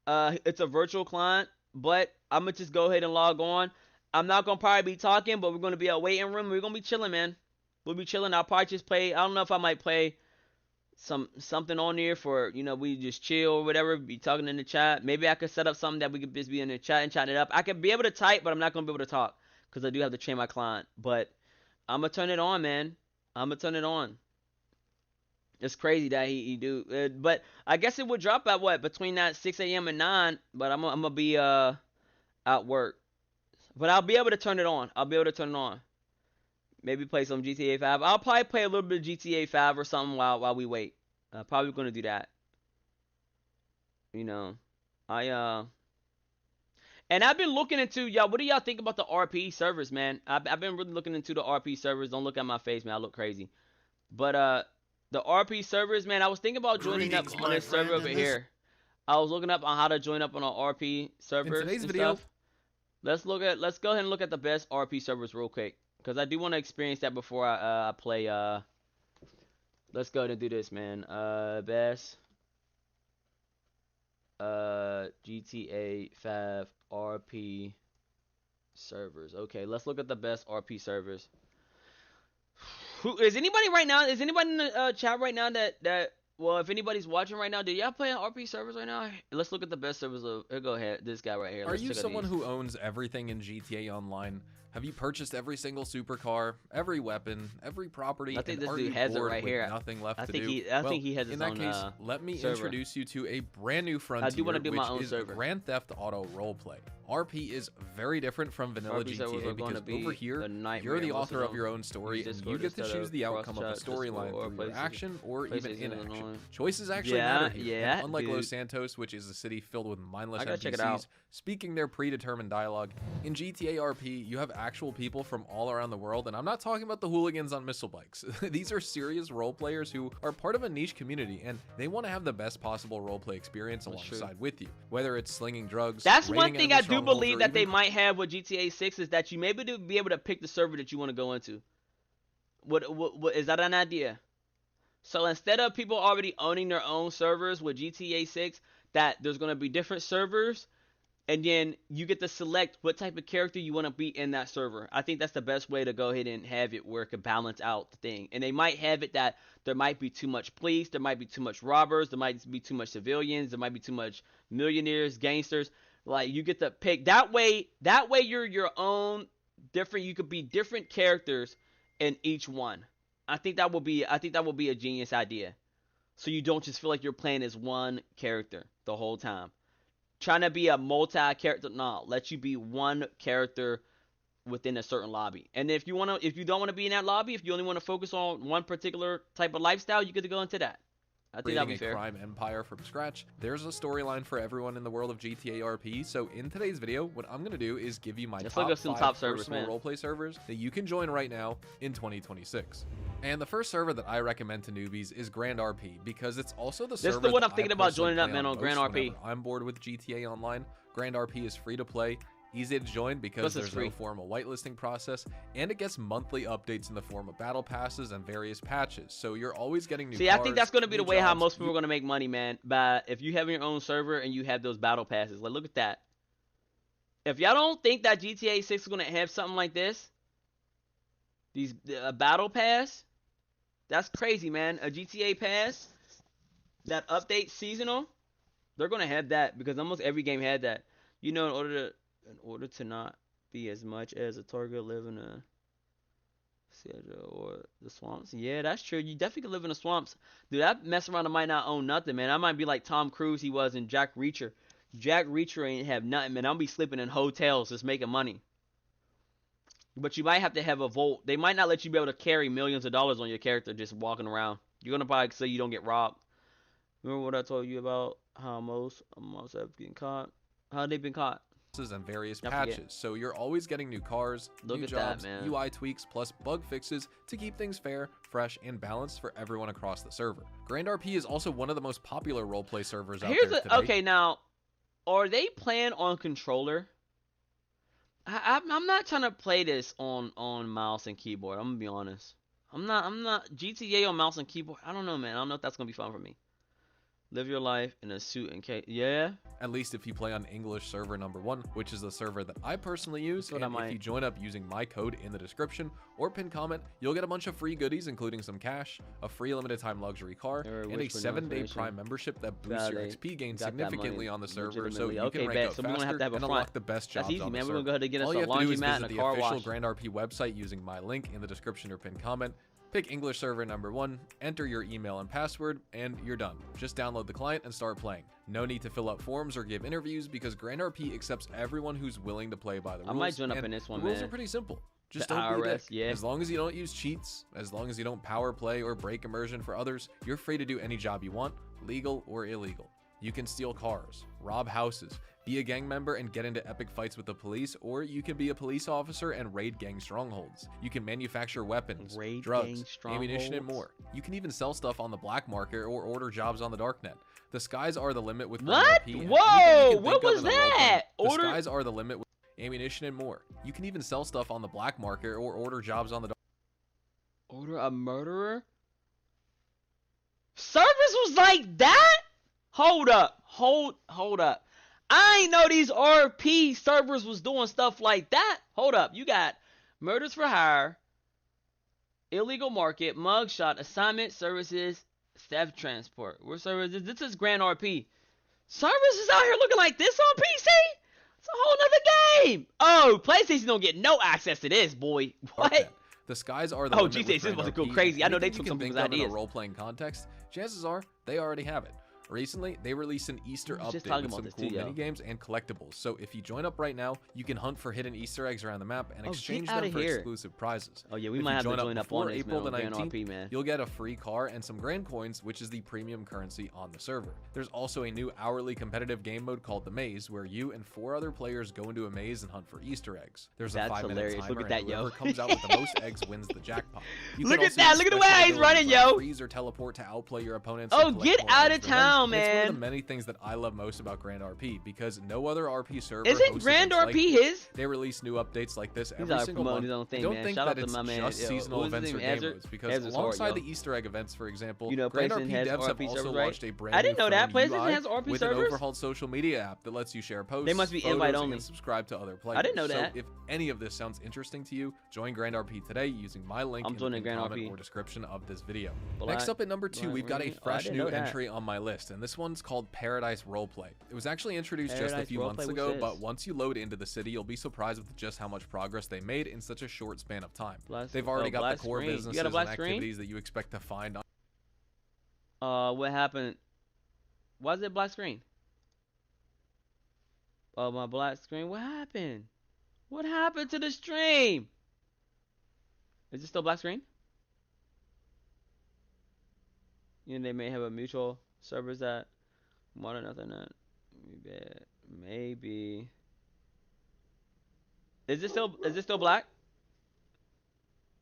It's a virtual client, but I'm gonna just go ahead and log on. I'm not gonna probably be talking, but we're gonna be a waiting room. We're gonna be chilling, man. We'll be chilling. I'll probably just play. I don't know if I might play something on there for, we just chill or whatever, be talking in the chat. Maybe I could set up something that we could just be in the chat and chat it up. I could be able to type, but I'm not gonna be able to talk because I do have to train my client. But I'm gonna turn it on, man. I'm gonna turn it on. It's crazy that he do. But I guess it would drop at what, between that 6 a.m. and 9. But I'm gonna be at work. But I'll be able to turn it on. Maybe play some GTA 5. I'll probably play a little bit of GTA 5 or something while we wait. Probably gonna do that. And I've been looking into, y'all, what do y'all think about the RP servers, man? I've been really looking into the RP servers. Don't look at my face, man. I look crazy. But the RP servers, man, I was thinking about joining up on this server over here. I was looking up on how to join up on an RP server. In today's video, stuff. Let's go ahead and look at the best RP servers real quick, because I do want to experience that before I play. Let's go ahead and do this, man. Best GTA 5 RP servers. Okay, let's look at the best RP servers. Who is anybody right now? Is anybody in the chat right now that well, if anybody's watching right now, do y'all play on RP servers right now? Let's look at the best servers of. Go ahead, this guy right here. Are you someone who owns everything in GTA Online? Have you purchased every single supercar, every weapon, every property? I think and this are dude you has it bored right with here. Nothing left I to think do. he. I think he has his own. In that case, let me server. introduce you to a brand new frontier, I do want to do my own which is server. Grand Theft Auto Roleplay. RP is very different from vanilla GTA because over here, you're the author of your own story and you get to choose the outcome of a storyline through your action or even inaction. Choices actually matter here. And unlike Los Santos, which is a city filled with mindless NPCs speaking their predetermined dialogue, in GTA RP, you have actual people from all around the world, and I'm not talking about the hooligans on missile bikes. These are serious role players who are part of a niche community, and they want to have the best possible roleplay experience alongside with you, whether it's slinging drugs. That's one thing I do believe that they might have with GTA 6 is that you maybe be able to pick the server that you want to go into. What is that an idea? So instead of people already owning their own servers with GTA 6, that there's going to be different servers, and then you get to select what type of character you want to be in that server. I think that's the best way to go ahead and have it where it can balance out the thing. And they might have it that there might be too much police, there might be too much robbers, there might be too much civilians, there might be too much millionaires, gangsters. Like, you get to pick that way you're your own different. You could be different characters in each one. I think that will be a genius idea. So you don't just feel like you're playing as one character the whole time. Trying to be a multi-character, no, let you be one character within a certain lobby. And if you don't want to be in that lobby, if you only want to focus on one particular type of lifestyle, you get to go into that. I think that'd be fair. Crime empire from scratch. There's a storyline for everyone in the world of GTA RP. So in today's video, what I'm gonna do is give you my top 5 personal roleplay servers that you can join right now in 2026. And the first server that I recommend to newbies is Grand RP because it's also the server. This is the one I'm thinking about joining up, man, on Grand RP. I'm bored with GTA Online. Grand RP is free to play, easy to join because there's no formal whitelisting process, and it gets monthly updates in the form of battle passes and various patches. So you're always getting new cars, I think that's going to be the way how most people are going to make money, man. By if you have your own server and you have those battle passes. Like, look at that. If y'all don't think that GTA 6 is going to have something like this, a battle pass, that's crazy, man. A GTA pass that updates seasonal, they're going to have that because almost every game had that. You know, in order to not be as much as a target live in a or the swamps. Yeah, that's true. You definitely can live in the swamps. Dude, that mess around, I might not own nothing, man. I might be like Tom Cruise he was in Jack Reacher. Jack Reacher ain't have nothing, man. I'll be sleeping in hotels just making money. But you might have to have a vault. They might not let you be able to carry millions of dollars on your character just walking around. You're going to probably say you don't get robbed. Remember what I told you about how most have been caught? How they've been caught? And various patches, so you're always getting new cars, new jobs, UI tweaks, plus bug fixes to keep things fair, fresh, and balanced for everyone across the server. Grand RP is also one of the most popular roleplay servers out there today. Okay, now, are they playing on controller? I'm not trying to play this on mouse and keyboard. I'm gonna be honest. I'm not GTA on mouse and keyboard. I don't know, man. I don't know if that's gonna be fun for me. Live your life in a suit and cape. Yeah. At least if you play on English server number 1, which is the server that I personally use. And if you join up using my code in the description or pin comment, you'll get a bunch of free goodies, including some cash, a free limited time luxury car, and a 7-day Prime membership that boosts your XP gain significantly on the server, so you can rank up faster and unlock the best jobs on the server. We're gonna go ahead and get us a laundromat and a car wash. All you have to do is visit the official Grand RP website using my link in the description or pinned comment. Pick English server number 1, enter your email and password, and you're done. Just download the client and start playing. No need to fill out forms or give interviews because Grand RP accepts everyone who's willing to play by the rules. I might join up in this one, man. The rules are pretty simple. Just don't be a dick. As long as you don't use cheats, as long as you don't power play or break immersion for others, you're free to do any job you want, legal or illegal. You can steal cars, rob houses, be a gang member and get into epic fights with the police, or you can be a police officer and raid gang strongholds. You can manufacture weapons, drugs, ammunition, and more. You can even sell stuff on the black market or order jobs on the darknet. The skies are the limit with RP. Whoa! What was that? The skies are the limit with ammunition and more. You can even sell stuff on the black market or order jobs on the dark. Order a murderer? Service was like that? Hold up. Hold up. I ain't know these RP servers was doing stuff like that. Hold up. You got murders for hire, illegal market, mugshot, assignment, services, theft, transport. What services? This is Grand RP. Services out here looking like this on PC? It's a whole nother game. Oh, PlayStation don't get no access to this, boy. What? The skies are the GTA 6 wasn't go crazy. I know they took some people's ideas. In a role-playing context, chances are they already have it. Recently, they released an Easter update with some cool mini games and collectibles. So if you join up right now, you can hunt for hidden Easter eggs around the map and exchange them for exclusive prizes. Oh yeah, we might have to join up on April the 19th, RP, man. You'll get a free car and some grand coins, which is the premium currency on the server. There's also a new hourly competitive game mode called The Maze, where you and 4 other players go into a maze and hunt for Easter eggs. There's a 5-minute timer, and whoever comes out with the most eggs wins the jackpot. Look at that! Look at the way he's running, yo! Freeze or teleport to outplay your opponents. Oh, get out of town, man! It's one of the many things that I love most about Grand RP, because no other RP server isn't Grand RP his? They release new updates like this every single month. Don't think that it's just seasonal events or game modes, because alongside the Easter egg events, for example, Grand RP devs have also launched a brand new UI with an overhauled social media app that lets you share posts, they must be invite only, and subscribe to other players. I didn't know that. So if any of this sounds interesting to you, join Grand RP today using my link in the comment or description of this video. Next up at number 2, we've got a fresh new entry on my list, and this one's called Paradise Roleplay. It was actually introduced just a few months ago, but once you load into the city, you'll be surprised with just how much progress they made in such a short span of time. They've already got the core businesses and activities that you expect to find on. What happened? Why is it black screen? Oh, my black screen. What happened? What happened to the stream? Is it still black screen? You know, they may have a mutual servers that modern nothing that maybe. Is it still black?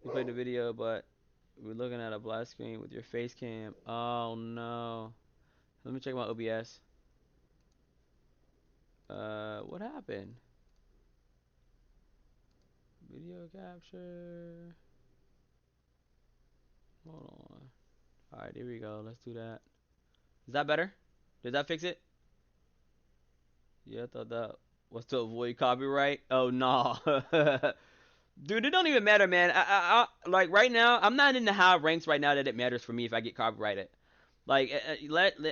You played the video, but we're looking at a black screen with your face cam. Oh no. Let me check my OBS. What happened? Video capture. Hold on. Alright, here we go. Let's do that. Is that better? Did that fix it? Yeah, I thought that was to avoid copyright. Oh no. Dude, it don't even matter, man. I like right now, I'm not in the high ranks right now that it matters for me if I get copyrighted. Like,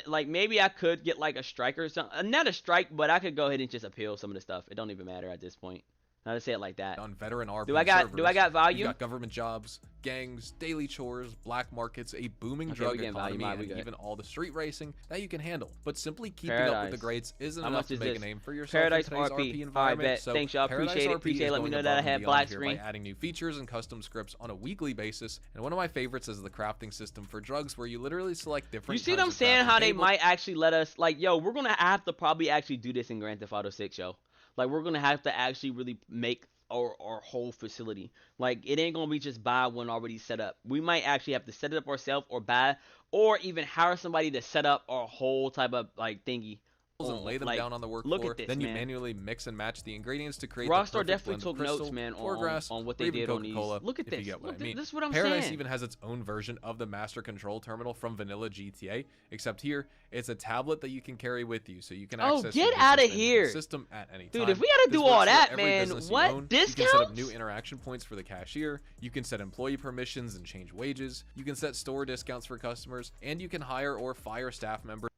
like maybe I could get like a strike or something. Not a strike, but I could go ahead and just appeal some of the stuff. It don't even matter at this point. Not to say it like that. On veteran RP do I got value? You got government jobs, gangs, daily chores, black markets, a booming drug economy, and even all the street racing that you can handle. But simply keeping up with the grades isn't enough to make a name for yourself Paradise in today's RP environment. So thanks, y'all. Appreciate it. Let me know that I have black screen. By adding new features and custom scripts on a weekly basis. And one of my favorites is the crafting system for drugs, where you literally select different. You see what I'm saying? How they might actually let us, like, yo, we're gonna have to probably actually do this in Grand Theft Auto 6, yo. Like, we're gonna have to actually really make our whole facility. Like, it ain't gonna be just buy one already set up. We might actually have to set it up ourselves, or buy, or even hire somebody to set up our whole type of like thingy. And lay them down on the work floor. Then you manually mix and match the ingredients to create Rockstar the definitely took notes, man, on what they did on these. Look at this. This is what I'm saying. Paradise even has its own version of the master control terminal from vanilla GTA, except here it's a tablet that you can carry with you, so you can access the system at any time. Dude, if we gotta do all that, man, what discounts? You can set up new interaction points for the cashier. You can set employee permissions and change wages. You can set store discounts for customers, and you can hire or fire staff members.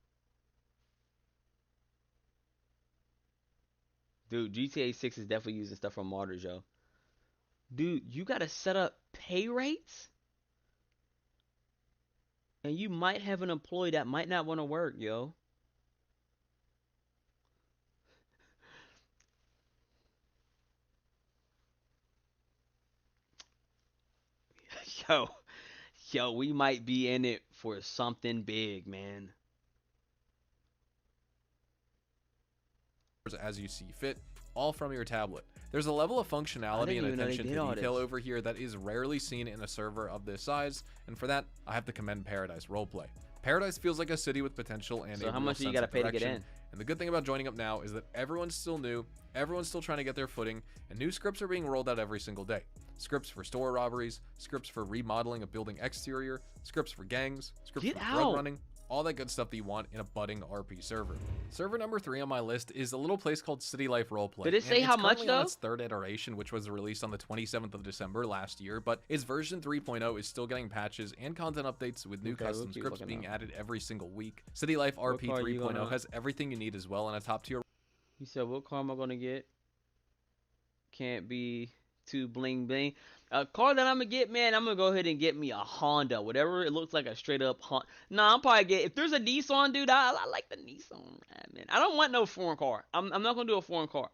Dude, GTA 6 is definitely using stuff from modders, yo. Dude, you gotta set up pay rates? And you might have an employee that might not want to work, yo. Yo, we might be in it for something big, man. As you see fit, all from your tablet. There's a level of functionality and attention to detail over here that is rarely seen in a server of this size, and for that, I have to commend Paradise Roleplay. Paradise feels like a city with potential and so how much do you gotta pay to get in? And the good thing about joining up now is that everyone's still new, everyone's still trying to get their footing, and new scripts are being rolled out every single day. Scripts for store robberies, scripts for remodeling a building exterior, scripts for gangs, scripts for drug running, all that good stuff that you want in a budding RP server. Server number 3 on my list is a little place called City Life Roleplay. Did it say how much though? On its 3rd iteration, which was released on the 27th of December last year, but its version 3.0 is still getting patches and content updates with new custom scripts being added every single week. City Life RP 3.0 has everything you need as well in a top tier. He said, what car am I gonna get? Can't be too bling bling. A car that I'm gonna get, man, I'm gonna go ahead and get me a Honda, whatever it looks like, a straight up Honda. Nah, I'm probably get if there's a Nissan, dude. I like the Nissan, man. I don't want no foreign car. I'm not gonna do a foreign car.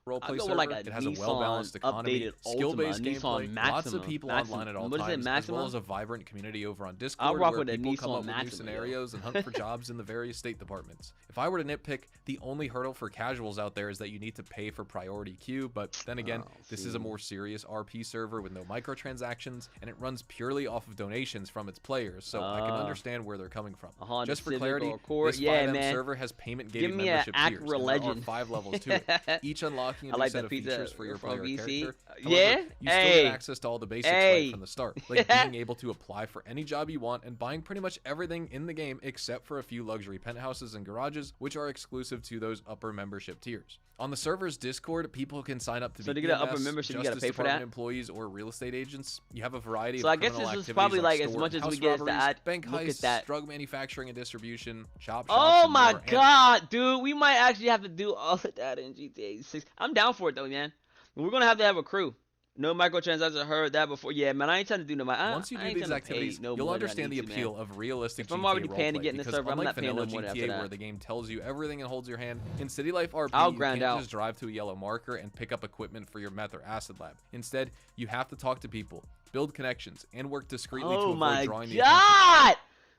Roleplay server. Like it has a well-balanced economy, skill-based gameplay, lots of people online at all times, as well as a vibrant community over on Discord where people come up with new scenarios and hunt for jobs in the various state departments. If I were to nitpick, the only hurdle for casuals out there is that you need to pay for priority queue, but then again, this is a more serious RP server with no microtransactions, and it runs purely off of donations from its players, so I can understand where they're coming from. Just for clarity, this 5M server has payment-gated membership tiers, and there are 5 levels to it, each unlocking a new set of features for your player character. However, you still get access to all the basics right from the start, like being able to apply for any job you want and buying pretty much everything in the game except for a few luxury penthouses and garages, which are exclusive to those upper membership tiers. On the server's Discord, people can sign up to be to get an upper membership, you gotta pay for that. Employees or real estate agents. You have a variety of I guess this is probably like as much as we get to add. Bank look heists, at that. drug manufacturing and distribution, shops. Oh my god, dude, we might actually have to do all of that in GTA 6. I'm down for it though, man. We're gonna have to have a crew. No microtransactions. I heard that before. Yeah, man, I ain't trying to do no. Once you do these activities, you'll understand the appeal of realistic GTA I'm already paying to get in the because server, I'm not paying no vanilla more GTA after that. where the game tells you everything and holds your hand, in City Life RP, I'll you grind can't out. just drive to a yellow marker and pick up equipment for your meth or acid lab. Instead, you have to talk to people, build connections, and work discreetly to avoid drawing the attention.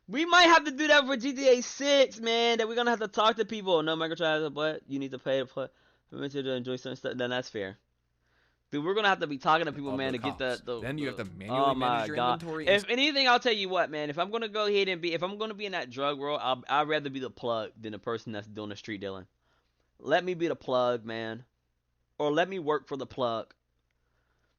We might have to do that for GTA 6, man. That we're gonna have to talk to people. No microtransactions, but you need to pay to play. To enjoy some stuff. Then that's fair. Dude, we're gonna have to be talking to people, man, to get the. Then you have to manually manage your inventory. If anything, I'll tell you what, man. If I'm gonna go ahead and if I'm gonna be in that drug world, I'd rather be the plug than the person that's doing the street dealing. Let me be the plug, man, or let me work for the plug.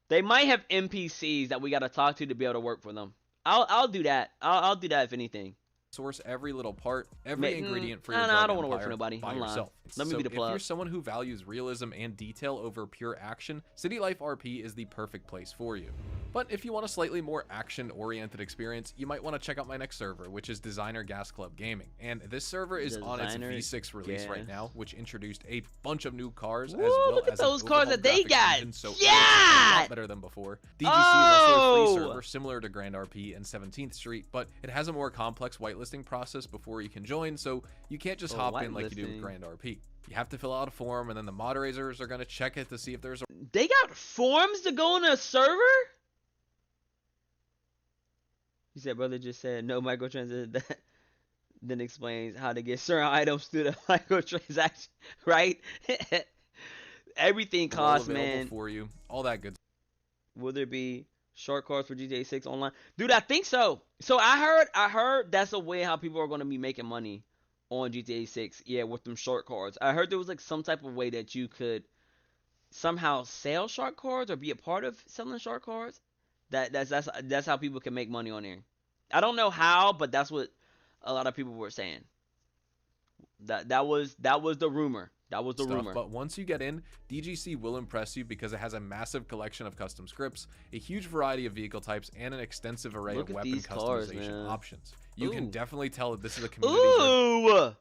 They might have NPCs that we gotta talk to be able to work for them. I'll do that. I'll do that if anything. Source every little part, every ingredient for your I don't want to work for nobody. by yourself. Let me be the plug. If you're someone who values realism and detail over pure action, City Life RP is the perfect place for you. But if you want a slightly more action-oriented experience, you might want to check out my next server, which is Designer Gas Club Gaming. And this server is on its V6 release right now, which introduced a bunch of new cars, as well look at as those cars that they got. Engine, so it's a lot better than before. DGC is also a free server similar to Grand RP and 17th Street, but it has a more complex whitelisting process before you can join, so you can't just hop in like you do with Grand RP. You have to fill out a form, and then the moderators are going to check it to see if there's a... They got forms to go on a server? He said, brother just said no microtransactions. That then explains how to get certain items through the microtransaction, right? Everything costs, man. For you, all that good. Will there be short cards for GTA 6 online? Dude, I think so. So I heard that's a way how people are going to be making money on GTA 6. Yeah, with them short cards. I heard there was like some type of way that you could somehow sell short cards or be a part of selling short cards. That's how people can make money on there. I don't know how, but that's what a lot of people were saying. That was the rumor. That was the rumor. But once you get in, DGC will impress you because it has a massive collection of custom scripts, a huge variety of vehicle types, and an extensive array of weapon customization options. You can definitely tell that this is a community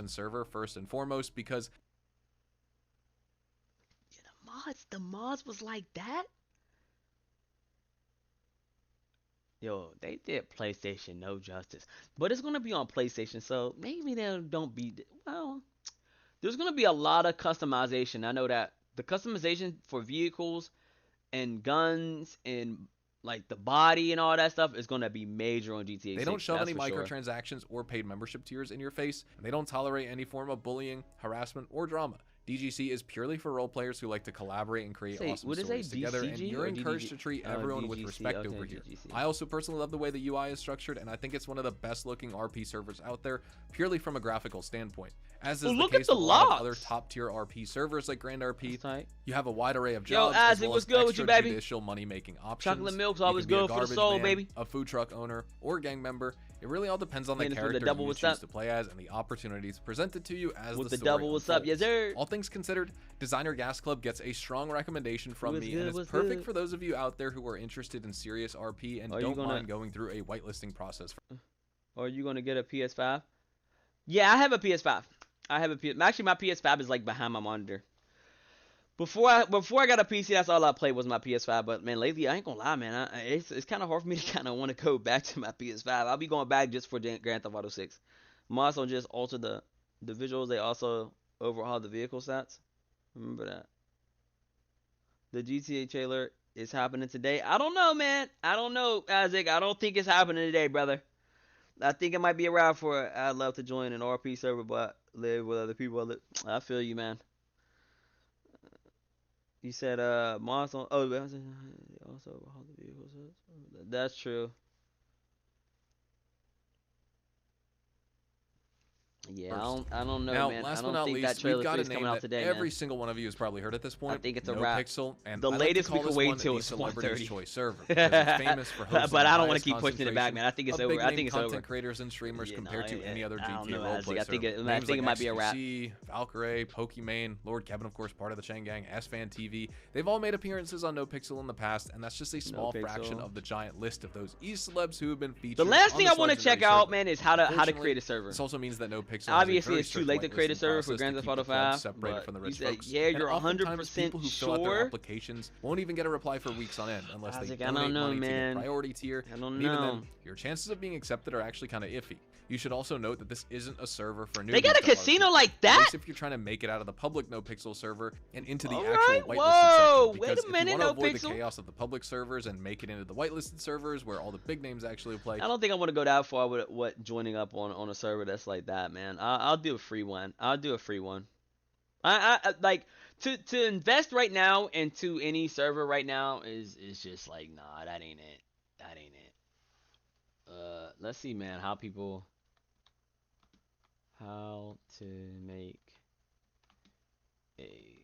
server first and foremost because the mods was like that. Yo, they did PlayStation no justice, but it's gonna be on PlayStation, so maybe they don't be well. There's going to be a lot of customization. I know that. The customization for vehicles and guns and like the body and all that stuff is going to be major on GTA 6. They don't shove any microtransactions or paid membership tiers in your face, and they don't tolerate any form of bullying, harassment, or drama. DGC is purely for role players who like to collaborate and create awesome stories together, and you're encouraged to treat everyone with respect over here. I also personally love the way the UI is structured, and I think it's one of the best looking RP servers out there, purely from a graphical standpoint. As is the case with a lot of other top tier RP servers like Grand RP, you have a wide array of jobs, as well as extrajudicial money making options. Chocolate milk's always good for the soul, baby. A food truck owner or gang member. It really all depends on the character you choose to play as and the opportunities presented to you as the story unfolds. Yes, sir. All things considered, Designer Gas Club gets a strong recommendation from me, and it's perfect for those of you out there who are interested in serious RP and don't mind going through a whitelisting process. Are you gonna get a PS5? Yeah, I have a PS5. Actually, my PS5 is like behind my monitor. Before I got a PC, that's all I played was my PS5. But man, lately I ain't gonna lie, man. It's kind of hard for me to kind of want to go back to my PS5. I'll be going back just for Grand Theft Auto 6. Mods don't just alter the visuals; they also overhaul the vehicle stats. Remember that. The GTA trailer is happening today. I don't know, man. I don't know, Isaac. I don't think it's happening today, brother. I think it might be around for. I'd love to join an RP server, but live with other people. I feel you, man. You said mods on. Oh, also overhaul the vehicle stats. That's true. Yeah, I don't know, now, man. Last I but don't not think least, that trailer we've got a is coming name out that today, every man. single one of you has probably heard at this point. I think it's a no wrap. Pixel, and the latest we can can wait till it's Celebrity's 1:30. Choice server because it's famous for hosting but I don't want to keep pushing it back, man. I think it's over. I think it's content over. creators and streamers compared to any other I don't GTA know, roleplay I think server. I think it might be a wrap. Valkyrae, Pokimane, Lord Kevin, of course, part of the Chain Gang, S-Fan TV. They've all made appearances on No Pixel in the past, and that's just a small fraction of the giant list of those e-celebs who have been featured. The last thing I want to check out, man, is how to create a server. This also means that No Pixel obviously it's too late to create a server for Grand Theft Auto 5. Separated from the rich said, folks. yeah, you're 100% people who fill out their sure. applications won't even get a reply for weeks on end unless they I don't donate know, money man. to the priority tier. I don't and even know. then, your chances of being accepted are actually kind of iffy. You should also note that this isn't a server for newbies. They got a casino like that? At least if you're trying to make it out of the public No Pixel server and into the actual whitelisted whoa, section. wait Because a minute, if you want to No avoid Pixel? the chaos of the public servers and make it into the whitelisted servers where all the big names actually play. I don't think I want to go that far with joining up on a server that's like that, man. I'll do a free one. I'll do a free one. I like to invest right now into any server right now is just like, nah, that ain't it. That ain't it. Let's see, man, how to make a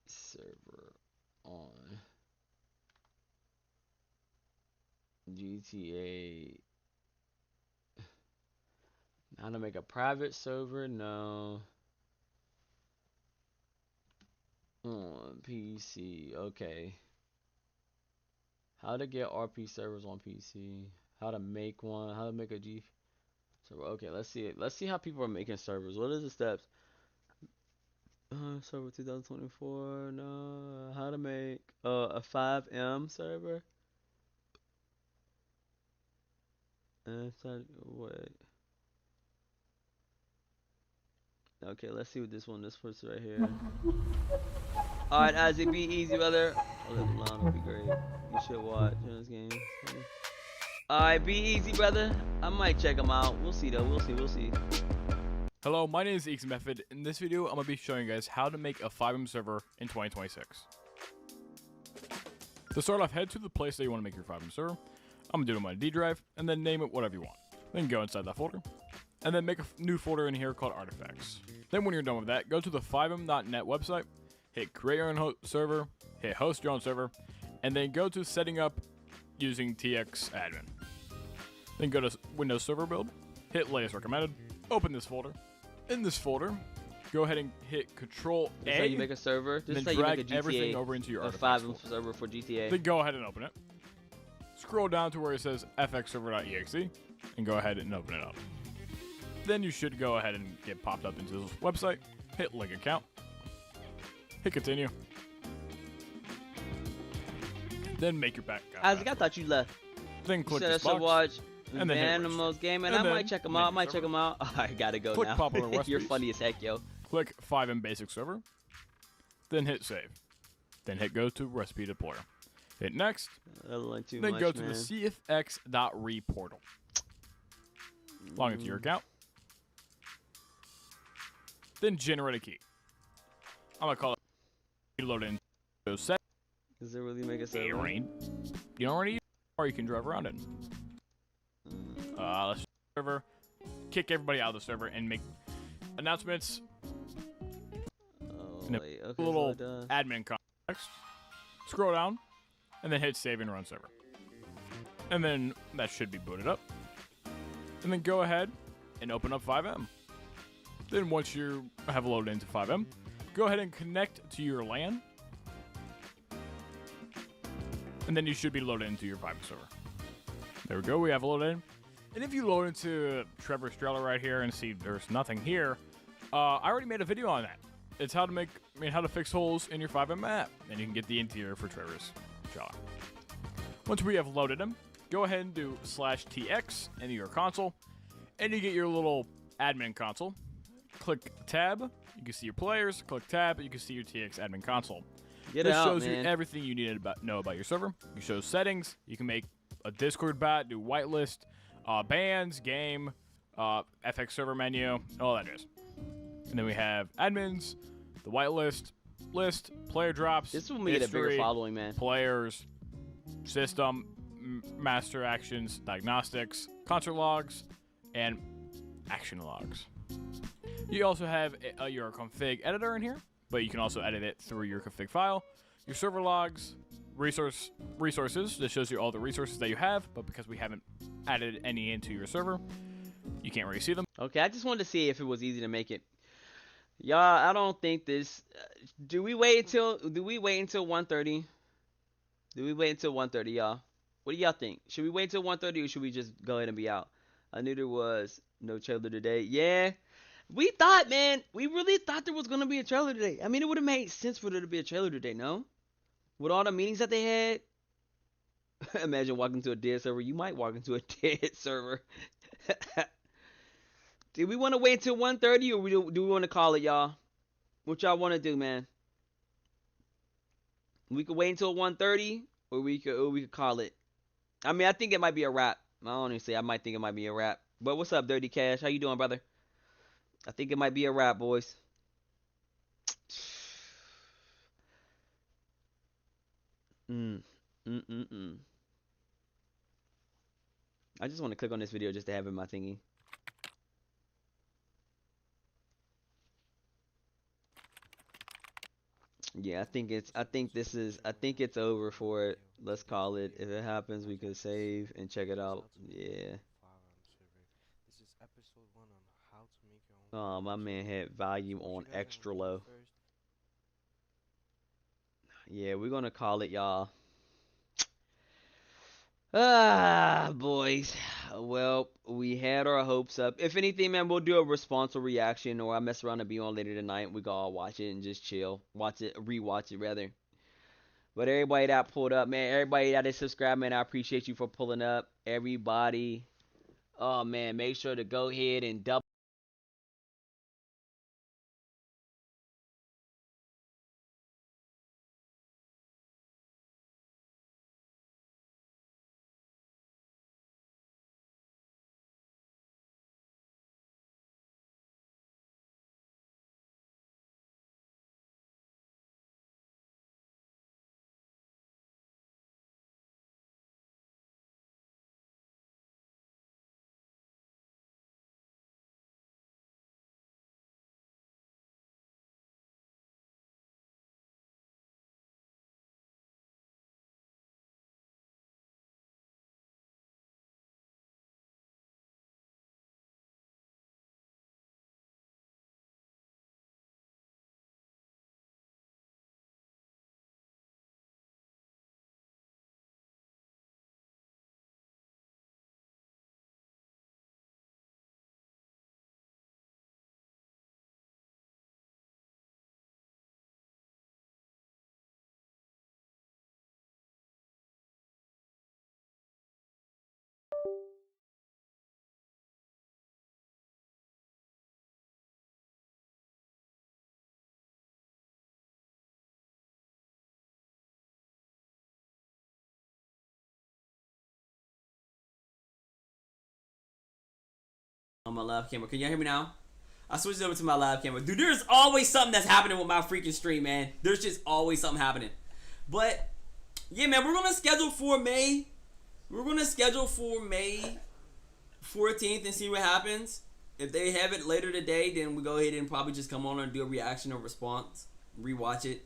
server on GTA. How to make a private server? No. On PC, okay. How to get RP servers on PC? How to make one? How to make a G server? Okay, let's see it. Let's see how people are making servers. What are the steps? Server 2024. No. How to make a 5M server? Wait. Okay, let's see what this person right here. Alright, Isaac, be easy, brother. Oh, that line will be great. You should watch this game. Alright, be easy, brother. I might check them out. We'll see, though. We'll see. Hello, my name is Eeks Method. In this video, I'm going to be showing you guys how to make a 5M server in 2026. To start off, head to the place that you want to make your 5M server. I'm going to do it on my D drive, and then name it whatever you want. Then go inside that folder, and then make a new folder in here called Artifacts. Then when you're done with that, go to the 5m.net website, hit create your own server, hit host your own server, and then go to setting up using TXadmin. Then go to Windows Server Build, hit latest recommended, open this folder. In this folder, go ahead and hit Control A. This is how you make a server. This is how you make a GTA, everything over into your Artifacts 5M server for GTA. Then go ahead and open it. Scroll down to where it says fxserver.exe and go ahead and open it up. Then you should go ahead and get popped up into this website. Hit link account. Hit continue. Then make your back. Isaac, I thought you left. Then click this box. Watch and then Animals game, and I might check them out. I gotta go click now. Popular recipes. You're funny as heck, yo. Click 5M basic server. Then hit save. Then hit go to recipe deployer. Hit next. Then go to the cfx.re portal. Log into your account. Then generate a key. I'm gonna call it load in those settings. Does it really make a server? You don't already use it, or you can drive around it. Let's server. Kick everybody out of the server and make announcements. Okay, little admin context. Scroll down. And then hit save and run server. And then that should be booted up. And then go ahead and open up 5M. Then once you have loaded into 5M, go ahead and connect to your LAN. And then you should be loaded into your 5M server. There we go, we have loaded in. And if you load into Trevor's trailer right here and see there's nothing here, I already made a video on that. it's how to fix holes in your FiveM map, and you can get the interior for Trevor's shot. Once we have loaded them, go ahead and do /tx into your console, and you get your little admin console. Click tab, you can see your players. Click tab, you can see your TX admin console. This shows you everything you need to know about your server. You show settings. You can make a Discord bot, do whitelist, bans, game, FX server menu, all that is. And then we have admins, the whitelist, list, player drops. This will make it a bigger following, man. Players, system, master actions, diagnostics, concert logs, and action logs. You also have your config editor in here, but you can also edit it through your config file. Your server logs, resources, that shows you all the resources that you have, but because we haven't added any into your server, you can't really see them. Okay, I just wanted to see if it was easy to make it. Y'all, I don't think this. Do we wait until 1:30? Do we wait until 1:30, y'all? What do y'all think? Should we wait until 1:30 or should we just go ahead and be out? I knew there was no trailer today. Yeah. We thought, man, we really thought there was going to be a trailer today. I mean, it would have made sense for there to be a trailer today, no? With all the meetings that they had. Imagine walking into a dead server. You might walk into a dead server. Do we want to wait until 1:30 or do we want to call it, y'all? What y'all want to do, man? We could wait until 1:30 or we could call it. I mean, I think it might be a wrap. I don't even say I might think it might be a wrap. But what's up, Dirty Cash? How you doing, brother? I think it might be a wrap, boys. I just want to click on this video just to have it in my thingy. Yeah, I think it's over for it. Let's call it. If it happens, we could save and check it out. Yeah. Oh, my man had volume on extra low. Yeah, we're gonna call it, y'all. Boys. Well, we had our hopes up. If anything, man, we'll do a response or reaction, or I mess around and be on later tonight. We can all watch it and just chill. Rewatch it, rather. But everybody that pulled up, man, everybody that is subscribed, man, I appreciate you for pulling up. Everybody. Oh, man, make sure to go ahead and double. On my live camera. Can y'all hear me now? I switched over to my live camera. Dude, there's always something that's happening with my freaking stream, man. There's just always something happening. But, yeah, man, we're going to schedule for May. We're going to schedule for May 14th and see what happens. If they have it later today, then we go ahead and probably just come on and do a reaction or response. Rewatch it.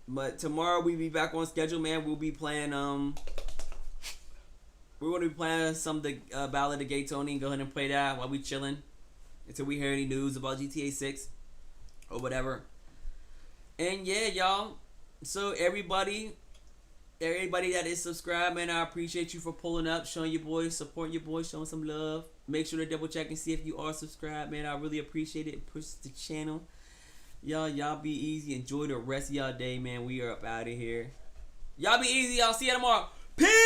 But tomorrow we'll be back on schedule, man. We'll be playing, we're going to be playing some of the Ballad of Gay Tony and go ahead and play that while we chilling until we hear any news about GTA 6 or whatever. And yeah, y'all. So everybody that is subscribed, man, I appreciate you for pulling up, showing your boys, supporting your boys, showing some love. Make sure to double check and see if you are subscribed, man. I really appreciate it. It pushes the channel. Y'all be easy. Enjoy the rest of y'all day, man. We are up out of here. Y'all be easy. Y'all see you tomorrow. Peace.